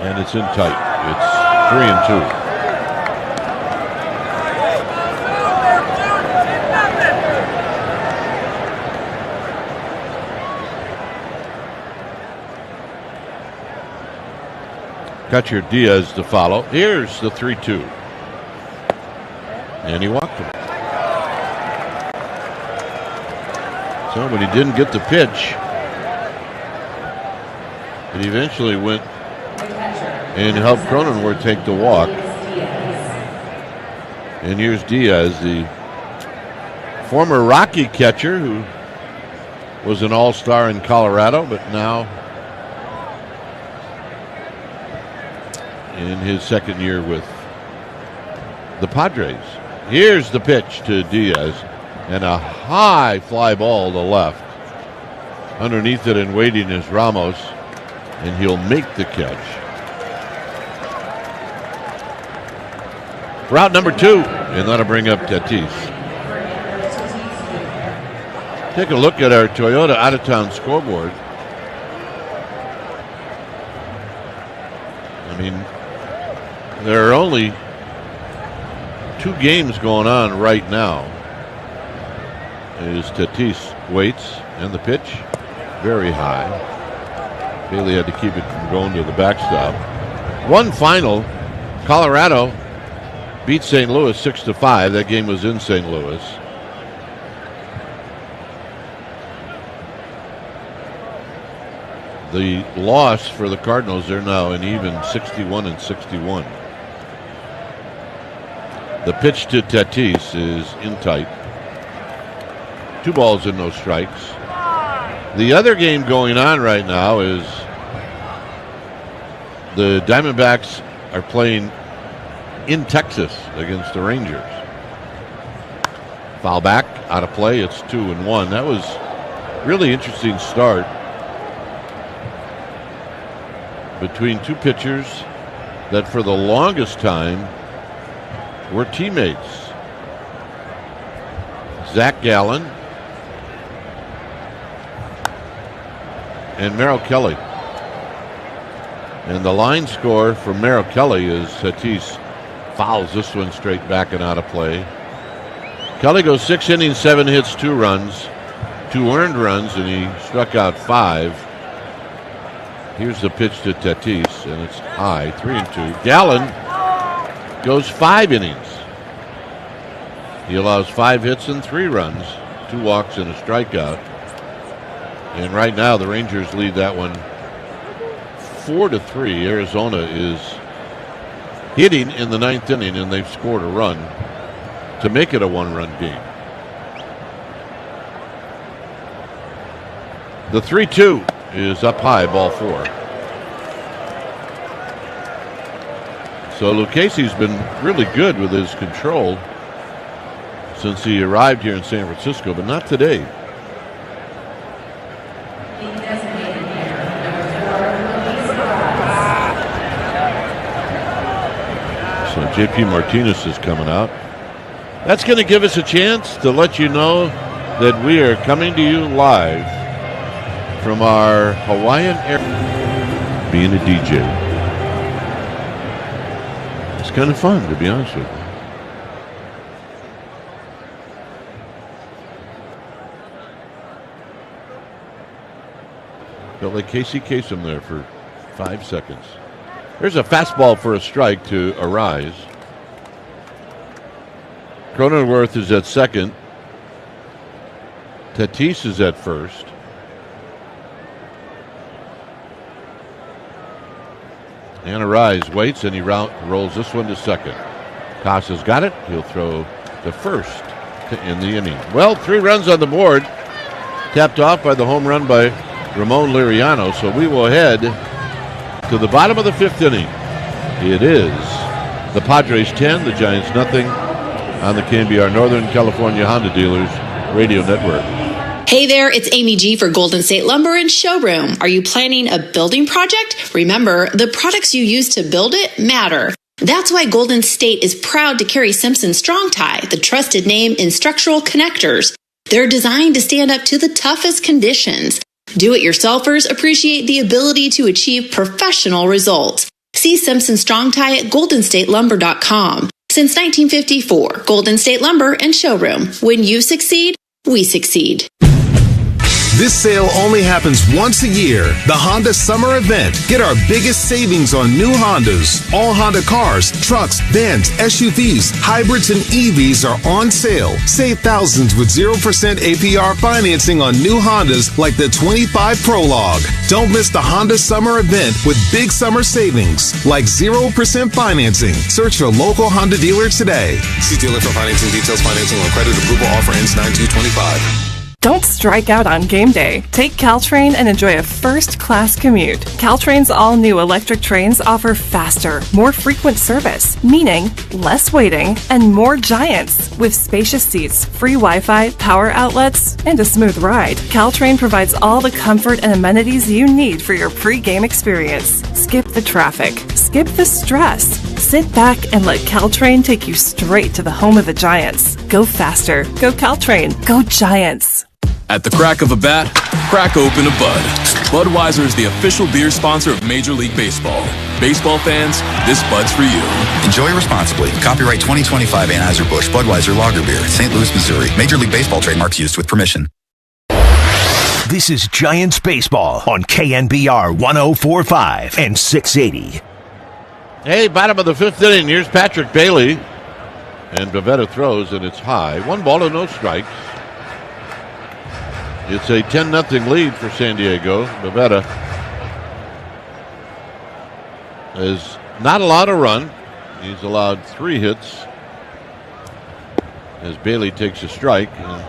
S23: And it's in tight. It's 3-2. Got your Diaz to follow. Here's the 3-2. And he walked him. So, but he didn't get the pitch. But he eventually went and helped Cronenworth take the walk. And here's Diaz, the former Rocky catcher who was an all-star in Colorado, but now in his second year with the Padres. Here's the pitch to Diaz, and a high fly ball to left. Underneath it and waiting is Ramos, and he'll make the catch. Route number 2, and that'll bring up Tatis. Take a look at our Toyota out-of-town scoreboard. I mean, there are only 2 games going on right now. As Tatis waits, and the pitch, very high. Bailey had to keep it from going to the backstop. One final, Colorado beat St. Louis 6-5. That game was in St. Louis. The loss for the Cardinals, they're now an even 61-61. The pitch to Tatis is in tight. 2 balls and no strikes. The other game going on right now is the Diamondbacks are playing in Texas against the Rangers. Foul back, out of play. It's 2-1. That was really interesting start between 2 pitchers that for the longest time were teammates. Zach Gallen and Merrill Kelly. And the line score for Merrill Kelly is Tatis fouls this one straight back and out of play. Kelly goes 6 innings, 7 hits, 2 runs, 2 earned runs, and he struck out 5. Here's the pitch to Tatis, and it's high, 3-2. Gallen goes 5 innings. He allows 5 hits and 3 runs, 2 walks and a strikeout. And right now the Rangers lead that one 4-3. Arizona is hitting in the 9th inning, and they've scored a run to make it a 1-run game. The 3-2 is up high, ball 4. So Lucchesi's been really good with his control since he arrived here in San Francisco, but not today. So JP Martinez is coming out. That's going to give us a chance to let you know that we are coming to you live from our Hawaiian Air. Being a DJ, it's kind of fun, to be honest with you. Felt like Casey Kasem there for 5 seconds. There's a fastball for a strike to Arise. Cronenworth is at second. Tatis is at first. And Arise waits, and he rolls this one to second. Casa's got it. He'll throw to first to end the inning. Well, 3 runs on the board. Tapped off by the home run by Ramon Liriano. So we will head to the bottom of the 5th inning. It is the Padres 10, the Giants nothing on the KNBR Northern California Honda Dealers Radio Network.
S4: Hey there, it's Amy G for Golden State Lumber and Showroom. Are you planning a building project? Remember, the products you use to build it matter. That's why Golden State is proud to carry Simpson Strong Tie, the trusted name in structural connectors. They're designed to stand up to the toughest conditions. Do-it-yourselfers appreciate the ability to achieve professional results. See Simpson Strong Tie at goldenstatelumber.com. Since 1954, Golden State Lumber and Showroom. When you succeed, we succeed.
S13: This sale only happens once a year. The Honda Summer Event. Get our biggest savings on new Hondas. All Honda cars, trucks, vans, SUVs, hybrids, and EVs are on sale. Save thousands with 0% APR financing on new Hondas like the 25 Prologue. Don't miss the Honda Summer Event with big summer savings like 0% financing. Search your local Honda dealer today.
S14: See dealer for financing details. Financing on credit approval. Offer ends 9/2/25.
S8: Don't strike out on game day. Take Caltrain and enjoy a first-class commute. Caltrain's all-new electric trains offer faster, more frequent service, meaning less waiting and more giants. With spacious seats, free Wi-Fi, power outlets, and a smooth ride, Caltrain provides all the comfort and amenities you need for your pre-game experience. Skip the traffic. Skip the stress. Sit back and let Caltrain take you straight to the home of the Giants. Go faster. Go Caltrain. Go Giants.
S11: At the crack of a bat, crack open a Bud. Budweiser is the official beer sponsor of Major League Baseball. Baseball fans, this Bud's for you.
S16: Enjoy responsibly. Copyright 2025 Anheuser-Busch Budweiser Lager Beer, St. Louis, Missouri. Major League Baseball trademarks used with permission.
S5: This is Giants Baseball on KNBR 104.5 and 680.
S23: Hey, bottom of the 5th inning. Here's Patrick Bailey. And Bavetta throws, and it's high. 1 ball and no strikes. It's a 10-0 lead for San Diego. Bavetta is not allowed a run. He's allowed 3 hits as Bailey takes a strike. And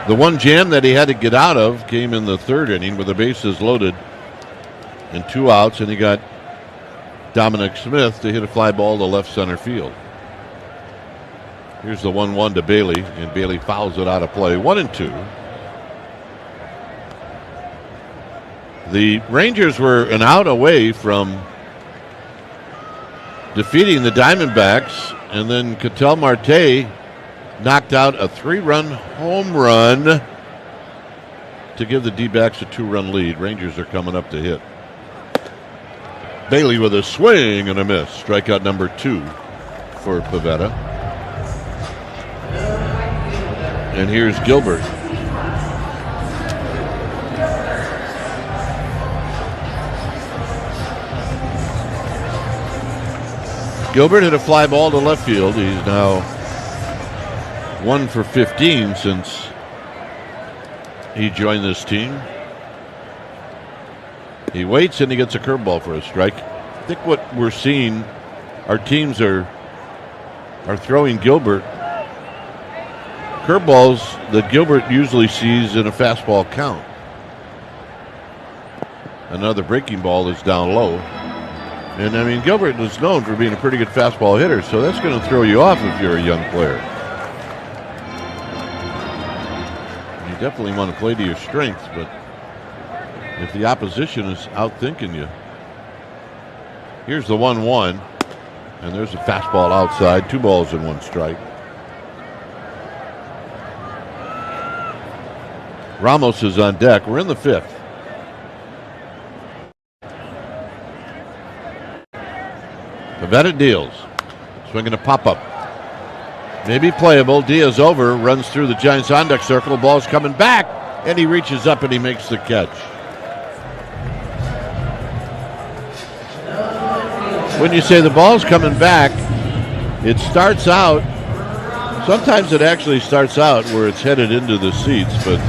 S23: the one jam that he had to get out of came in the 3rd inning with the bases loaded and 2 outs, and he got Dominic Smith to hit a fly ball to left center field. Here's the 1-1 to Bailey, and Bailey fouls it out of play. 1-2. The Rangers were an out away from defeating the Diamondbacks, and then Ketel Marte knocked out a 3-run home run to give the D-backs a 2-run lead. Rangers are coming up to hit. Bailey with a swing and a miss. Strikeout number 2 for Pivetta. And here's Gilbert. Gilbert hit a fly ball to left field. He's now 1 for 15 since he joined this team. He waits and he gets a curveball for a strike. I think what we're seeing, our teams are throwing Gilbert curveballs that Gilbert usually sees in a fastball count. Another breaking ball is down low. And, I mean, Gilbert is known for being a pretty good fastball hitter, so that's going to throw you off if you're a young player. You definitely want to play to your strengths, but if the opposition is outthinking you. Here's the 1-1, and there's a fastball outside. 2 balls and 1 strike. Ramos is on deck. We're in the 5th. Pivetta deals. Swinging a pop-up. Maybe playable. Diaz over. Runs through the Giants on-deck circle. Ball's coming back. And he reaches up and he makes the catch. When you say the ball's coming back, it starts out. Sometimes it actually starts out where it's headed into the seats, but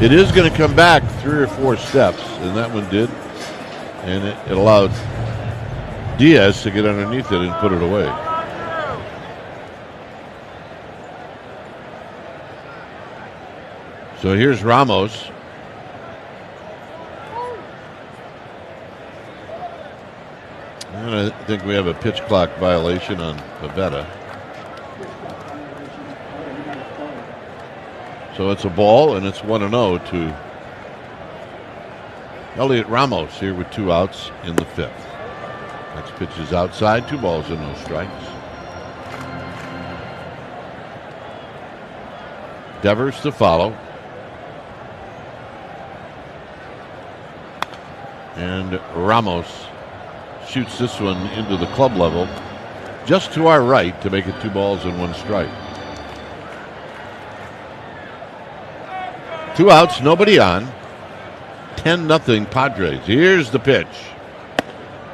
S23: it is going to come back 3 or 4 steps, and that one did. And it allowed Diaz to get underneath it and put it away. So here's Ramos. And I think we have a pitch clock violation on Pivetta. So it's a ball, and it's 1-0 to Elliot Ramos here with 2 outs in the 5th. Next pitch is outside, 2 balls and no strikes. Devers to follow. And Ramos shoots this one into the club level, just to our right to make it 2 balls and 1 strike. 2 outs, nobody on. 10-0 Padres. Here's the pitch.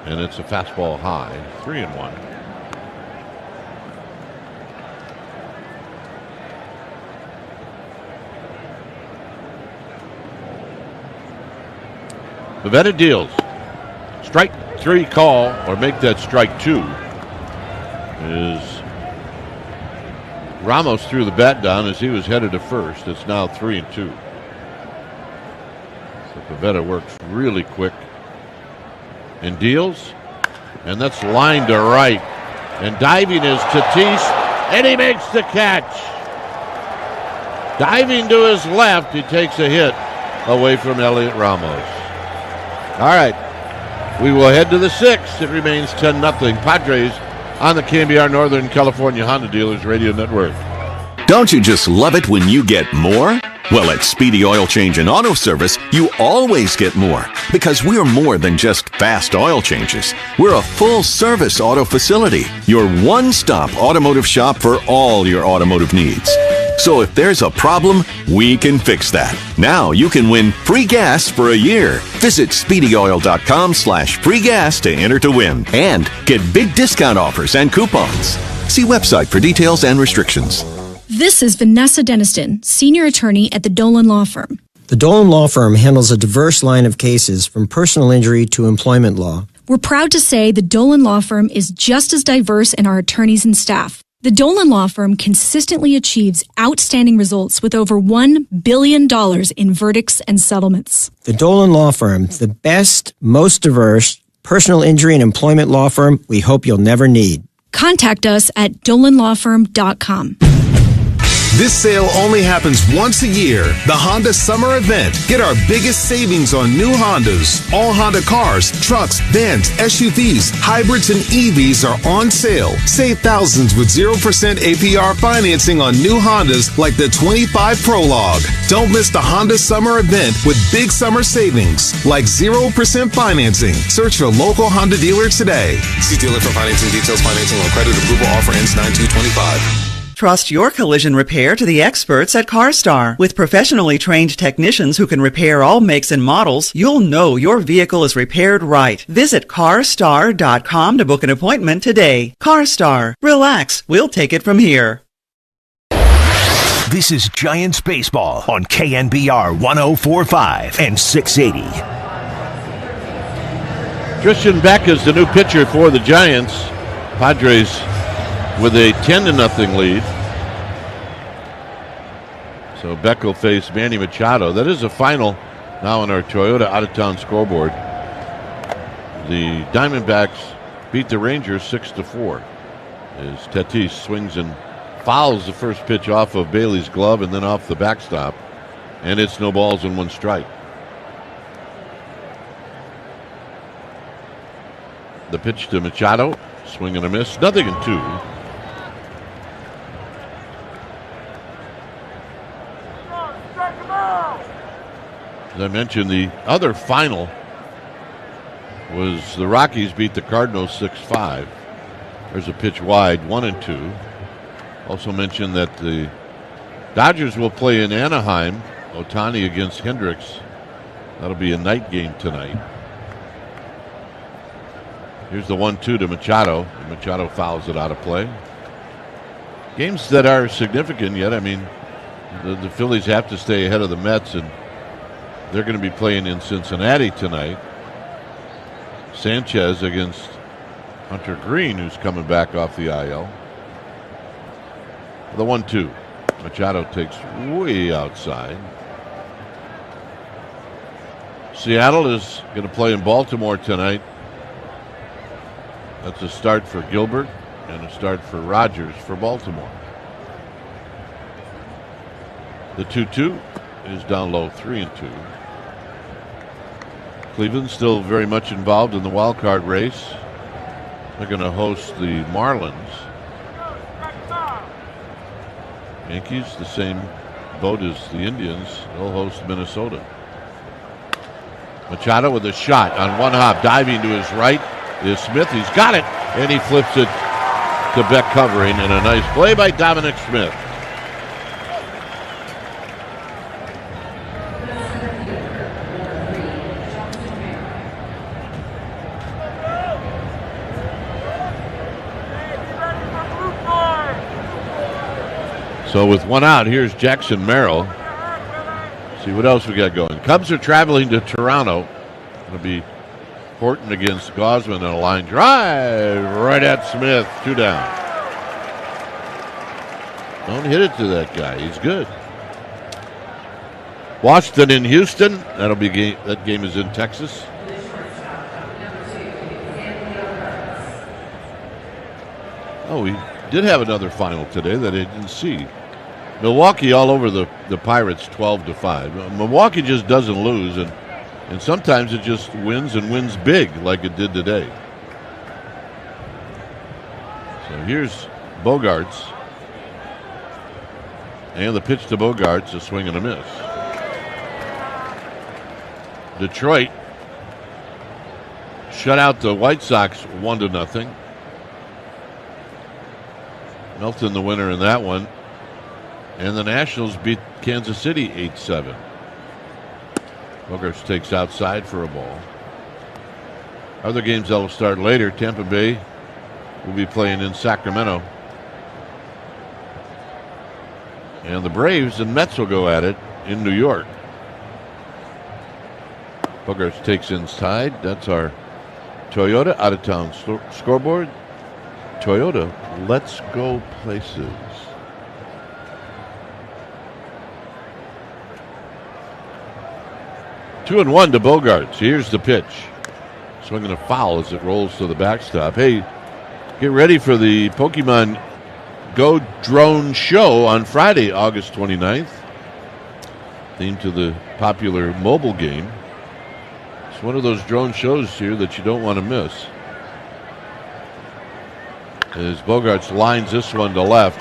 S23: And it's a fastball high, 3-1. Pivetta deals. Strike 3 call, or make that strike 2. Is Ramos threw the bat down as he was headed to first. It's now 3-2. So Pivetta works really quick and deals, and that's lined to right. And diving is Tatis, and he makes the catch. Diving to his left, he takes a hit away from Elliot Ramos. All right, we will head to the 6th. It remains 10-0 Padres on the KNBR Northern California Honda Dealers Radio Network.
S2: Don't you just love it when you get more? Well, at Speedy Oil Change and Auto Service, you always get more, because we're more than just fast oil changes. We're a full-service auto facility, your one-stop automotive shop for all your automotive needs. So if there's a problem, we can fix that. Now you can win free gas for a year. Visit SpeedyOil.com/free gas to enter to win and get big discount offers and coupons. See website for details and restrictions.
S9: This is Vanessa Deniston, Senior Attorney at the Dolan Law Firm.
S10: The Dolan Law Firm handles a diverse line of cases from personal injury to employment law.
S9: We're proud to say the Dolan Law Firm is just as diverse in our attorneys and staff. The Dolan Law Firm consistently achieves outstanding results with over $1 billion in verdicts and settlements.
S10: The Dolan Law Firm, the best, most diverse personal injury and employment law firm we hope you'll never need.
S9: Contact us at dolanlawfirm.com.
S13: This sale only happens once a year. The Honda Summer Event. Get our biggest savings on new Hondas. All Honda cars, trucks, vans, SUVs, hybrids, and EVs are on sale. Save thousands with 0% APR financing on new Hondas like the 25 Prologue. Don't miss the Honda Summer Event with big summer savings like 0% financing. Search your local Honda dealer today.
S14: See dealer for financing details. Financing on credit approval. Offer ends 9/2/25.
S12: Trust your collision repair to the experts at CarStar. With professionally trained technicians who can repair all makes and models, you'll know your vehicle is repaired right. Visit carstar.com to book an appointment today. CarStar. Relax. We'll take it from here.
S5: This is Giants Baseball on KNBR 104.5 and 680.
S23: Christian Beck is the new pitcher for the Giants. Padres with a 10-0 lead. So Beck will face Manny Machado. That is a final now on our Toyota out-of-town scoreboard. The Diamondbacks beat the Rangers 6-4. As Tatis swings and fouls the first pitch off of Bailey's glove and then off the backstop. And it's no balls and 1 strike. The pitch to Machado. Swing and a miss. 0-2. As I mentioned, the other final was the Rockies beat the Cardinals 6-5. There's a pitch wide, 1-2. Also mentioned that the Dodgers will play in Anaheim, Ohtani against Hendricks. That'll be a night game tonight. Here's the 1-2 to Machado. Machado fouls it out of play. Games that are significant yet. I mean, the Phillies have to stay ahead of the Mets, and they're going to be playing in Cincinnati tonight. Sanchez against Hunter Green, who's coming back off the IL. The 1-2. Machado takes way outside. Seattle is going to play in Baltimore tonight. That's a start for Gilbert and a start for Rogers for Baltimore. The 2-2 is down low, 3-2. Cleveland still very much involved in the wild card race. They're going to host the Marlins. Yankees, the same boat as the Indians. They'll host Minnesota. Machado with a shot on one hop. Diving to his right is Smith. He's got it, and he flips it to Beck covering, and a nice play by Dominic Smith. So with one out, here's Jackson Merrill. See what else we got going. Cubs are traveling to Toronto. It'll be Horton against Gausman on a line drive right at Smith. 2 down. Don't hit it to that guy. He's good. Washington in Houston. That'll be that game is in Texas. Oh, we did have another final today that I didn't see. Milwaukee all over the Pirates 12-5. Milwaukee just doesn't lose, and sometimes it just wins and wins big like it did today. So here's Bogarts. And the pitch to Bogarts, a swing and a miss. Detroit shut out the White Sox 1-0. Melton the winner in that one. And the Nationals beat Kansas City 8-7. Bogarts takes outside for a ball. Other games that will start later. Tampa Bay will be playing in Sacramento. And the Braves and Mets will go at it in New York. Bogarts takes inside. That's our Toyota out-of-town scoreboard. Toyota, let's go places. 2-1 to Bogarts. Here's the pitch. Swinging a foul as it rolls to the backstop. Hey, get ready for the Pokemon Go Drone Show on Friday, August 29th. Themed to the popular mobile game. It's one of those drone shows here that you don't want to miss. As Bogarts lines this one to left.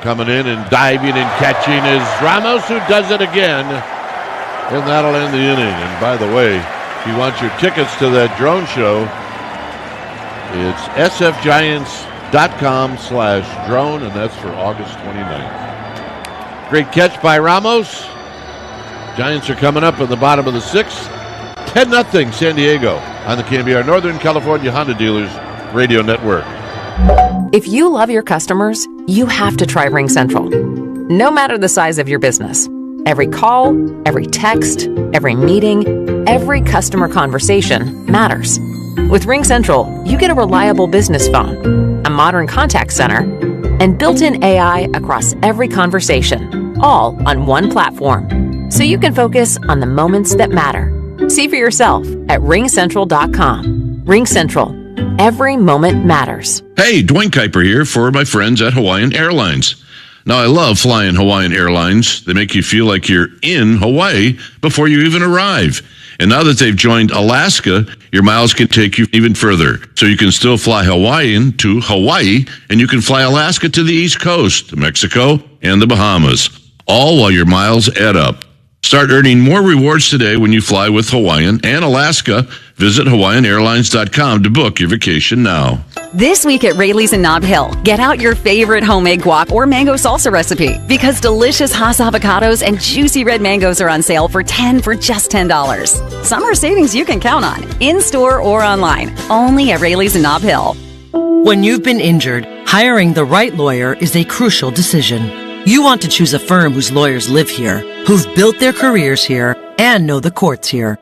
S23: Coming in and diving and catching is Ramos, who does it again. And that'll end the inning. And by the way, if you want your tickets to that drone show, it's sfgiants.com/drone, and that's for August 29th. Great catch by Ramos. Giants are coming up in the bottom of the 6th. 10-0 San Diego on the KBR Northern California Honda Dealers Radio Network.
S1: If you love your customers, you have to try RingCentral. No matter the size of your business. Every call, every text, every meeting, every customer conversation matters. With RingCentral, you get a reliable business phone, a modern contact center, and built-in AI across every conversation, all on one platform. So you can focus on the moments that matter. See for yourself at ringcentral.com. RingCentral. Every moment matters.
S3: Hey, Dwayne Kuiper here for my friends at Hawaiian Airlines. Now, I love flying Hawaiian Airlines. They make you feel like you're in Hawaii before you even arrive. And now that they've joined Alaska, your miles can take you even further. So you can still fly Hawaiian to Hawaii, and you can fly Alaska to the East Coast, Mexico, and the Bahamas, all while your miles add up. Start earning more rewards today when you fly with Hawaiian and Alaska. Visit HawaiianAirlines.com to book your vacation now.
S18: This week at Rayleigh's in Nob Hill, get out your favorite homemade guac or mango salsa recipe because delicious Hass avocados and juicy red mangoes are on sale for just $10. Summer savings you can count on, in-store or online, only at Rayleigh's in Nob Hill.
S15: When you've been injured, hiring the right lawyer is a crucial decision. You want to choose a firm whose lawyers live here, who've built their careers here, and know the courts here.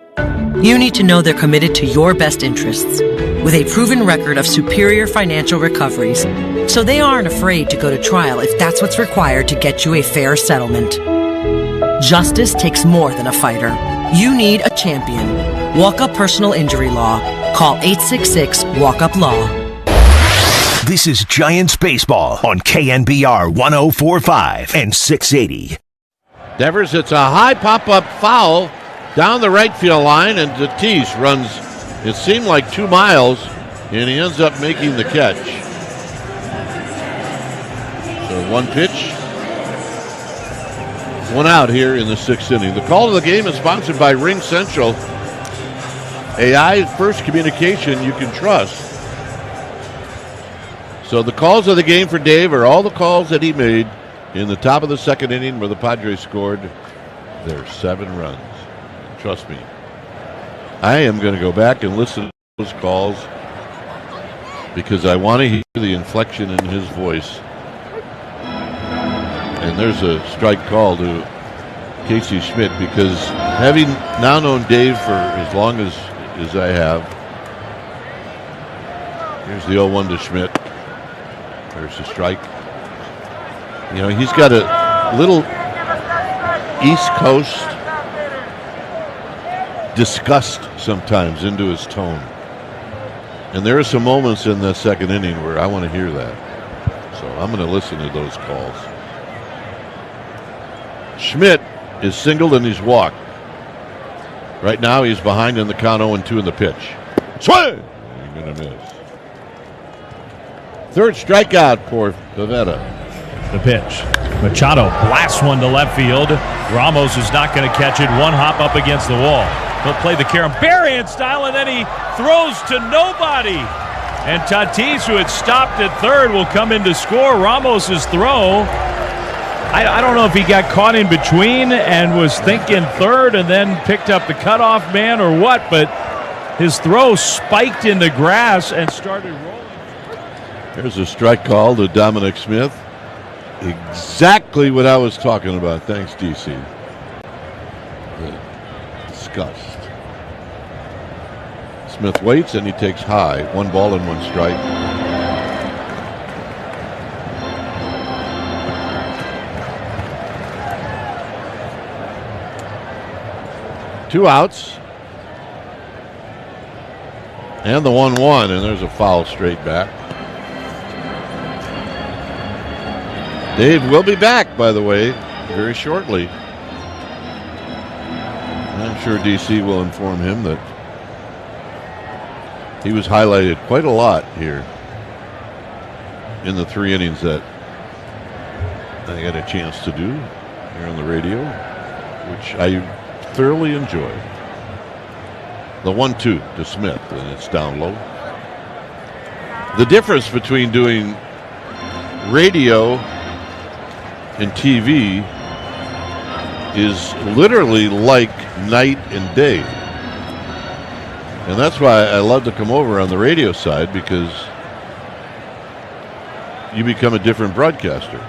S15: You need to know they're committed to your best interests, with a proven record of superior financial recoveries, so they aren't afraid to go to trial if that's what's required to get you a fair settlement. Justice takes more than a fighter. You need a champion. Walk Up Personal Injury Law. Call 866-WALK-UP-LAW.
S5: This is Giants Baseball on KNBR 104.5 and 680.
S23: Devers hits a high pop-up foul down the right field line, and Tatis runs, it seemed like 2 miles, and he ends up making the catch. So 1 pitch, 1 out here in the 6th inning. The call of the game is sponsored by Ring Central, AI first communication you can trust. So the calls of the game for Dave are all the calls that he made in the top of the 2nd inning where the Padres scored their 7 runs. Trust me. I am going to go back and listen to those calls because I want to hear the inflection in his voice. And there's a strike call to Casey Schmidt because having now known Dave for as long as I have, here's the 0-1 to Schmidt. There's the strike. You know, he's got a little East Coast disgust sometimes into his tone. And there are some moments in the 2nd inning where I want to hear that. So I'm going to listen to those calls. Schmidt is singled and he's walked. Right now he's behind in the count 0-2 in the pitch. Swing! You're going to miss. 3rd strikeout for Pivetta.
S6: The pitch. Machado blasts one to left field. Ramos is not going to catch it. 1 hop up against the wall. He'll play the Karen Barriant style, and then he throws to nobody. And Tatis, who had stopped at 3rd, will come in to score. Ramos's throw, I don't know if he got caught in between and was thinking 3rd and then picked up the cutoff man or what, but his throw spiked in the grass and started rolling.
S23: There's a strike call to Dominic Smith. Exactly what I was talking about. Thanks, DC. The disgust. Smith waits and he takes high. 1 ball and 1 strike. Two outs. And the 1-1, and there's a foul straight back. Dave will be back, by the way, very shortly. I'm sure DC will inform him that he was highlighted quite a lot here in the 3 innings that I got a chance to do here on the radio, which I thoroughly enjoyed. The 1-2 to Smith, and it's down low. The difference between doing radio and TV is literally like night and day. And that's why I love to come over on the radio side, because you become a different broadcaster.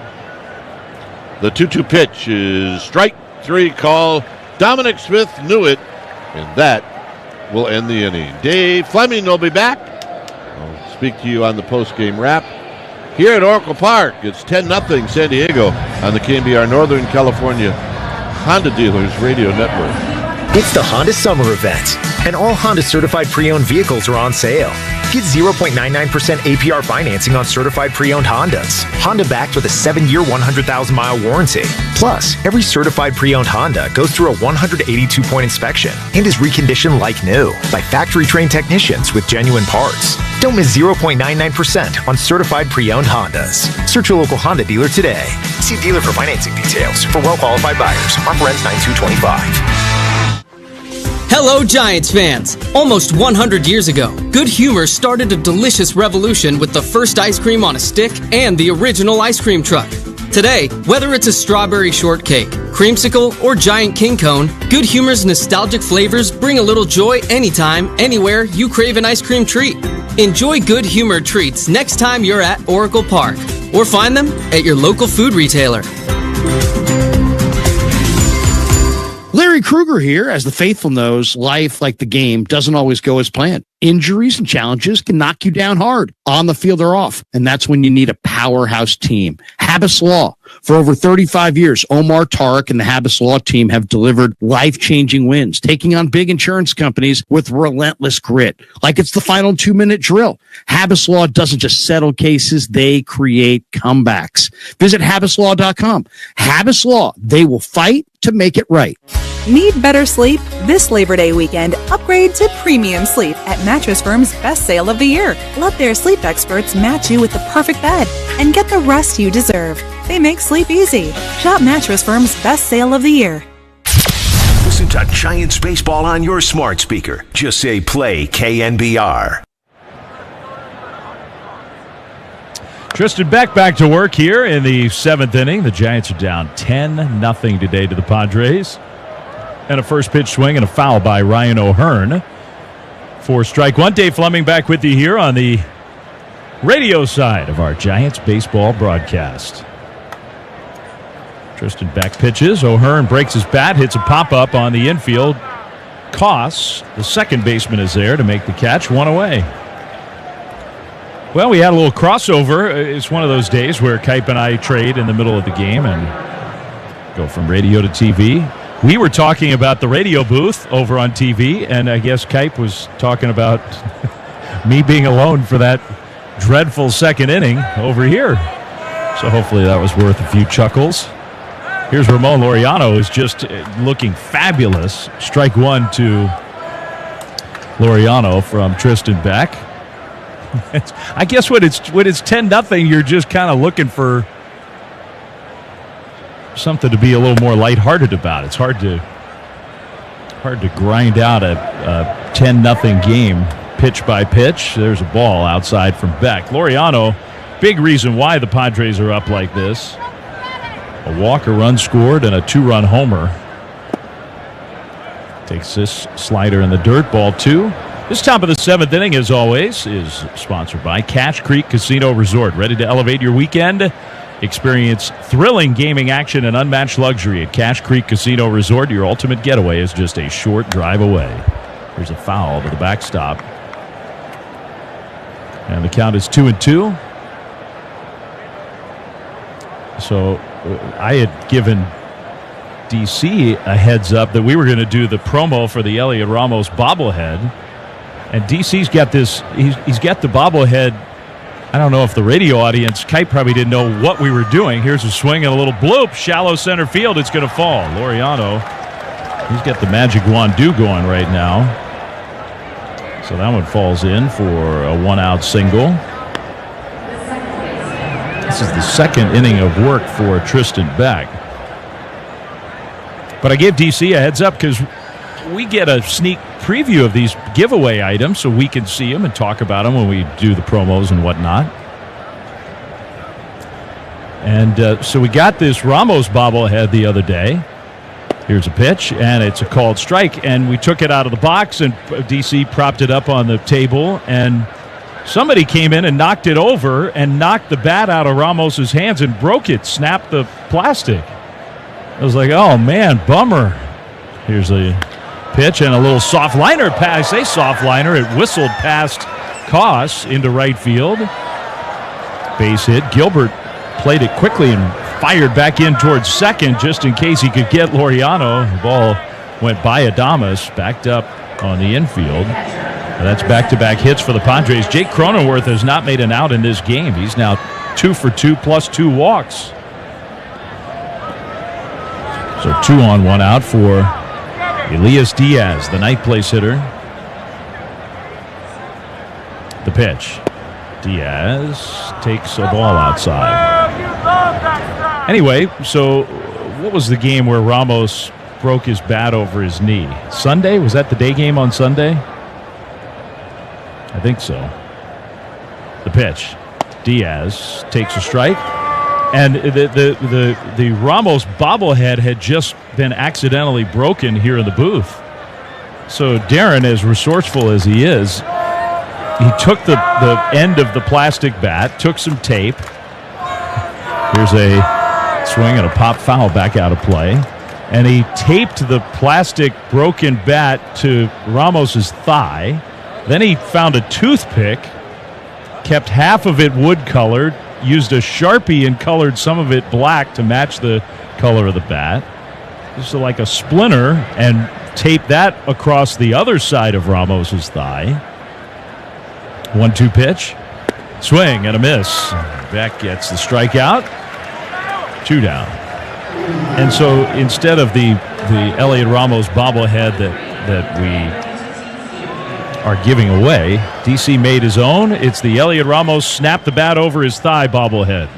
S23: The 2-2 pitch is strike 3 call. Dominic Smith knew it, and that will end the inning. Dave Fleming will be back. I'll speak to you on the post-game wrap. Here at Oracle Park, it's 10-0 San Diego on the KNBR Northern California Honda Dealers Radio Network.
S20: It's the Honda Summer Event, and all Honda certified pre-owned vehicles are on sale. Get 0.99% APR financing on certified pre-owned Hondas. Honda backed with a 7-year, 100,000-mile warranty. Plus, every certified pre-owned Honda goes through a 182-point inspection and is reconditioned like new by factory-trained technicians with genuine parts. Don't miss 0.99% on certified pre-owned Hondas. Search your local Honda dealer today. See dealer for financing details. For well-qualified buyers, offer ends 9/2/25.
S21: Hello, Giants fans! Almost 100 years ago, Good Humor started a delicious revolution with the first ice cream on a stick and the original ice cream truck. Today, whether it's a strawberry shortcake, creamsicle, or giant king cone, Good Humor's nostalgic flavors bring a little joy anytime, anywhere you crave an ice cream treat. Enjoy Good Humor treats next time you're at Oracle Park, or find them at your local food retailer.
S22: Larry Krueger here. As the faithful knows, life, like the game, doesn't always go as planned. Injuries and challenges can knock you down hard, on the field or off, and that's when you need a powerhouse team. Habas Law. For over 35 years, Omar Tariq and the Habas Law team have delivered life-changing wins, taking on big insurance companies with relentless grit, like it's the final 2-minute drill. Habas Law doesn't just settle cases, they create comebacks. Visit HabasLaw.com. Habas Law, they will fight to make it right.
S7: Need better sleep? This Labor Day weekend, upgrade to premium sleep at Mattress Firm's best sale of the year. Let their sleep experts match you with the perfect bed and get the rest you deserve. They make sleep easy. Shop Mattress Firm's best sale of the year.
S5: Listen to Giants baseball on your smart speaker. Just say play KNBR.
S6: Tristan Beck back to work here in the 7th inning. The Giants are down 10-0 today to the Padres. And a first pitch swing and a foul by Ryan O'Hearn for strike one. Dave Fleming back with you here on the radio side of our Giants baseball broadcast. Tristan Beck pitches. O'Hearn breaks his bat, hits a pop-up on the infield. Koss, the second baseman, is there to make the catch. One away. Well, we had a little crossover. It's one of those days where Kipe and I trade in the middle of the game and go from radio to TV. We were talking about the radio booth over on TV, and I guess Kipe was talking about me being alone for that dreadful second inning over here. So hopefully that was worth a few chuckles. Here's Ramon Laureano, who's just looking fabulous. Strike one to Laureano from Tristan Beck. I guess when it's 10-0, you're just kind of looking for something to be a little more lighthearted about. It's hard to grind out a 10-0 game pitch by pitch. There's a ball outside from Beck. Laureano, big reason why the Padres are up like this. A walk, a run scored, and a 2-run homer. Takes this slider in the dirt, ball 2. This top of the 7th inning, as always, is sponsored by Cache Creek Casino Resort. Ready to elevate your weekend? Experience thrilling gaming action and unmatched luxury at Cache Creek Casino Resort. Your ultimate getaway is just a short drive away. There's a foul to the backstop. And the count is 2-2. So I had given DC a heads up that we were going to do the promo for the Elliot Ramos bobblehead. And DC's got this, he's got the bobblehead. I don't know if the radio audience, Kite probably didn't know what we were doing. Here's a swing and a little bloop. Shallow center field. It's going to fall. Laureano, he's got the magic wand going right now. So that one falls in for a 1-out single. This is the second inning of work for Tristan Beck. But I gave DC a heads up because we get a sneak preview of these giveaway items so we can see them and talk about them when we do the promos and whatnot. And so we got this Ramos bobblehead the other day. Here's a pitch, and it's a called strike. And we took it out of the box, and DC propped it up on the table, and somebody came in and knocked it over and knocked the bat out of Ramos's hands and broke it, snapped the plastic. I was like, oh, man, bummer. Here's a pitch and a little soft liner pass. I say soft liner. It whistled past Koss into right field. Base hit. Gilbert played it quickly and fired back in towards second just in case he could get Laureano. The ball went by Adames, backed up on the infield. That's back-to-back hits for the Padres. Jake Cronenworth has not made an out in this game. He's now 2 for 2 plus 2 walks. So 2 on, 1 out for Elias Diaz, the ninth place hitter. The pitch. Diaz takes a ball outside. Anyway, so what was the game where Ramos broke his bat over his knee? Sunday? Was that the day game on Sunday? I think so. The pitch. Diaz takes a strike. And the Ramos bobblehead had just been accidentally broken here in the booth. So Darren, as resourceful as he is, he took the end of the plastic bat, took some tape. Here's a swing and a pop foul back out of play. And he taped the plastic broken bat to Ramos's thigh. Then he found a toothpick, kept half of it wood-colored, used a Sharpie and colored some of it black to match the color of the bat. Just like a splinter, and taped that across the other side of Ramos's thigh. 1-2 pitch. Swing and a miss. Beck gets the strikeout. 2 down. And so instead of the Elliot Ramos bobblehead that we are giving away, DC made his own. It's the Elliot Ramos snap the bat over his thigh bobblehead.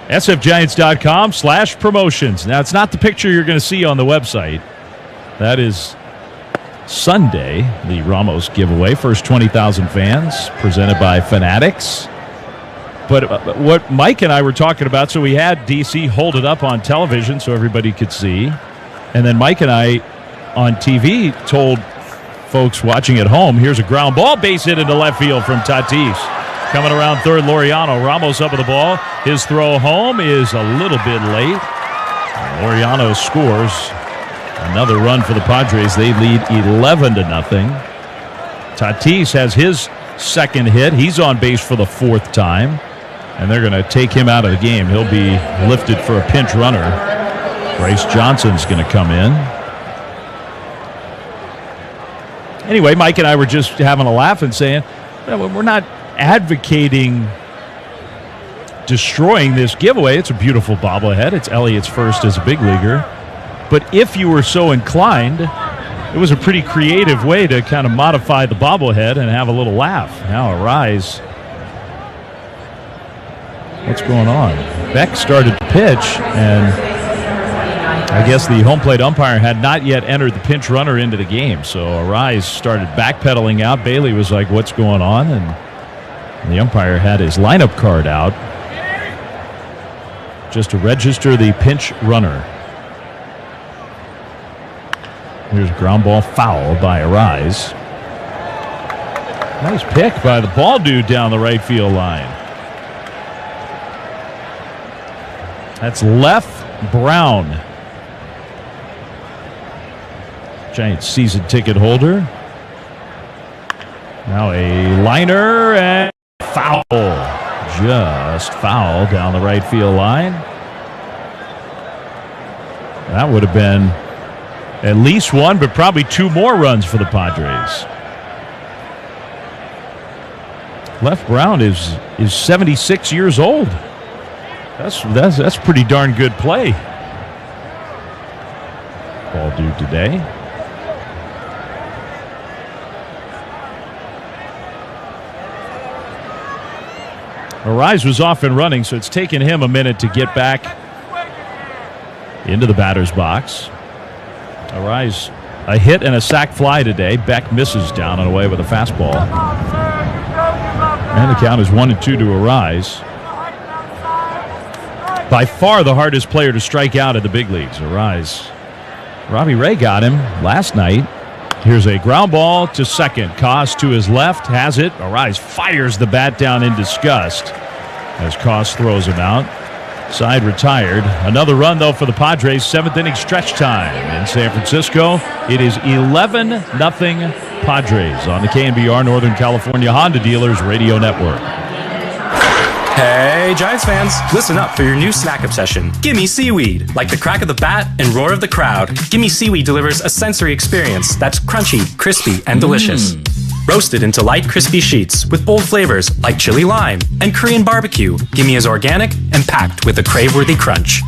S6: sfgiants.com/promotions. Now, it's not the picture you're going to see on the website. That is Sunday, the Ramos giveaway. First 20,000 fans, presented by Fanatics. But what Mike and I were talking about, so we had DC hold it up on television so everybody could see. And then Mike and I on TV told folks watching at home, here's a ground ball, base hit into left field from Tatis. Coming around third, Laureano. Ramos up with the ball. His throw home is a little bit late. Laureano scores another run for the Padres. They lead 11-0. Tatis has his second hit. He's on base for the 4th time, and they're going to take him out of the game. He'll be lifted for a pinch runner. Bryce Johnson's going to come in. Anyway, Mike and I were just having a laugh and saying, we're not advocating destroying this giveaway. It's a beautiful bobblehead. It's Elliott's first as a big leaguer. But if you were so inclined, it was a pretty creative way to kind of modify the bobblehead and have a little laugh. Now Arise. What's going on? Beck started the pitch, and I guess the home plate umpire had not yet entered the pinch runner into the game. So Arise started backpedaling out. Bailey was like, what's going on? And the umpire had his lineup card out just to register the pinch runner. Here's a ground ball foul by Arise. Nice pick by the ball dude down the right field line. That's Left Brown, Giants season ticket holder. Now a liner and foul. Just foul down the right field line. That would have been at least one, but probably 2 more runs for the Padres. Left Brown is 76 years old. That's pretty darn good play. Ball due today. Arise was off and running, so it's taken him a minute to get back into the batter's box. Arise, a hit and a sac fly today. Beck misses down and away with a fastball. And the count is 1-2 to Arise. By far the hardest player to strike out in the big leagues, Arise. Robbie Ray got him last night. Here's a ground ball to second. Koss to his left, has it. Arise fires the bat down in disgust as Koss throws him out. Side retired. Another run, though, for the Padres. 7th inning stretch time in San Francisco. It is 11-0 Padres on the KNBR Northern California Honda Dealers Radio Network.
S4: Hey, Giants fans, listen up for your new snack obsession. Gimme Seaweed. Like the crack of the bat and roar of the crowd, Gimme Seaweed delivers a sensory experience that's crunchy, crispy, and delicious. Roasted into light, crispy sheets with bold flavors like chili lime and Korean barbecue, Gimme is organic and packed with a crave-worthy crunch.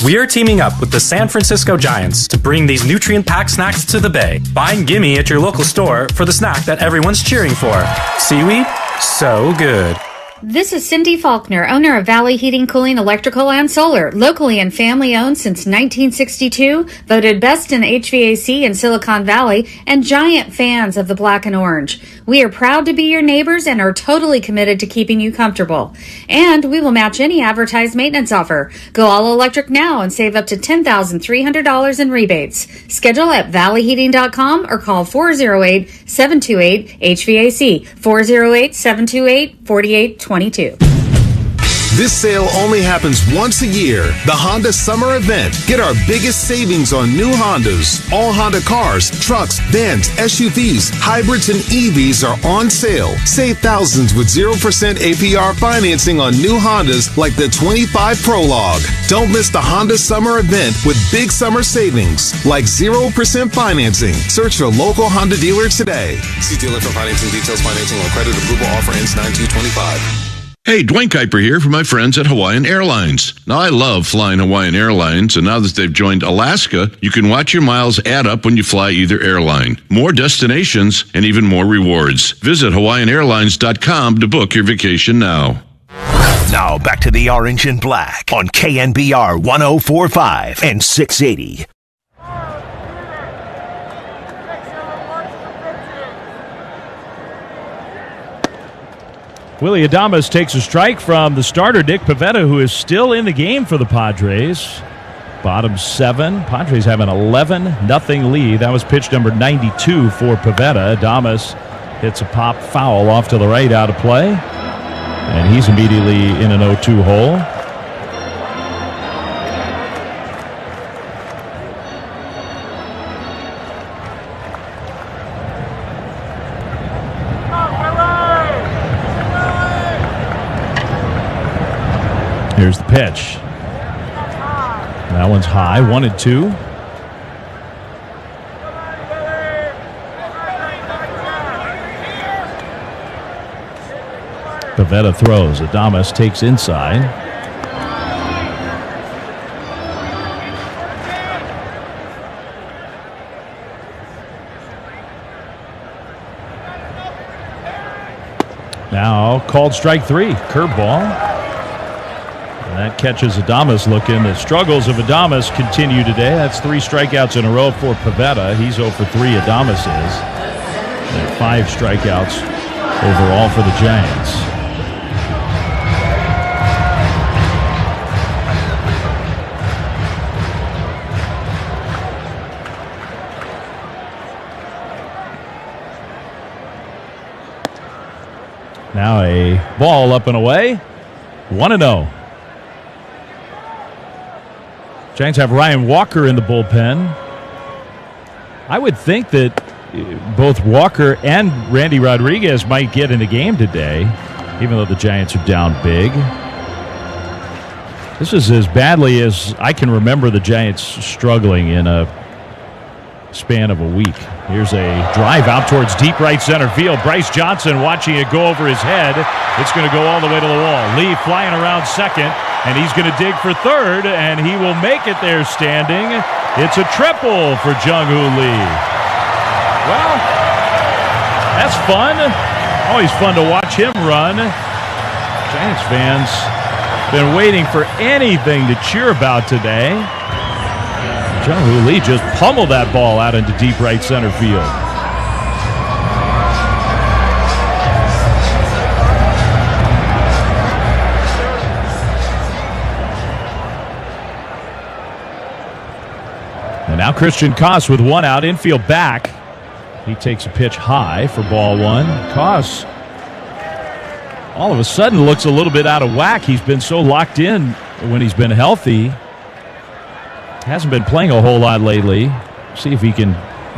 S4: We are teaming up with the San Francisco Giants to bring these nutrient-packed snacks to the Bay. Find Gimme at your local store for the snack that everyone's cheering for. Seaweed? So good.
S17: This is Cindy Faulkner, owner of Valley Heating, Cooling, Electrical, and Solar, locally and family-owned since 1962, voted best in HVAC in Silicon Valley, and giant fans of the black and orange. We are proud to be your neighbors and are totally committed to keeping you comfortable. And we will match any advertised maintenance offer. Go all electric now and save up to $10,300 in rebates. Schedule at valleyheating.com or call 408-728-HVAC, 408-728-4822.
S13: This sale only happens once a year. The Honda Summer Event. Get our biggest savings on new Hondas. All Honda cars, trucks, vans, SUVs, hybrids, and EVs are on sale. Save thousands with 0% APR financing on new Hondas like the 25 Prologue. Don't miss the Honda Summer Event with big summer savings like 0% financing. Search your local Honda dealer today.
S14: See dealer for financing details. Financing on credit approval offer ends 9/2/25.
S3: Hey, Dwayne Kuiper here from my friends at Hawaiian Airlines. Now, I love flying Hawaiian Airlines, and now that they've joined Alaska, you can watch your miles add up when you fly either airline. More destinations and even more rewards. Visit hawaiianairlines.com to book your vacation now.
S5: Now, back to the Orange and Black on KNBR 104.5 and 680.
S6: Willie Adames takes a strike from the starter, Nick Pivetta, who is still in the game for the Padres. Bottom 7. Padres have an 11-0 lead. That was pitch number 92 for Pivetta. Adames hits a pop foul off to the right, out of play. And he's immediately in an 0-2 hole. Here's the pitch. That one's high, 1-2. Pivetta throws. Adames takes inside. Now called strike 3. Curveball. That catches Adames looking. The struggles of Adames continue today. That's 3 strikeouts in a row for Pivetta. He's 0 for 3, Adames is. And 5 strikeouts overall for the Giants. Now a ball up and away. 1-0. Giants have Ryan Walker in the bullpen. I would think that both Walker and Randy Rodriguez might get in the game today, even though the Giants are down big. This is as badly as I can remember the Giants struggling in a span of a week. Here's a drive out towards deep right center field. Bryce Johnson watching it go over his head. It's going to go all the way to the wall. Lee flying around second, and he's going to dig for third, and he will make it there standing. It's a triple for Jung-Hoo Lee. Well, that's fun. Always fun to watch him run. Giants fans been waiting for anything to cheer about today. Jung-Hoo Lee just pummeled that ball out into deep right center field. And now Christian Koss with 1 out, infield back. He takes a pitch high for ball 1. Koss all of a sudden looks a little bit out of whack. He's been so locked in when he's been healthy. Hasn't been playing a whole lot lately. See if he can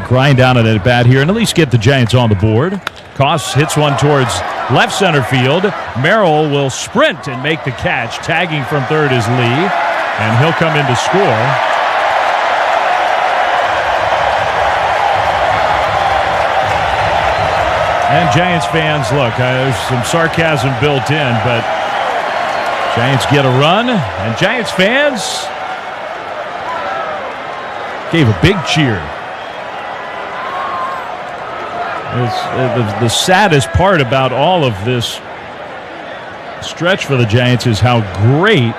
S6: grind down an at bat here and at least get the Giants on the board. Koss hits one towards left center field. Merrill will sprint and make the catch. Tagging from third is Lee, and he'll come in to score. And Giants fans, look, there's some sarcasm built in, but Giants get a run, and Giants fans gave a big cheer. The saddest part about all of this stretch for the Giants is how great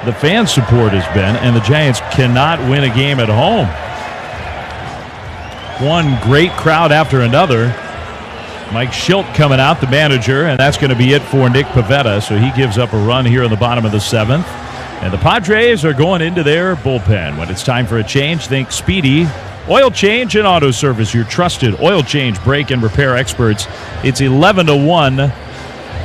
S6: the fan support has been, and the Giants cannot win a game at home. One great crowd after another. Mike Schilt coming out, the manager, and that's going to be it for Nick Pivetta, so he gives up a run here in the bottom of the seventh. And the Padres are going into their bullpen. When it's time for a change, think Speedy Oil Change and Auto Service, your trusted oil change, brake, and repair experts. It's 11-1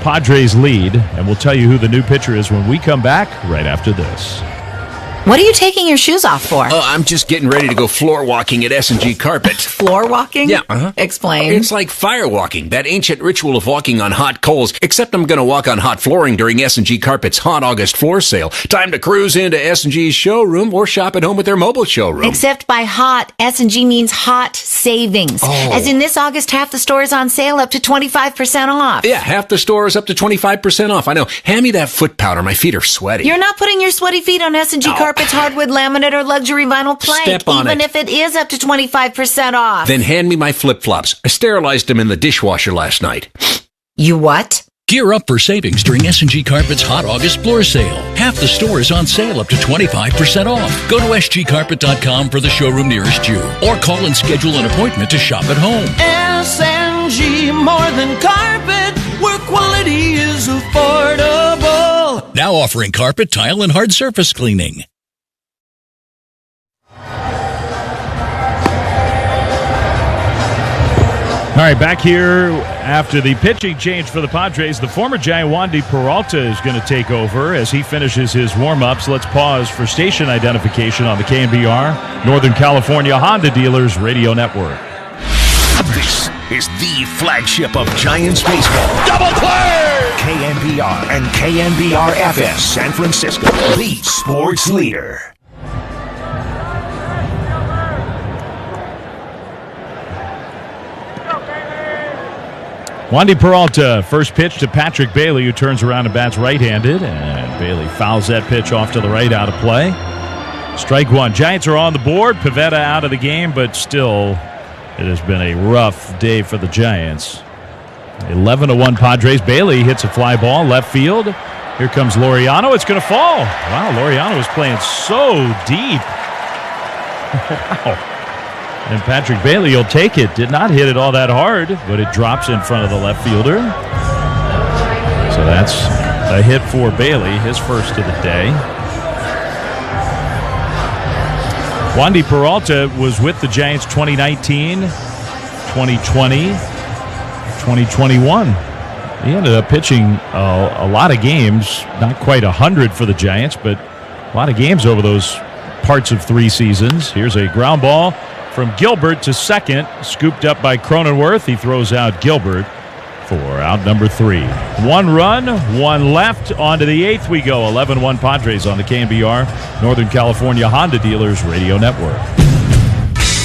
S6: Padres lead, and we'll tell you who the new pitcher is when we come back right after this.
S8: What are you taking your shoes off for?
S11: Oh, I'm just getting ready to go floor walking at S&G Carpet.
S8: Floor walking?
S11: Yeah,
S8: Explain.
S11: It's like fire walking, that ancient ritual of walking on hot coals, except I'm going to walk on hot flooring during S&G Carpet's Hot August Floor Sale. Time to cruise into S&G's showroom or shop at home with their mobile showroom.
S8: Except by hot, S&G means hot savings.
S11: Oh.
S8: As in this August, half the store is on sale up to 25% off.
S11: Yeah, half the store is up to 25% off. I know. Hand me that foot powder. My feet are sweaty.
S8: You're not putting your sweaty feet on S&G Carpet's hardwood, laminate, or luxury vinyl plank,
S11: Step on
S8: even
S11: it.
S8: if it is up to 25% off.
S11: Then hand me my flip-flops. I sterilized them in the dishwasher last night.
S8: You what?
S19: Gear up for savings during S&G Carpet's Hot August Floor Sale. Half the store is on sale up to 25% off. Go to sgcarpet.com for the showroom nearest you, or call and schedule an appointment to shop at home.
S24: S&G, more than carpet, where quality is affordable.
S19: Now offering carpet, tile, and hard surface cleaning.
S6: All right, back here after the pitching change for the Padres, the former Giant Wandy Peralta is going to take over as he finishes his warm-ups. Let's pause for station identification on the KNBR, Northern California Honda Dealers Radio Network.
S5: This is the flagship of Giants baseball. Double play! KNBR and KNBR-FS San Francisco, the sports leader.
S6: Wandy Peralta, first pitch to Patrick Bailey, who turns around and bats right-handed, and Bailey fouls that pitch off to the right, out of play. Strike one. Giants are on the board. Pivetta out of the game, but still, it has been a rough day for the Giants. 11-1 Padres. Bailey hits a fly ball left field. Here comes Laureano. It's going to fall. Wow, Laureano is playing so deep. Wow. And Patrick Bailey will take it. Did not hit it all that hard, but it drops in front of the left fielder. So that's a hit for Bailey, his first of the day. Wandy Peralta was with the Giants 2019, 2020, 2021. He ended up pitching a lot of games, not quite 100 for the Giants, but a lot of games over those parts of 3 seasons. Here's a ground ball from Gilbert to second, scooped up by Cronenworth. He throws out Gilbert for out number 3. 1 run, 1 left. On to the 8th we go. 11-1 Padres on the KNBR, Northern California Honda Dealers Radio Network.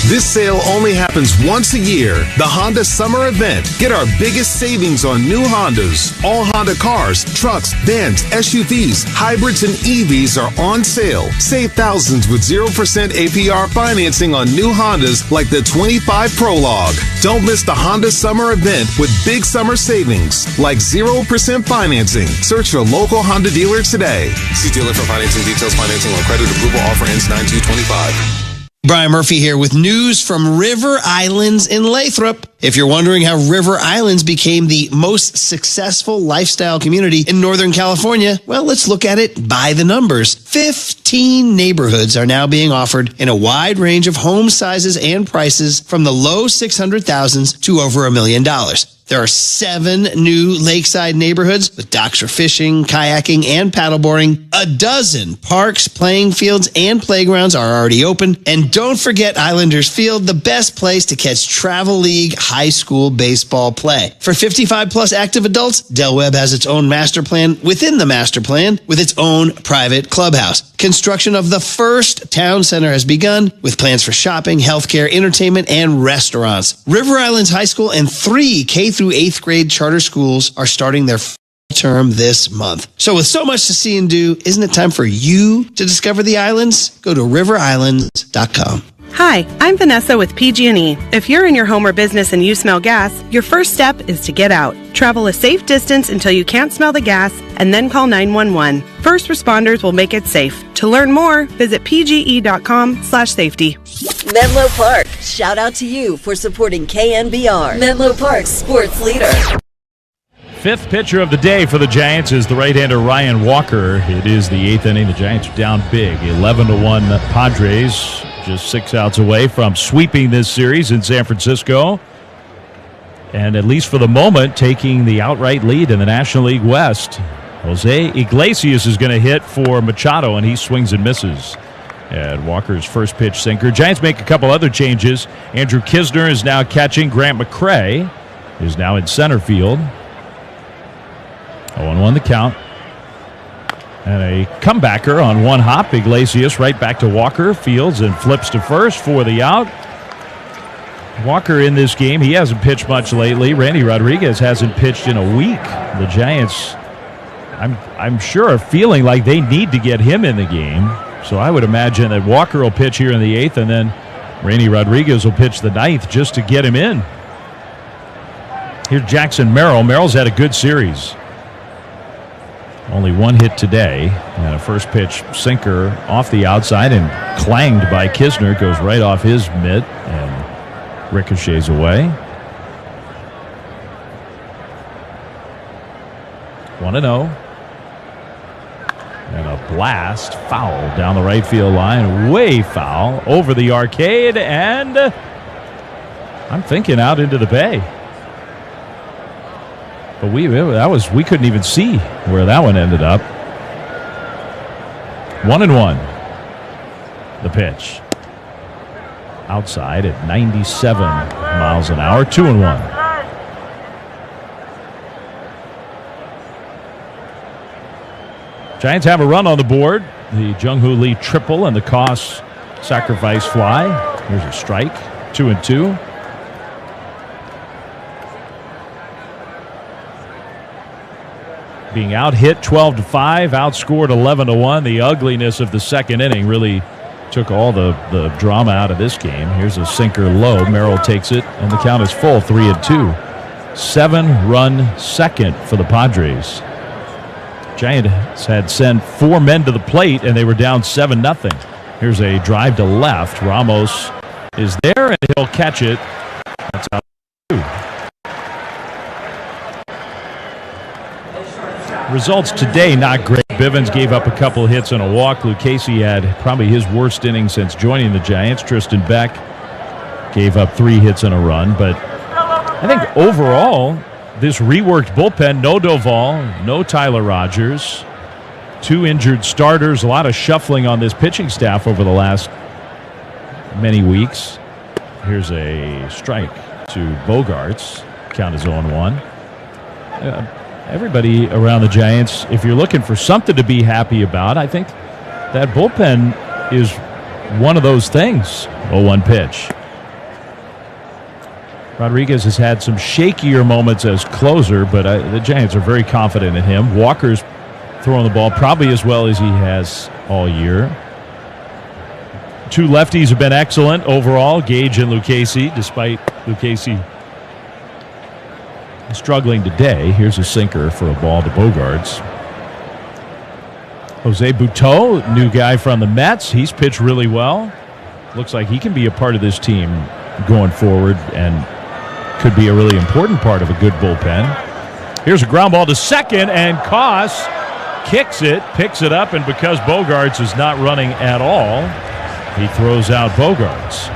S13: This sale only happens once a year. The Honda Summer Event. Get our biggest savings on new Hondas. All Honda cars, trucks, vans, SUVs, hybrids, and EVs are on sale. Save thousands with 0% APR financing on new Hondas like the 25 Prologue. Don't miss the Honda Summer Event with big summer savings like 0% financing. Search your local Honda dealer today.
S14: See dealer for financing details. Financing on credit approval. Offer ends 9/2/25.
S25: Brian Murphy here with news from River Islands in Lathrop. If you're wondering how River Islands became the most successful lifestyle community in Northern California, well, let's look at it by the numbers. 15 neighborhoods are now being offered in a wide range of home sizes and prices from the low 600,000s to over $1 million. There are 7 new lakeside neighborhoods with docks for fishing, kayaking, and paddleboarding. 12 parks, playing fields, and playgrounds are already open. And don't forget Islanders Field, the best place to catch Travel League high school baseball play. For 55-plus active adults, Del Webb has its own master plan within the master plan with its own private clubhouse. Construction of the first town center has begun with plans for shopping, healthcare, entertainment, and restaurants. River Islands High School and 3 K through 8th grade charter schools are starting their term this month. So with so much to see and do, isn't it time for you to discover the islands? Go to riverislands.com.
S2: Hi, I'm Vanessa with PG&E. If you're in your home or business and you smell gas, your first step is to get out. Travel a safe distance until you can't smell the gas, and then call 911. First responders will make it safe. To learn more, visit pge.com/safety.
S9: Menlo Park, shout out to you for supporting KNBR, Menlo Park's sports leader.
S6: Fifth pitcher of the day for the Giants is the right-hander Ryan Walker. It is the 8th inning. The Giants are down big, 11-1 Padres. Just 6 outs away from sweeping this series in San Francisco. And at least for the moment, taking the outright lead in the National League West. Jose Iglesias is going to hit for Machado, and he swings and misses. And Walker's first pitch sinker. Giants make a couple other changes. Andrew Kisner is now catching. Grant McCray is now in center field. 0-1 the count. And a comebacker on one hop. Iglesias right back to Walker. Fields and flips to first for the out. Walker in this game, he hasn't pitched much lately. Randy Rodriguez hasn't pitched in a week. The Giants, I'm sure, are feeling like they need to get him in the game. So I would imagine that Walker will pitch here in the 8th, and then Randy Rodriguez will pitch the 9th just to get him in. Here's Jackson Merrill. Merrill's had a good series. Only one hit today, and a first pitch sinker off the outside and clanged by Kisner. Goes right off his mitt and ricochets away. 1-0. And a blast foul down the right field line, way foul over the arcade, and I'm thinking out into the bay. But we couldn't even see where that one ended up. 1-1. The pitch. Outside at 97 miles an hour. 2-1. Giants have a run on the board. The Jung-Hoo Lee triple and the Koss sacrifice fly. Here's a strike. 2-2. Being out-hit 12-5, outscored 11-1. The ugliness of the second inning really took all the drama out of this game. Here's a sinker low. Merrill takes it, and the count is full, 3-2. 7-run second for the Padres. Giants had sent 4 men to the plate, and they were down 7-0. Here's a drive to left. Ramos is there, and he'll catch it. That's out 2. Results today not great. Bivens gave up a couple hits and a walk. Lucchesi had probably his worst inning since joining the Giants. Tristan Beck gave up 3 hits and a run. But I think overall, this reworked bullpen, no Doval, no Tyler Rogers, 2 injured starters, a lot of shuffling on this pitching staff over the last many weeks. Here's a strike to Bogarts. Count is 0-1. Everybody around the Giants, if you're looking for something to be happy about, I think that bullpen is one of those things. 0-1 pitch. Rodriguez has had some shakier moments as closer, but the Giants are very confident in him. Walker's throwing the ball probably as well as he has all year. 2 lefties have been excellent overall, Gage and Lucchesi, despite Lucchesi struggling today. Here's a sinker for a ball to Bogarts. Jose Butto, new guy from the Mets. He's pitched really well. Looks like he can be a part of this team going forward and could be a really important part of a good bullpen. Here's a ground ball to second, and Koss kicks it, picks it up, and because Bogarts is not running at all, he throws out Bogarts.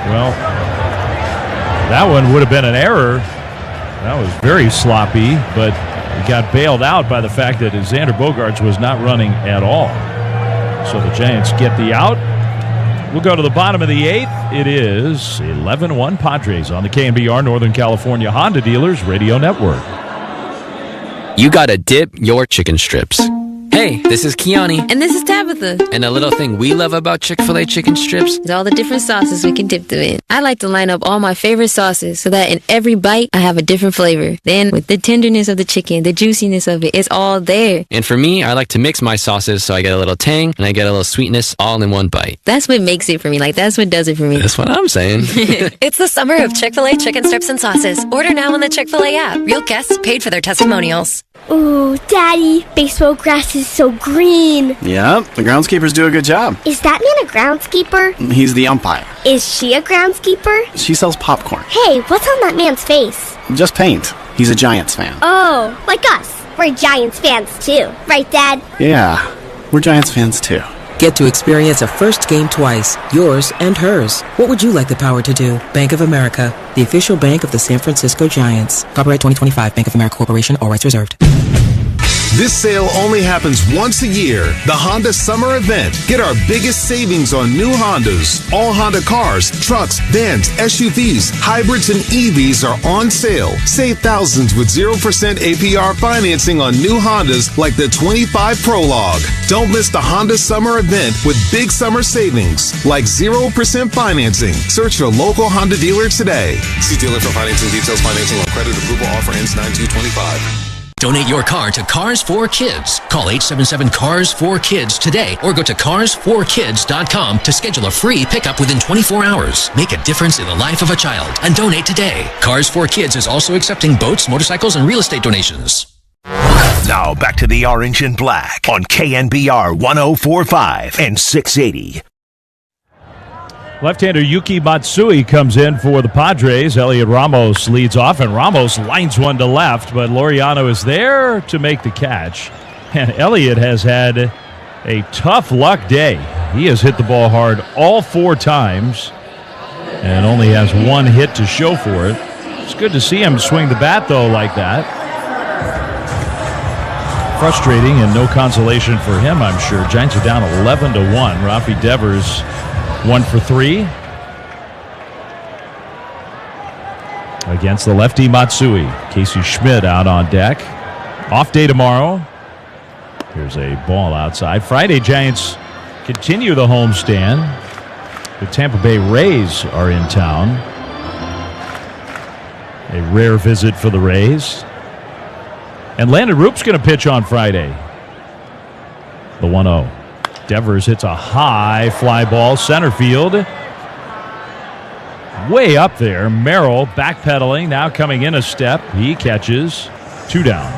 S6: Well, that one would have been an error. That was very sloppy, but he got bailed out by the fact that Xander Bogaerts was not running at all. So the Giants get the out We'll go to the bottom of the 8th. It is 11-1 Padres on the KNBR Northern California Honda Dealers Radio Network.
S1: You gotta dip your chicken strips. Hey, this is Kiani.
S10: And this is Tabitha.
S1: And a little thing we love about Chick-fil-A chicken strips
S10: is all the different sauces we can dip them in. I like to line up all my favorite sauces so that in every bite, I have a different flavor. Then, with the tenderness of the chicken, the juiciness of it, it's all there.
S1: And for me, I like to mix my sauces so I get a little tang and I get a little sweetness all in one bite.
S10: That's what makes it for me. Like, that's what does it for me.
S1: That's what I'm saying.
S12: It's the summer of Chick-fil-A chicken strips and sauces. Order now on the Chick-fil-A app. Real guests paid for their testimonials.
S16: Ooh, Daddy, baseball grass is so green.
S18: Yeah, the groundskeepers do a good job.
S16: Is that man a groundskeeper?
S18: He's the umpire.
S16: Is she a groundskeeper?
S18: She sells popcorn.
S16: Hey, what's on that man's face?
S18: Just paint. He's a Giants fan.
S16: Oh, like us. We're Giants fans too. Right, Dad?
S18: Yeah, we're Giants fans too.
S26: Get to experience a first game twice, yours and hers. What would you like the power to do? Bank of America, the official bank of the San Francisco Giants. Copyright 2025, Bank of America Corporation, all rights reserved.
S13: This sale only happens once a year. The Honda Summer Event. Get our biggest savings on new Hondas. All Honda cars, trucks, vans, SUVs, hybrids, and EVs are on sale. Save thousands with 0% APR financing on new Hondas like the 25 Prologue. Don't miss the Honda Summer Event with big summer savings like 0% financing. Search your local Honda dealer today.
S14: See dealer for financing details. Financing on credit approval. Offer ends 9/2/25.
S19: Donate your car to Cars for Kids. Call 877-CARS-4-KIDS today or go to carsforkids.com to schedule a free pickup within 24 hours. Make a difference in the life of a child and donate today. Cars for Kids is also accepting boats, motorcycles, and real estate donations.
S5: Now back to the Orange and Black on KNBR 104.5 and 680.
S6: Left-hander Yuki Matsui comes in for the Padres. Elliot Ramos leads off, and Ramos lines one to left, but Laureano is there to make the catch. And Elliot has had a tough luck day. He has hit the ball hard all 4 times and only has 1 hit to show for it. It's good to see him swing the bat, though, like that. Frustrating and no consolation for him, I'm sure. Giants are down 11-1. Rafi Devers 1 for 3 against the lefty Matsui. Casey Schmidt out on deck. Off day tomorrow. Here's a ball outside. Friday, Giants continue the homestand. The Tampa Bay Rays are in town. A rare visit for the Rays. And Landon Roop's going to pitch on Friday. The 1-0. Devers hits a high fly ball center field. Way up there. Merrill backpedaling, now coming in a step. He catches. 2 down.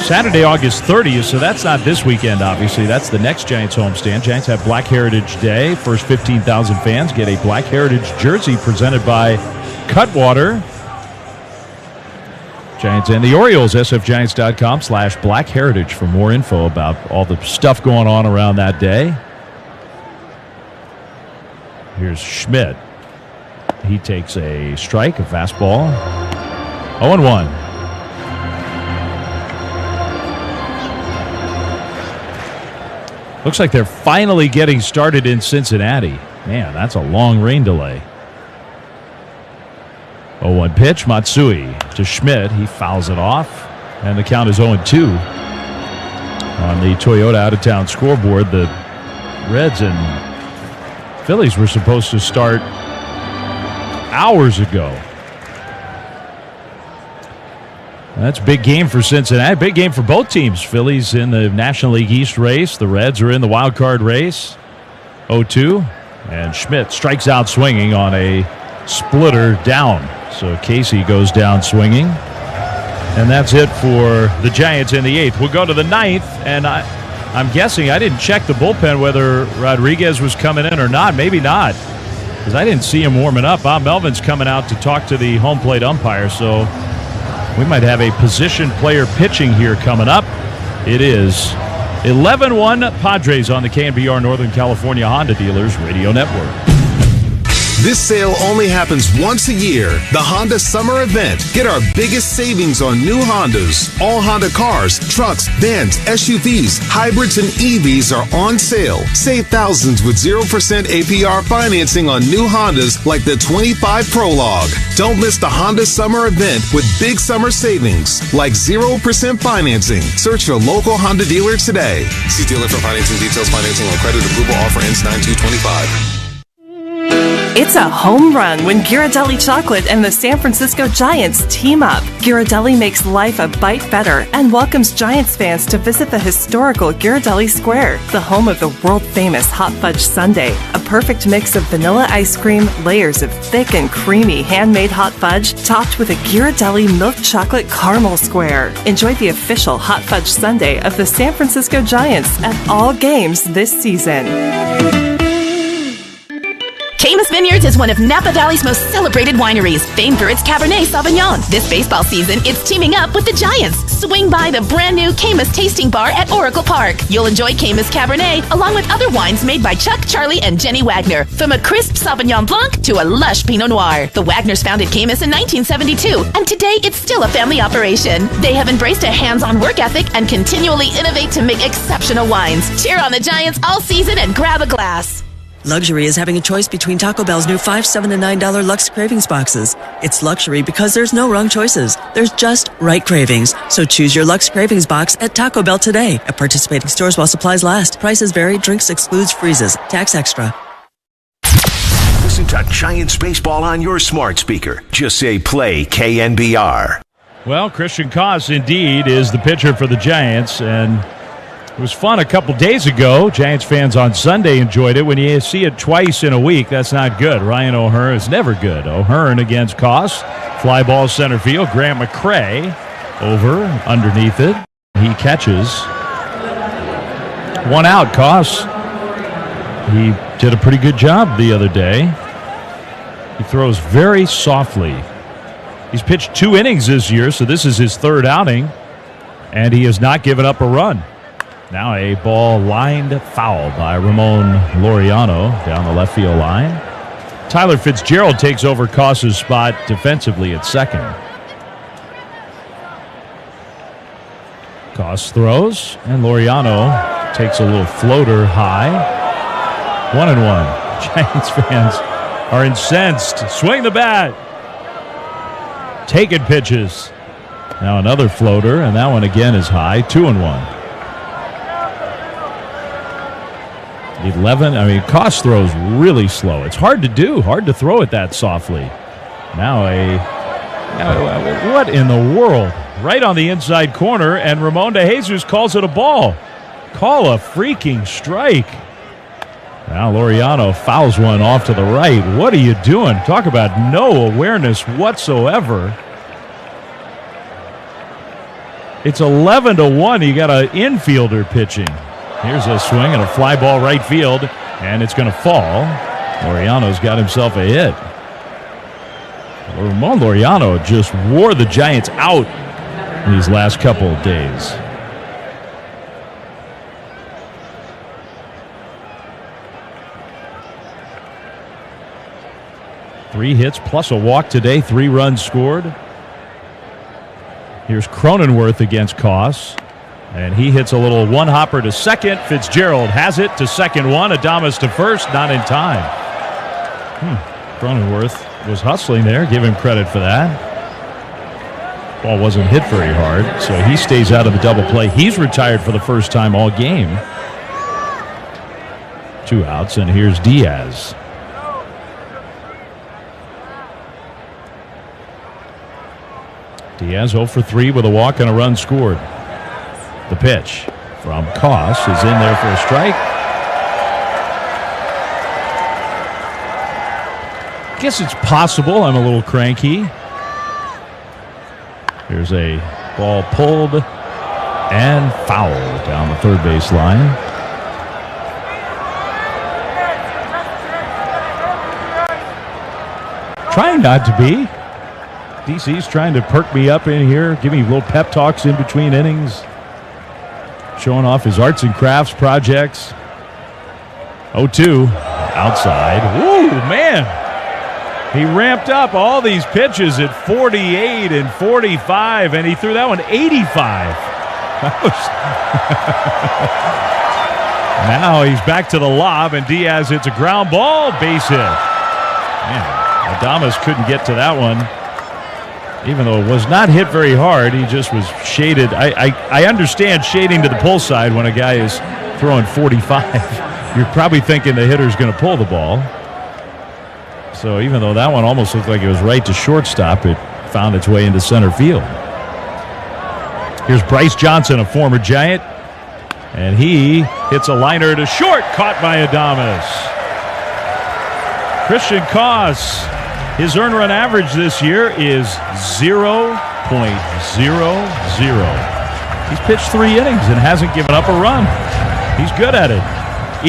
S6: Saturday, August 30th, so that's not this weekend, obviously. That's the next Giants homestand. Giants have Black Heritage Day. First 15,000 fans get a Black Heritage jersey presented by Cutwater. Giants and the Orioles, sfgiants.com/Black Heritage for more info about all the stuff going on around that day. Here's Schmidt. He takes a strike, a fastball. 0-1. Looks like they're finally getting started in Cincinnati. Man, that's a long rain delay. 0-1 pitch, Matsui to Schmidt. He fouls it off, and the count is 0-2. On the Toyota out-of-town scoreboard, the Reds and Phillies were supposed to start hours ago. That's a big game for Cincinnati. Big game for both teams. Phillies in the National League East race. The Reds are in the wild card race. 0-2. And Schmidt strikes out swinging on a splitter down. So Casey goes down swinging. And that's it for the Giants in the 8th. We'll go to the 9th. And I'm guessing, I didn't check the bullpen whether Rodriguez was coming in or not. Maybe not, because I didn't see him warming up. Bob Melvin's coming out to talk to the home plate umpire. So we might have a position player pitching here coming up. It is 11-1 Padres on the KNBR Northern California Honda Dealers Radio Network.
S13: This sale only happens once a year. The Honda Summer Event. Get our biggest savings on new Hondas. All Honda cars, trucks, vans, SUVs, hybrids, and EVs are on sale. Save thousands with 0% APR financing on new Hondas like the 25 Prologue. Don't miss the Honda Summer Event with big summer savings like 0% financing. Search your local Honda dealer today.
S14: See dealer for financing details. Financing on credit approval. Offer ends 9/2/25.
S7: It's a home run when Ghirardelli Chocolate and the San Francisco Giants team up. Ghirardelli makes life a bite better and welcomes Giants fans to visit the historical Ghirardelli Square, the home of the world-famous Hot Fudge Sundae, a perfect mix of vanilla ice cream, layers of thick and creamy handmade hot fudge, topped with a Ghirardelli milk chocolate caramel square. Enjoy the official Hot Fudge Sundae of the San Francisco Giants at all games this season.
S15: Camus Vineyards is one of Napa Valley's most celebrated wineries, famed for its Cabernet Sauvignon. This baseball season, it's teaming up with the Giants. Swing by the brand new Camus Tasting Bar at Oracle Park. You'll enjoy Camus Cabernet along with other wines made by Chuck, Charlie, and Jenny Wagner. From a crisp Sauvignon Blanc to a lush Pinot Noir. The Wagners founded Camus in 1972, and today it's still a family operation. They have embraced a hands-on work ethic and continually innovate to make exceptional wines. Cheer on the Giants all season and grab a glass.
S20: Luxury is having a choice between Taco Bell's new $5, $7, and $9 Lux Cravings boxes. It's luxury because there's no wrong choices. There's just right cravings. So choose your Lux Cravings box at Taco Bell today. At participating stores while supplies last. Prices vary. Drinks excludes freezes. Tax extra.
S5: Listen to Giants baseball on your smart speaker. Just say play KNBR.
S6: Well, Christian Koss indeed is the pitcher for the Giants, and it was fun a couple days ago. Giants fans on Sunday enjoyed it. When you see it twice in a week, that's not good. Ryan O'Hearn is never good. O'Hearn against Koss. Fly ball center field. Grant McCray over underneath it. He catches. One out. Koss. He did a pretty good job the other day. He throws very softly. He's pitched 2 innings this year, so this is his 3rd outing, and he has not given up a run. Now a ball lined foul by Ramon Laureano down the left field line. Tyler Fitzgerald takes over Koss's spot defensively at second. Koss throws, and Laureano takes a little floater high. 1-1. Giants fans are incensed. Swing the bat. Taking pitches. Now another floater, and that one again is high. 2-1. 11. Koss throws really slow. It's hard to do. Hard to throw it that softly. Now what in the world? Right on the inside corner, and Ramon De Jesus calls it a ball. Call a freaking strike. Now Laureano fouls one off to the right. What are you doing? Talk about no awareness whatsoever. It's 11-1. You got an infielder pitching. Here's a swing and a fly ball right field, and it's going to fall. Laureano's got himself a hit. Ramon Laureano just wore the Giants out these last couple of days. Three hits plus a walk today, 3 runs scored. Here's Cronenworth against Koss. And he hits a little one-hopper to second. Fitzgerald has it to second one. Adames to first, not in time. Cronenworth was hustling there. Give him credit for that. Ball wasn't hit very hard, so he stays out of the double play. He's retired for the first time all game. 2 outs, and here's Diaz. Diaz 0 for 3 with a walk and a run scored. The pitch from Koss is in there for a strike. Guess it's possible I'm a little cranky. Here's a ball pulled and fouled down the third base line. Trying not to be. DC's trying to perk me up in here, give me little pep talks in between innings. Showing off his arts and crafts projects. 0-2 outside. Woo, man. He ramped up all these pitches at 48 and 45, and he threw that one 85. Now he's back to the lob, and Diaz hits a ground ball, base hit. Man, Adames couldn't get to that one. Even though it was not hit very hard, he just was shaded. I understand shading to the pull side when a guy is throwing 45. You're probably thinking the hitter's going to pull the ball. So even though that one almost looked like it was right to shortstop, it found its way into center field. Here's Bryce Johnson, a former Giant, and he hits a liner to short, caught by Adames. Christian Koss, his earned run average this year is 0.00. He's pitched 3 innings and hasn't given up a run. He's good at it,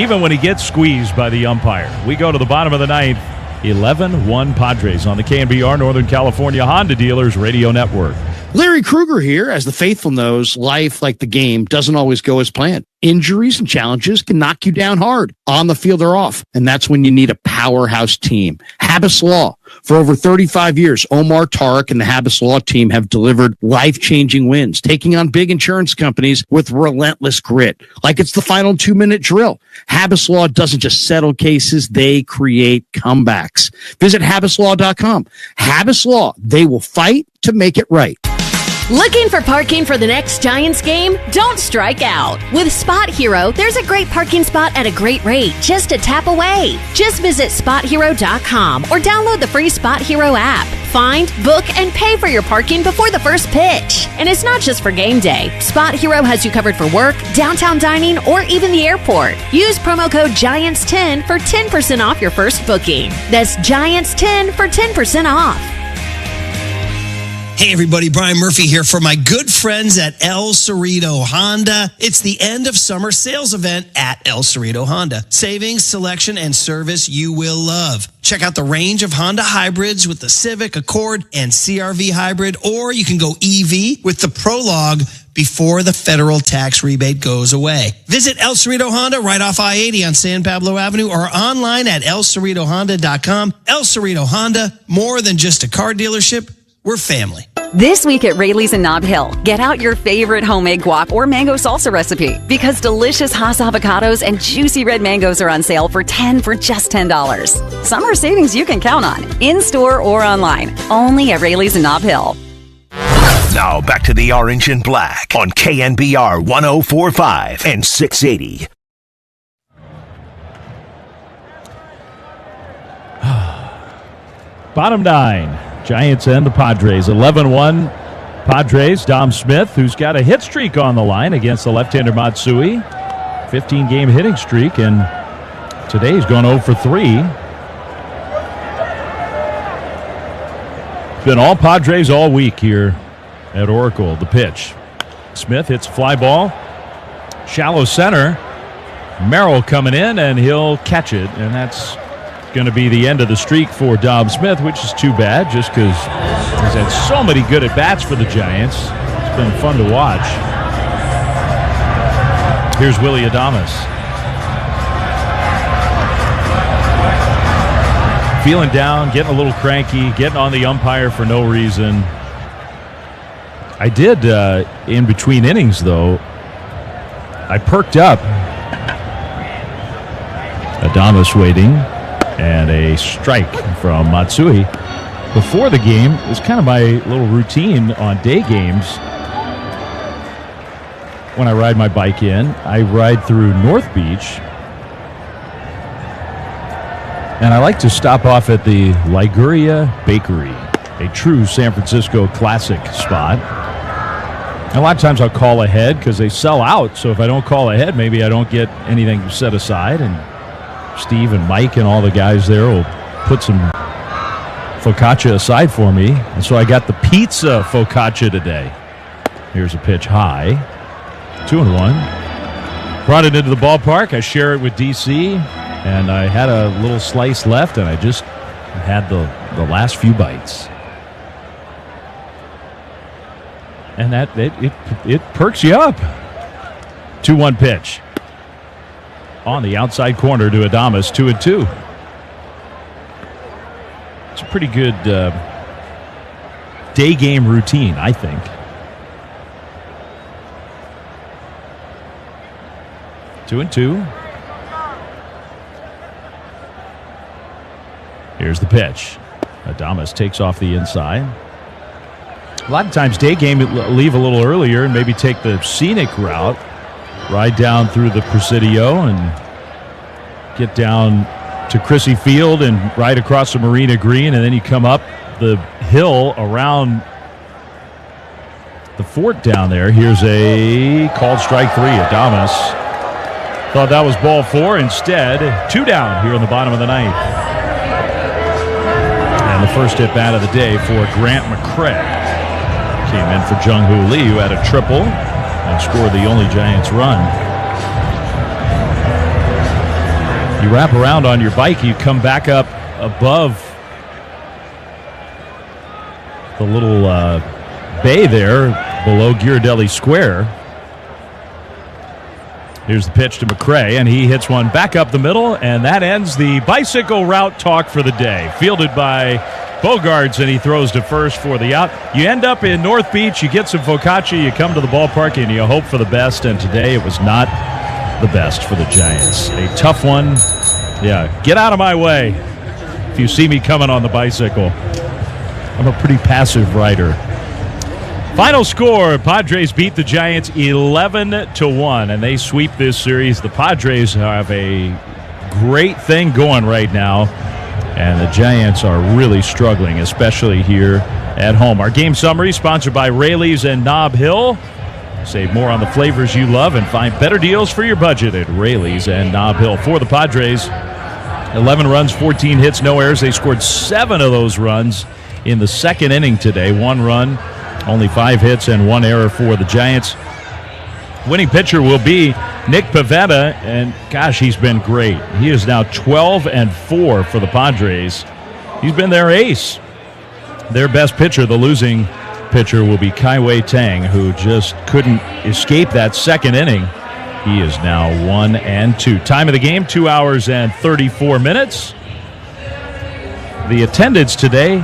S6: even when he gets squeezed by the umpire. We go to the bottom of the 9th. 11-1 Padres on the KNBR Northern California Honda Dealers Radio Network.
S3: Larry Krueger here. As the faithful knows, life, like the game, doesn't always go as planned. Injuries and challenges can knock you down hard, on the field or off, and that's when you need a powerhouse team. Habas Law. For over 35 years, Omar Tariq and the Habas Law team have delivered life-changing wins, taking on big insurance companies with relentless grit. Like it's the final 2-minute drill. Habas Law doesn't just settle cases, they create comebacks. Visit habaslaw.com. Habas Law, they will fight to make it right.
S4: Looking for parking for the next Giants game? Don't strike out. With Spot Hero, there's a great parking spot at a great rate, just a tap away. Just visit SpotHero.com or download the free Spot Hero app. Find, book, and pay for your parking before the first pitch. And it's not just for game day. Spot Hero has you covered for work, downtown dining, or even the airport. Use promo code GIANTS10 for 10% off your first booking. That's GIANTS10 for 10% off.
S25: Hey everybody, Brian Murphy here for my good friends at El Cerrito Honda. It's the end of summer sales event at El Cerrito Honda. Savings, selection, and service you will love. Check out the range of Honda hybrids with the Civic, Accord, and CR-V hybrid, or you can go EV with the Prologue before the federal tax rebate goes away. Visit El Cerrito Honda right off I-80 on San Pablo Avenue or online at elcerritohonda.com. El Cerrito Honda, more than just a car dealership, we're family.
S17: This week at Rayleigh's in Nob Hill, get out your favorite homemade guac or mango salsa recipe because delicious Hass avocados and juicy red mangoes are on sale for just $10. Summer savings you can count on, in-store or online, only at Rayleigh's in Nob Hill.
S5: Now back to the Orange and Black on KNBR 104.5 and 680.
S6: Bottom 9. Giants and the Padres. 11-1 Padres. Dom Smith, who's got a hit streak on the line against the left-hander Matsui. 15-game hitting streak, and today he's gone 0 for 3. It's been all Padres all week here at Oracle. The pitch. Smith hits a fly ball. Shallow center. Merrill coming in, and he'll catch it, and that's going to be the end of the streak for Dom Smith, which is too bad just because he's had so many good at-bats for the Giants. It's been fun to watch. Here's Willy Adames. Feeling down, getting a little cranky, getting on the umpire for no reason. I did, in between innings, though, I perked up. Adames waiting. And a strike from Matsui. Before the game, it was kind of my little routine on day games. When I ride my bike in, I ride through North Beach. And I like to stop off at the Liguria Bakery, a true San Francisco classic spot. And a lot of times I'll call ahead because they sell out. So if I don't call ahead, maybe I don't get anything set aside. And Steve and Mike and all the guys there will put some focaccia aside for me. And so I got the pizza focaccia today. Here's a pitch high. 2-1. Brought it into the ballpark. I share it with DC. And I had a little slice left, and I just had the last few bites. And that it perks you up. 2-1 pitch. On the outside corner to Adames, 2-2. It's a pretty good day game routine, I think. Two and two. Here's the pitch. Adames takes off the inside. A lot of times day game leave a little earlier and maybe take the scenic route, ride down through the Presidio and get down to Crissy Field and ride across the Marina Green, and then you come up the hill around the fort down there. Here's a called strike three. Adames thought that was ball four. Instead, 2 down here in the bottom of the ninth. And the first at bat of the day for Grant McCray. Came in for Jung-Hoo Lee, who had a triple and scored the only Giants run. You wrap around on your bike, you come back up above the little bay there below Ghirardelli Square. Here's the pitch to McCray, and he hits one back up the middle, and that ends the bicycle route talk for the day. Fielded by Bogarts, and he throws to first for the out. You end up in North Beach, you get some focaccia, you come to the ballpark, and you hope for the best, and today it was not the best for the Giants. A tough one. Yeah, get out of my way if you see me coming on the bicycle. I'm a pretty passive rider. Final score, Padres beat the Giants 11-1, and they sweep this series. The Padres have a great thing going right now, and the Giants are really struggling, especially here at home. Our game summary sponsored by Rayleigh's and Nob Hill. Save more on the flavors you love and find better deals for your budget at Rayleigh's and Nob Hill. For the Padres, 11 runs, 14 hits, no errors. They scored 7 of those runs in the second inning today. 1 run, only 5 hits, and 1 error for the Giants. Winning pitcher will be Nick Pivetta, and gosh, he's been great. He is now 12-4 for the Padres. He's been their ace. Their best pitcher, the losing pitcher, will be Kai-Wei Tang, who just couldn't escape that second inning. He is now 1-2. Time of the game, 2 hours and 34 minutes. The attendance today,